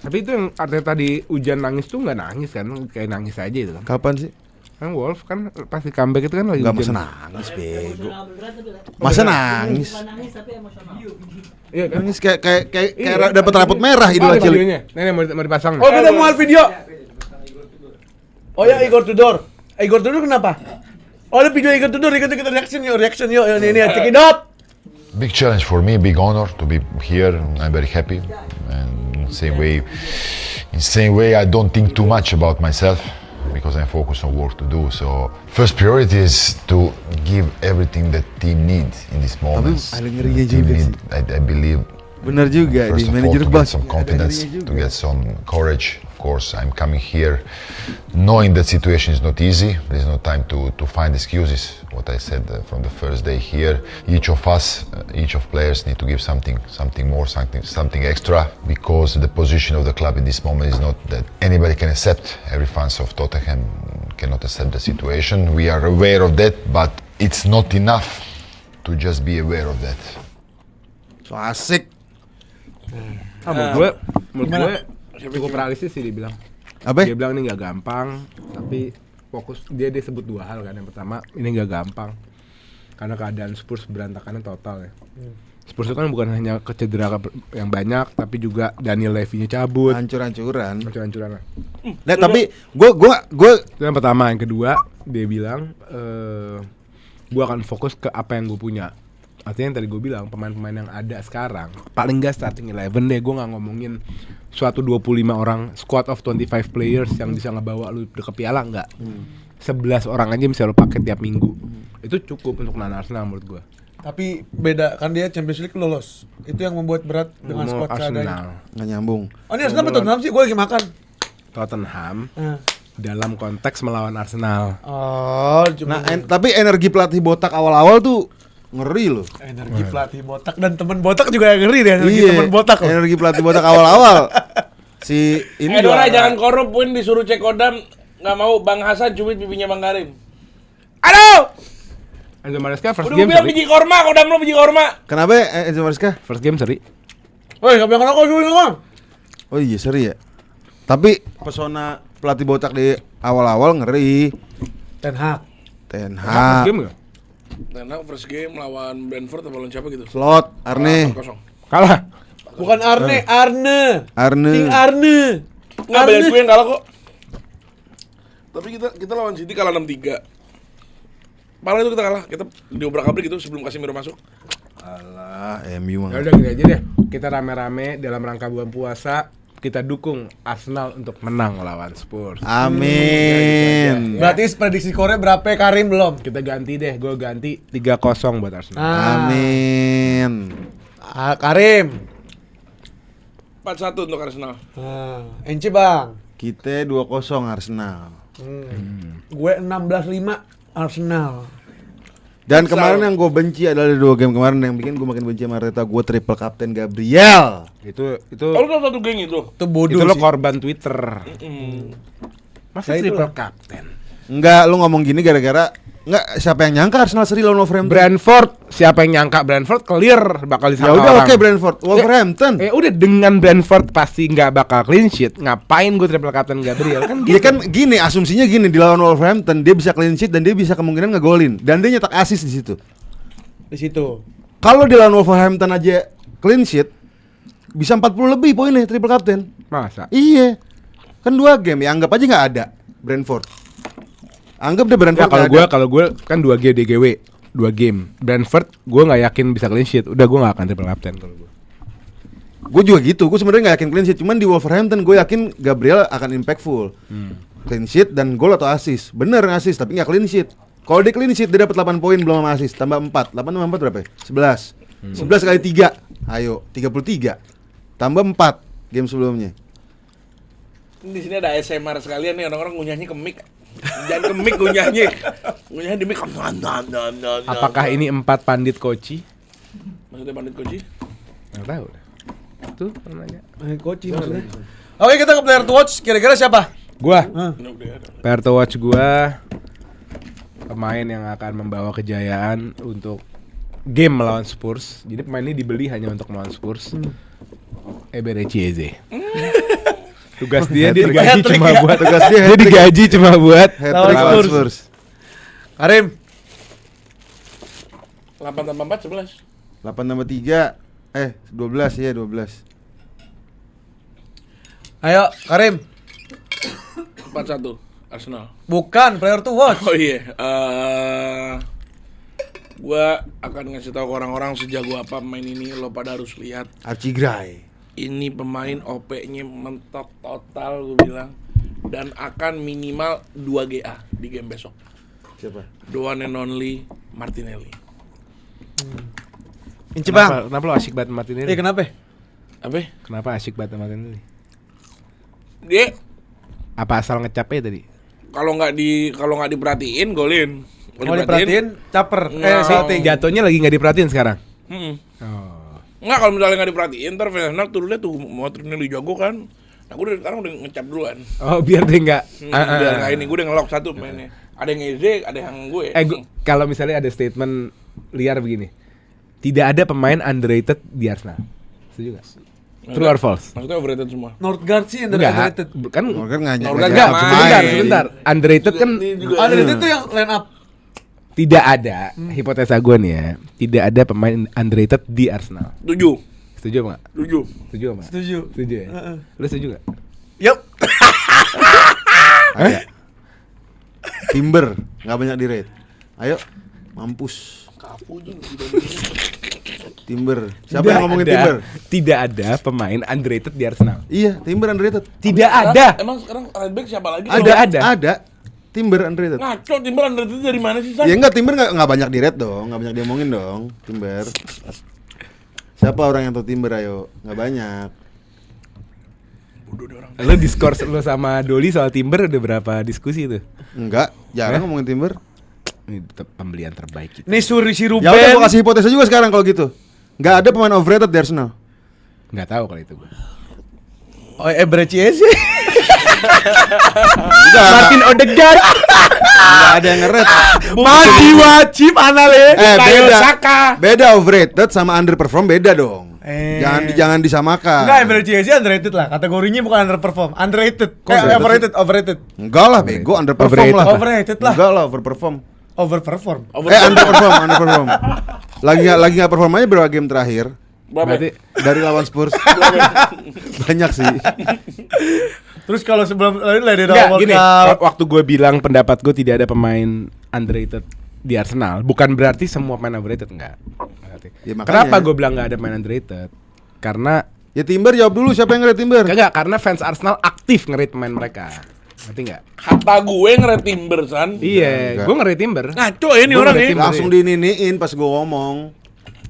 Tapi Tapi itu yang Arteta di hujan nangis tuh nggak nangis kan, kayak nangis aja itu kan. Kapan sih? Kan Wolf kan pasti comeback itu kan lagi Gak hujan. masa nangis bego. Emosional berat tapi lah. Masa nangis? Bukan nangis tapi emosional. Iya kan? Nangis kayak dapat rapot merah Oh, idola ada cilik. videonya. Nih mau dipasang. Oh, kita mau lihat video. Oh ya, Igor Tudor. Igor Tudor kenapa? Oh, ada video Igor Tudor, kita reaction yuk. Ini check it out. Big challenge for me, big honor to be here. I'm very happy, and in the same way, I don't think too much about myself because I'm focused on work to do. So first priority is to give everything that team needs in this moment. ada ngerinya juga sih. I believe. Bener juga di First of all, manajer to bas. get some confidence, to get some courage. Of course, I'm coming here knowing that situation is not easy. There's no time to find excuses. What I said from the first day here, each of us, each of players need to give something more, something extra, because the position of the club in this moment is not that anybody can accept. Every fans of Tottenham cannot accept the situation. We are aware of that, but it's not enough to just be aware of that. So asik. Menurut gue cukup realistis sih dia bilang. Apa? Dia bilang ini nggak gampang, tapi fokus dia sebut dua hal kan. Yang pertama, ini nggak gampang karena keadaan Spurs berantakannya total ya. Spurs itu kan bukan hanya kecedera yang banyak, tapi juga Daniel Levy-nya cabut, Hancur-hancuran. hancur-hancuran lah. Nah, tapi gua Itu yang pertama. Yang kedua, dia bilang gue akan fokus ke apa yang gue punya. Artinya yang tadi gue bilang, pemain-pemain yang ada sekarang paling gak starting 11 deh. Gue gak ngomongin suatu 25 orang squad of 25 players yang bisa ngebawa lu ke piala, enggak. 11 orang aja bisa lu pakai tiap minggu. Itu cukup untuk nahan Arsenal menurut gue. Tapi beda kan, dia Champions League lolos. Itu yang membuat berat dengan Mau squad seadanya. Arsenal, nggak nyambung. Oh, ini Arsenal betul sih, gue lagi makan. Tottenham Nah. dalam konteks melawan Arsenal. Oh, cuma Tapi energi pelatih botak awal-awal tuh ngeri loh. energi pelatih botak dan temen botak juga yang ngeri deh, energi temen botak loh. Energi pelatih botak awal-awal. Si ini Dora juara. jangan korup, Win disuruh cek kodam nggak mau. Bang Hasan cubit pipinya Bang Karim. Aduh! Enzo Maresca first Udah game gue bilang seri. biji korma, kodam lo biji korma. Kenapa Enzo Maresca? First game seri. Woi, siapa yang ngerokok dulu ngomong? Oh iya seri ya. Tapi pesona pelatih botak di awal-awal ngeri. Ten Hag. Ten First Hag, game enggak? Nah, first game lawan Brentford atau lawan siapa gitu? Slot, Arne, 0-0. Kalah. Bukan Arne, Arne. Ting Arne. Arne. Nggak beda gue yang kalah kok. Tapi kita lawan City kalah 6-3. Malah itu kita kalah. Kita diobrak-abrik gitu sebelum Casemiro masuk. Alah, MU Ya mah. udah gini aja deh. Kita rame-rame dalam rangka bulan puasa, kita dukung Arsenal untuk menang lawan Spurs. Amin. Berarti prediksi skornya berapa, Karim belum? Kita ganti deh, gue ganti 3-0 buat Arsenal. Amin. Karim. 4-1 untuk Arsenal. Ence Bang. Kita 2-0 Arsenal. Gue 16-5 Arsenal. Dan kemarin yang gue benci adalah di 2 game kemarin yang bikin gue makin benci sama Arteta, gue triple captain Gabriel. Itu Oh, lu tau satu geng itu? Itu bodoh itu lo sih. korban Twitter. Masa Nah, triple itulah. captain? Enggak, lu ngomong gini gara-gara enggak, siapa yang nyangka Arsenal seri lawan Wolverhampton? Brentford, siapa yang nyangka Brentford clear bakal Ya disangka udah orang. oke Brentford, Wolverhampton. Udah dengan Brentford pasti nggak bakal clean sheet. Ngapain gue triple captain Gabriel kan? Dia kan gini, asumsinya gini, di lawan Wolverhampton dia bisa clean sheet dan dia bisa kemungkinan ngegolin dan dia nyetak assist di situ. Di situ. Kalau di lawan Wolverhampton aja clean sheet bisa 40 lebih poinnya triple captain. Masa? Iya. Kan 2 game ya, anggap aja nggak ada Brentford. Anggap deh Ya, Brentford kalau gue kan 2 GDGW, 2 game. Brentford gue nggak yakin bisa clean sheet. Udah gue nggak akan triple captain kalau gue. Gue juga gitu, gue sebenarnya nggak yakin clean sheet, cuman di Wolverhampton gue yakin Gabriel akan impactful. Clean sheet dan gol atau assist. Bener ngasih tapi nggak clean sheet. Kalau dia clean sheet dia dapat 8 poin belum sama assist, tambah 4. 8 tambah 4 berapa ya? 11. 11 kali 3. Ayo, 33. Tambah 4 game sebelumnya. Di sini ada ASMR sekalian nih, orang-orang ngunyahnya ke mic. Jangan ke mic ngunyahnya. Ngunyahnya di mic. Apakah ini 4 pandit koci? Maksudnya pandit Koji? Nggak tahu. Itu namanya. Coach maksudnya. Oke, kita ke player to watch. Kira-kira siapa? Gua. Ini udah ada. Player to watch gua pemain yang akan membawa kejayaan untuk game melawan Spurs. Jadi pemain ini dibeli hanya untuk melawan Spurs. Eberechi Eze. Tugas dia Hat-trick. digaji Hat-trick cuma ya. buat Tugas dia dia hat-trick. digaji cuma buat Hat-trick Lawan lawan Spurs. Spurs. Karim. 8 tambah 4 11. 8 tambah 3 12 ya 12. Ayo, Karim. 4-1 Arsenal. Bukan player to watch. Oh iya, gua akan ngasih tahu ke orang-orang sejago apa pemain ini, lo pada harus lihat. Archie Gray. Ini pemain OP-nya mentok total gue bilang, dan akan minimal 2 GA di game besok. Siapa? The one and only Martinelli. Inci bang. Kenapa lo asik banget Martinelli? Kenapa? Apa? Kenapa asik banget Martinelli? Dia Apa asal ngecapnya tadi? kalau nggak diperhatiin golin. Kalau diperhatiin, caper. Nggak. Shooting. Jatuhnya lagi nggak diperhatiin sekarang. Hmm. Oh. Nggak, kalau misalnya nggak diperhatiin, ntar Feyenoord tuh lihat tuh Martinelli jago kan. Nah, gue sekarang udah ngecap duluan. Oh, biar dia nggak. Biar kayak ini gue udah ngelock satu mainnya. Ada yang Eze, ada yang gue. Kalau misalnya ada statement liar begini, tidak ada pemain underrated di Arsenal. Setuju nggak? True or false? Maksudnya overrated semua. Northgard sih Enggak, underrated. kan Morgan nggak Morgan nggak nggak jawab main. sebentar. Underrated kan Ini juga. Underrated tuh yang line up. tidak ada. Hipotesa gue nih ya, tidak ada pemain underrated di Arsenal. 7. Setuju nggak? 7. Setuju nggak? Setuju. Setuju ya. Lu setuju nggak? Yup. Ada. Timber nggak banyak di rate. Ayo, mampus. Kafu juga. Timber. Siapa yang ngomongin Timber? Tidak ada pemain underrated di Arsenal. Iya, Timber underrated. Tidak ada. Emang sekarang right back siapa lagi? Ada. Timber underrated. Ngaco, Timber underrated dari mana sih, San? Ya enggak, Timber nggak banyak di rate dong, nggak banyak diomongin dong, Timber. Siapa orang yang tahu Timber ayo? Nggak banyak. Bodoh deh orang. Lu diskurs lu sama Doli soal Timber udah berapa diskusi tuh? Enggak, jarang ngomongin Timber. Ini pembelian terbaik kita. Nih Suri si Ruben. Ya udah gua kasih hipotesa juga sekarang kalau gitu. Nggak ada pemain overrated di Arsenal. Nggak tahu kalau itu gua. Oh, Ebreci sih. Martin Odegaard. Nggak ada yang ngeret. Mati wajib anale. Beda. Saka. Beda overrated sama underperform beda dong. Jangan disamakan. Enggak, Ebreci sih underrated lah. Kategorinya bukan underperform, underrated. Overrated. Enggak lah, bego underperform lah. Overrated lah. Enggak lah, overperform. Overperform. Underperform. Lagi nggak perform aja berapa game terakhir? Berarti Dari lawan Spurs. Banyak sih. Terus kalau sebelum lalu dari enggak World gini, Cup. waktu gue bilang pendapat gue tidak ada pemain underrated di Arsenal, bukan berarti semua pemain overrated, enggak. Berarti. Ya, makanya. Kenapa gue bilang enggak ada pemain underrated? Karena Ya Timber jawab dulu, siapa yang ngeret Timber? enggak, karena fans Arsenal aktif nge-rate pemain mereka. Ngerti enggak? Kata gue ngeret Timber, San. Iya, Enggak. gue nge-rate Timber. Ngaco ini Gua orang ngeret ini. Timber. Langsung dininiin pas gua ngomong.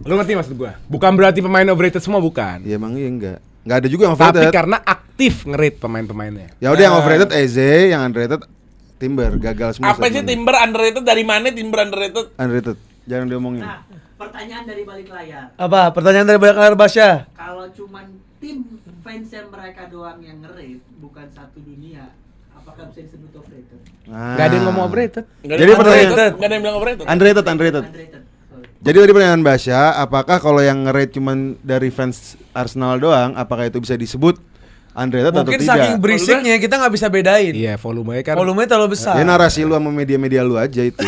Lu ngerti maksud gue? Bukan berarti pemain overrated semua, bukan. Ya emang iya enggak. Enggak ada juga yang Tapi overrated. karena aktif nge-rate pemain-pemainnya. Ya udah yang overrated Eze, yang underrated Timber. Gagal semua. Apa sih statementnya. Timber underrated dari mana? Timber underrated? Underrated. Jangan diomongin. Nah, pertanyaan dari balik layar. Apa? Pertanyaan dari banyak layar Basya. Kalau cuman tim fans yang mereka doang yang nge-rate, bukan satu dunia, apakah bisa disebut overrated? Enggak ada yang ngomong overrated. Nggak Jadi ada pertanyaan- underrated. Nggak ada yang bilang overrated. Underrated. Underrated. Sorry. Jadi tadi pertanyaan Basya, apakah kalau yang nge-rate cuman dari fans Arsenal doang, apakah itu bisa disebut underrated atau Mungkin tidak? saking berisiknya kita nggak bisa bedain. Iya, volumenya kan. Volumenya terlalu besar. Ya narasi lu sama media-media lu aja itu.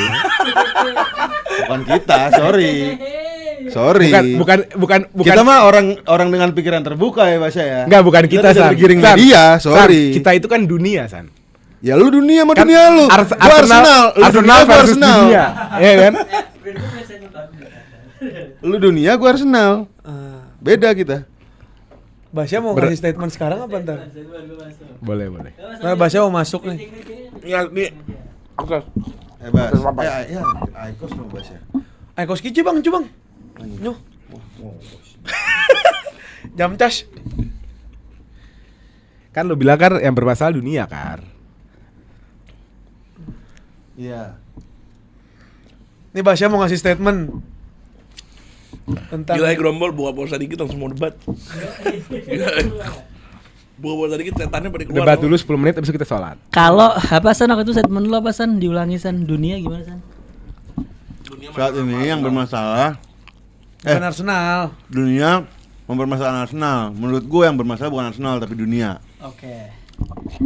Bukan kita, sorry. Sorry. Bukan Kita mah orang dengan pikiran terbuka ya Basya ya. Enggak, bukan kita, tidak San. tergiring San, media, San, sorry. kita itu kan dunia, San. Ya lu dunia sama Kan dunia lu. Gua Arsenal, lu dunia, gua versus Arsenal. dunia. Iya kan? Lu dunia, gua Arsenal. Beda kita. Basya mau ngasih statement sekarang apa ntar? Boleh. Nah, Basya mau masuk nih. Ya, di Oke. Bas. Ya, Aikos dong Basya. Ayo kos kici bang, cubang. Nyuh. Jam cas. Kan lu bilang kan yang bermasalah dunia, kan. Iya. Nih Basya mau ngasih statement tentang Gila ya Grombol, buka puasa dikit langsung mau debat. Gila. Buka puasa dikit setannya pada keluar. Debat dulu 10 menit habis itu kita sholat. Kalau apa San, waktu itu statement lu apa San? Diulangi San, dunia gimana San? Saat ini yang bermasalah bukan Arsenal. dunia mempermasalahkan Arsenal. Menurut gue yang bermasalah bukan Arsenal tapi dunia. Oke.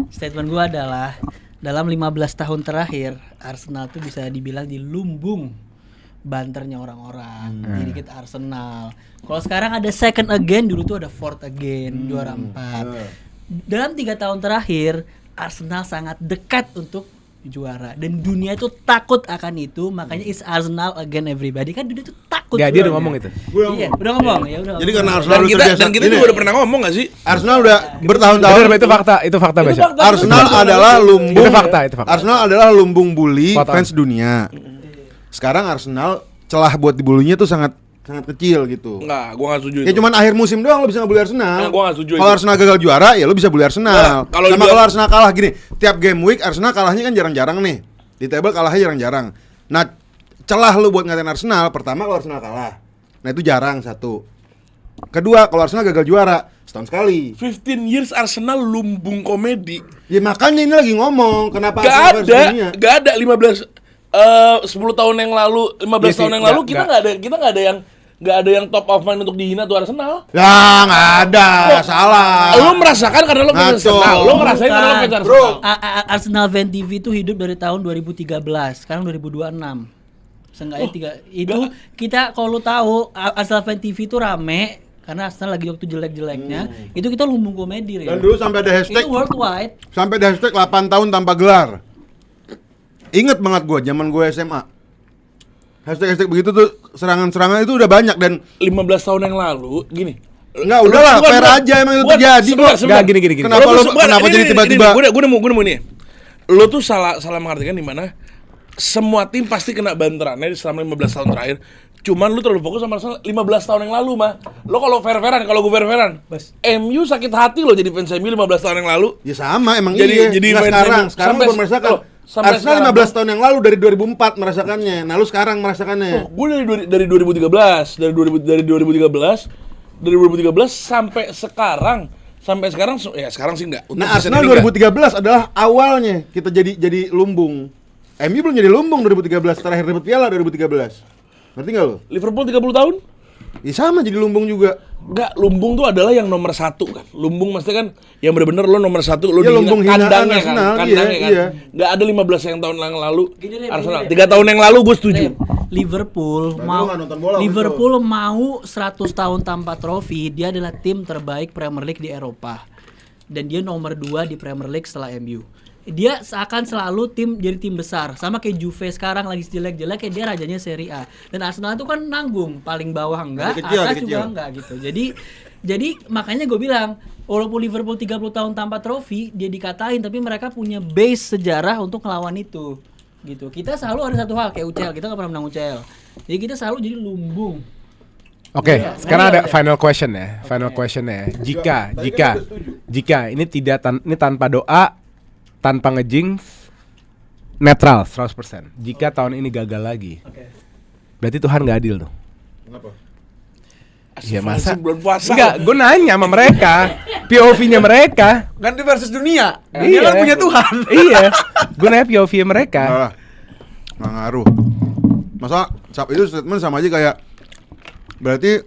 Statement gue adalah dalam 15 tahun terakhir Arsenal tuh bisa dibilang di lumbung banternya orang-orang. Jadi kita Arsenal. Kalau sekarang ada second again, dulu tuh ada fourth again, juara 4. Dalam 3 tahun terakhir Arsenal sangat dekat untuk juara dan dunia itu takut akan itu, makanya is Arsenal again everybody, kan dunia itu takut. Ya, dia udah ngomong itu. Iya, udah ngomong ya udah. Jadi karena ngomong. Arsenal udah terbiasa. Dan kita juga udah pernah ngomong gak sih? Arsenal udah bertahun-tahun. Bener, itu fakta Basya. Arsenal adalah lumbung. Itu fakta. Arsenal adalah lumbung bully Spot on. fans dunia. Sekarang Arsenal celah buat dibulinya tuh sangat kecil gitu. Enggak, gua enggak setuju Ya itu. cuman akhir musim doang lo bisa ngebully Arsenal. Nah, gua nggak setuju Kalau itu. Arsenal gagal juara ya lo bisa bully Arsenal. Nggak, kalau Sama juara- kalau Arsenal kalah gini, tiap game week Arsenal kalahnya kan jarang-jarang nih. Di table kalahnya jarang-jarang. Nah, celah lo buat ngatain Arsenal, pertama kalau Arsenal kalah. Nah, itu jarang satu. Kedua, kalau Arsenal gagal juara setahun sekali. 15 years Arsenal lumbung komedi. Ya makanya ini lagi ngomong kenapa Gak Arsenal versus ada, dunia. gak ada 10 tahun yang lalu, 15 Iya sih, tahun yang lalu kita nggak. nggak ada yang top of mind untuk dihina tuh Arsenal. Ya nggak ada, salah. Lo merasakan karena lo fans Ngaco. Arsenal. Lo ngerasain karena lo fans Bukan. Arsenal. Arsenal Fan TV itu hidup dari tahun 2013, sekarang 2026. Seenggaknya itu kita kalau lu tahu Arsenal Fan TV itu rame karena Arsenal lagi waktu jelek-jeleknya. Itu kita lumbung komedi, Dan dulu sampai ada hashtag, itu worldwide. sampai ada hashtag 8 tahun tanpa gelar. Ingat banget gue, zaman gue SMA. Hashtag begitu tuh, serangan-serangan itu udah banyak dan 15 tahun yang lalu, gini. nggak udahlah, fair aja emang itu terjadi kok. Nggak, gini. Kenapa Lo lo tuh- kenapa ini, jadi tiba-tiba? Gue nemu ini. Lo tuh salah mengartikan di mana semua tim pasti kena banterannya selama 15 tahun terakhir. Cuman lu terlalu fokus sama Arsenal 15 tahun yang lalu, mah. Lo kalau fair-fairan, kalau gue fair-fairan, MU sakit hati lo jadi fans MU 15 tahun yang lalu. Ya sama emang Jadi- iya. jadi Nggak fans sekarang, MU. sekarang Sampai- baru merasakan. loh, sampai Arsenal sekarang 15 tahun yang lalu dari 2004 merasakannya. Nah, lu sekarang merasakannya. Gue dari 2013, dari 2013 sampai sekarang ya sekarang sih enggak. Untuk Nah, season Arsenal ini enggak. 2013 adalah awalnya kita jadi lumbung. MU belum jadi lumbung 2013, terakhir dapat piala 2013. Ngerti nggak lo? Liverpool 30 tahun? Ya sama jadi lumbung juga. Enggak, lumbung tuh adalah yang nomor 1 kan. Lumbung maksudnya kan yang bener-bener lo nomor 1, lo Ya, dihina lumbung hinaan kandangnya Arsenal, kan. Kandangnya iya. Enggak ada 15 yang tahun yang lalu Gini deh, Arsenal. gini deh. 3 tahun yang lalu gue setuju. Liverpool Berarti mau lu nggak nonton bola, Liverpool mau 100 tahun tanpa trofi, dia adalah tim terbaik Premier League di Eropa. Dan dia nomor 2 di Premier League setelah MU. Dia akan selalu jadi tim besar, sama kayak Juve sekarang lagi jelek-jelek, kayak dia rajanya Serie A. Dan Arsenal itu kan nanggung, paling bawah enggak, Ada kecil, atas ada juga kecil. enggak gitu. Jadi makanya gue bilang, walaupun Liverpool 30 tahun tanpa trofi, dia dikatain, tapi mereka punya base sejarah untuk ngelawan itu. Gitu. Kita selalu ada satu hal kayak UCL, kita nggak pernah menang UCL. Jadi kita selalu jadi lumbung. Oke, Iya, sekarang iya, ada iya. final question ya. Final question ya. Jika ini ini tanpa doa, tanpa ngejinx, netral 100%. Jika tahun ini gagal lagi, berarti Tuhan nggak adil tuh. Kenapa? Iya masa? Bulan puasa. Enggak, gue nanya sama mereka, POV-nya mereka. Ganti versus dunia. Iya. Dia kan punya Tuhan. Iya, gue nanya POV mereka. Nggak lah. Nggak ngaruh. Masa itu statement sama aja kayak berarti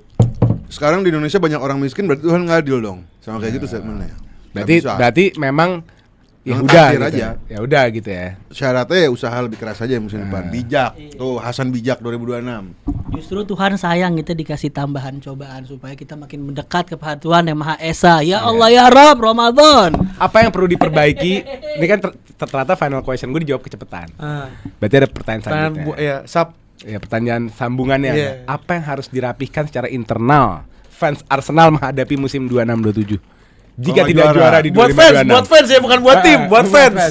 sekarang di Indonesia banyak orang miskin, berarti Tuhan nggak adil dong. Sama kayak gitu statementnya. Nggak bisa. Berarti memang ya Memang udah takdir gitu aja. ya udah gitu ya. Syaratnya ya usaha lebih keras aja musim depan. Bijak. Tuh Hasan Bijak 2026. Justru Tuhan sayang kita dikasih tambahan cobaan supaya kita makin mendekat kepada Tuhan yang Maha Esa. Ya Allah ya Rabb, Ramadan. Apa yang perlu diperbaiki? Ini kan ternyata final question gue dijawab kecepatan. Berarti ada pertanyaan selanjutnya. Ya, sub. Ya, pertanyaan sambungannya. Iya. Apa yang harus dirapihkan secara internal fans Arsenal menghadapi musim 26-27? Jika Kalau tidak juara. juara di 25-26. Buat fans ya, bukan buat tim, buat fans.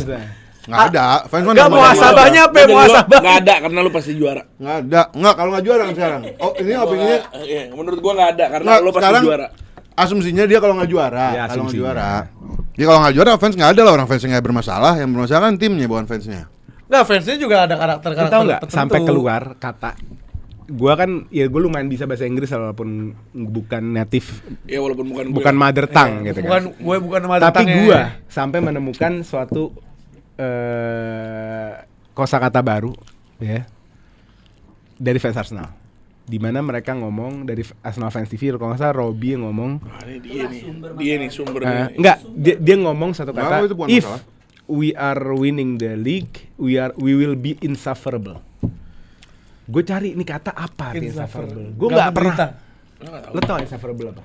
Nggak ada. Fans mana Enggak sama mau dia? asabahnya apa? Mau asabah. Enggak ada karena lu pasti juara. Nggak ada. Nggak kalau nggak juara kan sekarang. Oh ini opininya. Iya, menurut gua enggak ada karena Nggak, lu pasti sekarang juara. asumsinya dia kalau nggak juara. Ya, Kalau nggak asumsinya. juara. Dia kalau nggak juara fans nggak ada lah, orang fansnya nggak bermasalah. Yang bermasalah kan timnya bukan fansnya. Enggak, fansnya juga ada karakter-karakter Tahu nggak tertentu. sampai keluar kata gua kan ya gue lumayan bisa bahasa Inggris walaupun bukan native, Ya walaupun bukan bukan mother tongue gitu Bukan, kan. gue bukan sama Tapi datangnya. gua sampai menemukan suatu kosakata baru ya dari fans Arsenal. di mana mereka ngomong dari Arsenal Fans TV, kalau nggak salah Robby yang ngomong. Dia nih sumbernya. Enggak, dia ngomong satu Nggak, kata, itu bukan if masalah. we are winning the league, we will be insufferable. Gue cari ini kata apa arti insufferable. Gue nggak pernah. Lo tau insufferable apa?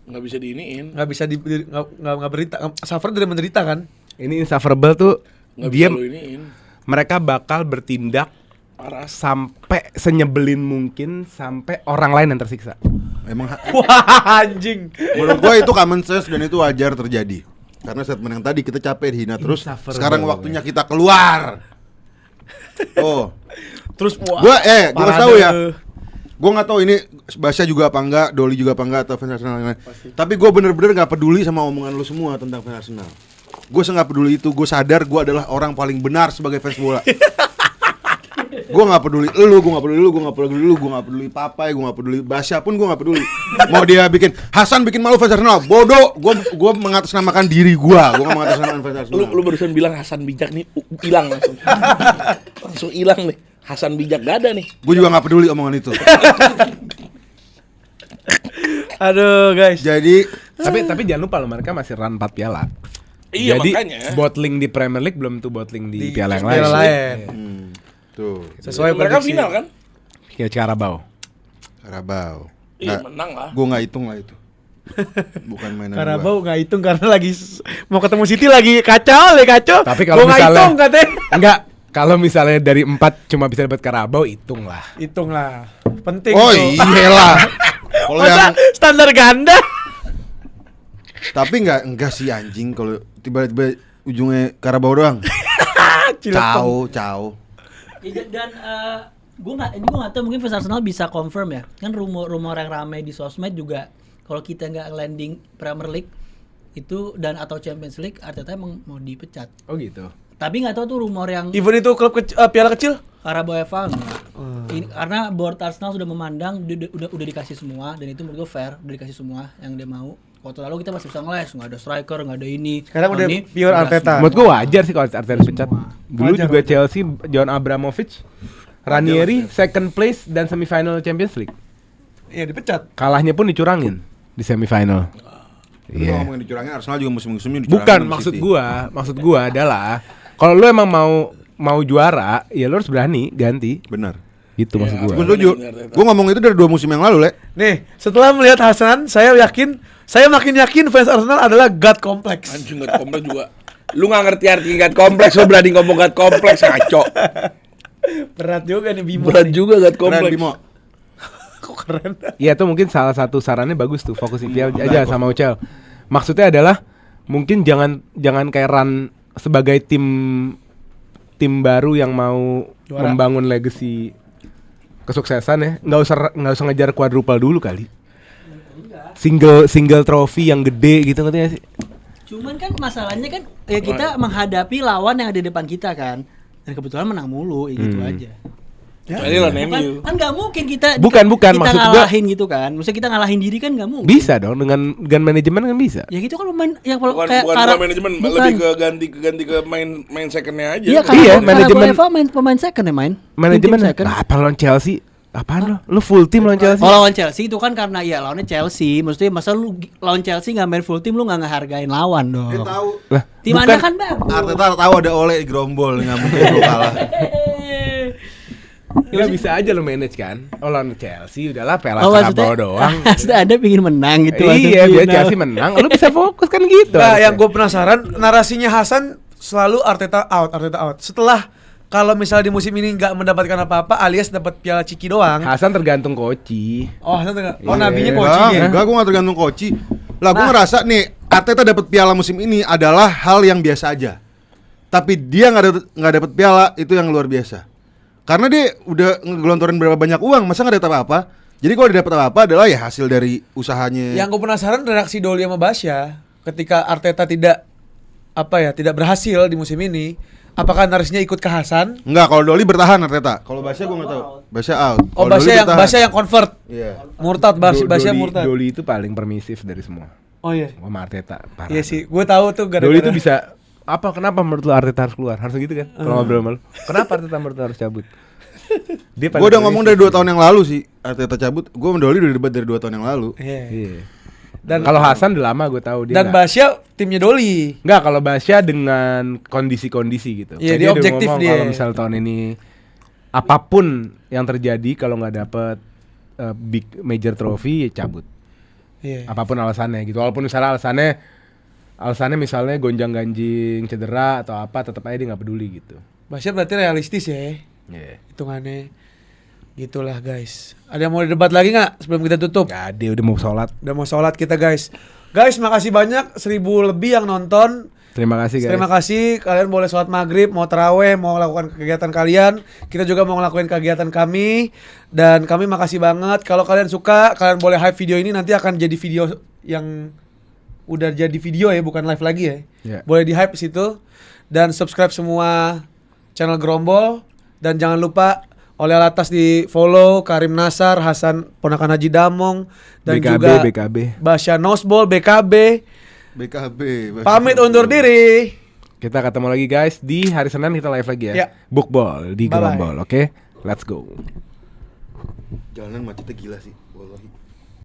Nggak bisa diiniin. Nggak bisa nggak berita. Suffer dari menderita kan? Ini insufferable tuh Nggak dia bisa lu iniin. mereka bakal bertindak Parah. sampai senyebelin mungkin sampai orang lain yang tersiksa. Emang Wah anjing. menurut gua itu common sense dan itu wajar terjadi. Karena statement yang tadi kita capek dihina terus, Insufferable, sekarang waktunya kita keluar. Oh, Terus wah. gua kasih parade. tahu ya. Gua nggak tahu ini Basya juga apa enggak, Doli juga apa enggak atau fans Arsenal yang lain. Tapi gua bener-bener nggak peduli sama omongan lu semua tentang fans Arsenal. Gue nggak peduli itu, gue sadar gue adalah orang paling benar sebagai fans bola. Gue nggak peduli lu, gue nggak peduli lu, gue nggak peduli lu, gue nggak peduli Papai, gue nggak peduli Basya pun gue nggak peduli. Mau dia bikin Hasan bikin malu fans Arsenal, bodoh. Gue mengatasnamakan diri gue nggak mengatasnamakan fans Arsenal. Lu barusan bilang Hasan Bijak nih hilang langsung. Langsung hilang nih. Hasan Bijak gak ada nih. Gue juga nggak peduli omongan itu. Aduh guys. Jadi Tapi jangan lupa loh, mereka masih run 4 piala. Iya, Jadi makanya. bottling di Premier League belum tuh bottling di piala yang lain. Piala lain. tuh Sesuai Mereka prediksi. final kan? Kayak Carabao. Carabao. Iya, menang lah. Gue nggak hitung lah itu. Bukan mainan Carabao nggak hitung karena lagi mau ketemu City lagi kacau. Tapi kalau Gua nggak misalnya hitung katanya. Enggak, kalau misalnya dari 4 cuma bisa dapat Carabao, hitung lah. Hitung lah. Penting. Oh tuh. iyalah. Kalau Masa yang standar ganda? tapi enggak sih anjing kalau tiba-tiba ujungnya Carabao doang. Cilepeng. Ciao. Dan gue nggak tahu, mungkin fans Arsenal bisa confirm ya, kan rumor yang ramai di sosmed juga kalau kita nggak landing Premier League itu dan atau Champions League, Arteta emang mau dipecat. Oh gitu. Tapi nggak tahu tuh rumor yang Even itu klub piala kecil? Carabao FA enggak. Ini, karena board Arsenal sudah memandang udah dikasih semua, dan itu menurut gue fair, udah dikasih semua yang dia mau. Waktu lalu kita masih bisa ngeles, nggak ada striker, nggak ada ini. Sekarang udah Ini pure Arteta. Menurut gua wajar sih kalau Arteta dipecat. Dulu Wajar, juga wajar. Chelsea, John Abramovich, Ranieri second place dan semifinal Champions League. Iya dipecat. Kalahnya pun dicurangin di semifinal. Iya. Iya. Ngomongin dicurangin Arsenal juga musim-musimnya dicurangin. Bukan, sama maksud gua adalah kalau lu emang mau juara, ya lu harus berani ganti. Benar. Itu maksud gua. Gue setuju. Gue ngomong itu dari 2 musim yang lalu, Le. Nih, setelah melihat Hasan, saya makin yakin fans Arsenal adalah God Complex. Anjing gak kompleks juga. Lu gak ngerti arti gak kompleks, lu berani ngomong gak kompleks, ngaco. Berat juga nih Bimo. Berat nih. juga gak Keren kompleks. Bimo. Kok keren. Iya, itu mungkin salah satu sarannya bagus tuh, fokus IPL aja sama Ucel. Maksudnya adalah mungkin jangan kayak run sebagai tim baru yang mau Juara. membangun legacy kesuksesan ya. Nggak usah ngejar quadruple dulu kali. Single trophy yang gede gitu, ngerti gak sih? Cuman kan masalahnya kan ya kita menghadapi lawan yang ada di depan kita kan, dan kebetulan menang mulu, ya gitu aja. Kecuali lawan MU. Kan nggak mungkin kita Bukan, kita maksud gua- ngalahin gitu kan. Maksudnya kita ngalahin diri kan nggak mungkin. Bisa dong dengan manajemen kan bisa. Ya gitu kan pemain yang kalau Bukan kayak bukan manajemen, bukan. lebih ke ganti ke main secondnya aja. Iya, Iya, manajemen manajemen- pemain second ya main. Manajemen Tim second. nah, apa lawan Chelsea? Apaan lo? Lu full tim lawan Chelsea? Oh, lawan Chelsea itu kan karena ya lawannya Chelsea. Maksudnya masa lu lawan Chelsea nggak main full tim, lu nggak ngehargain lawan dong. Dia tahu. Lah, Tim Anda kan bagus. Arteta tahu ada Ole di Grombol, nggak mungkin lu kalah. Nggak bisa aja lo manage kan. Oh lawan Chelsea udahlah Piala Oh, Carabao doang. maksudnya Anda pingin menang gitu. Iya, maksudnya, biar final. Chelsea menang, lu bisa fokus kan gitu. Nah, harusnya. yang gue penasaran narasinya Hasan selalu Arteta out. Setelah kalau misalnya di musim ini nggak mendapatkan apa-apa, alias dapat piala Ciki doang. Hasan tergantung koci. Oh, Hasan Iya. nabinya Enggak, coaching ya. enggak, gue gak tergantung coach. Lah, gue ngerasa nih Arteta dapat piala musim ini adalah hal yang biasa aja. Tapi dia nggak dapet piala itu yang luar biasa. Karena dia udah ngegelontorin berapa banyak uang, masa nggak dapet apa-apa? Jadi kalau dia dapet apa-apa adalah ya hasil dari usahanya. Yang gue penasaran reaksi Doli sama Basya ketika Arteta tidak berhasil di musim ini. Apakah narasinya ikut ke Hasan? Enggak, kalau Doli bertahan Arteta. Kalau Basya gue nggak tahu. Basya out. Oh, Kalau Doli bertahan. Basya yang convert. Iya. Murtad, Basya murtad. Doli itu paling permisif dari semua. Oh iya. Sama Arteta, parah. Iya sih, gue tahu tuh gara-gara Doli itu bisa Kenapa menurut lu Arteta harus keluar? Harus gitu kan? Kalau ngobrol sama lu. Kenapa Arteta menurut lu harus cabut? Dia Gue udah ngomong dari 2 tahun yang lalu sih Arteta cabut. Gue mendoli udah debat dari 2 tahun yang lalu. Iya. Dan Kalau Hasan udah lama gue tahu dia. dan Basya timnya Doli. Enggak, kalau Basya dengan kondisi-kondisi gitu. Iya, Kayak dia udah objektif ngomong dia. Kalau misal tahun ini apapun yang terjadi kalau nggak dapet big major trophy ya cabut. Iya. Apapun alasannya gitu. Walaupun misalnya alasannya misalnya gonjang-ganjing, cedera atau apa, tetap aja dia nggak peduli gitu. Basya berarti realistis ya Iya. hitungannya. Gitulah guys. Ada yang mau debat lagi nggak sebelum kita tutup? Gak ada, udah mau sholat. Udah mau sholat kita guys. Guys, makasih banyak 1000 lebih yang nonton. Terima kasih guys. Terima kasih. Kalian boleh sholat maghrib, mau taraweh, mau melakukan kegiatan kalian. Kita juga mau ngelakuin kegiatan kami. Dan kami makasih banget. Kalau kalian suka, kalian boleh hype video ini. Nanti akan jadi video yang udah jadi video ya, bukan live lagi ya. Yeah. Boleh di hype situ. Dan subscribe semua channel Gerombol. Dan jangan lupa oleh atas di follow Karim Nasar, Hasan Ponakan Haji Damong, dan juga BKB. Basya Nosbol, BKB. Pamit undur diri. Kita ketemu lagi guys di hari Senin, kita live lagi ya. Ya. Bookball di Bye-bye. Gerombol, oke? Let's go. Jalanan macetnya gila sih, wallahi.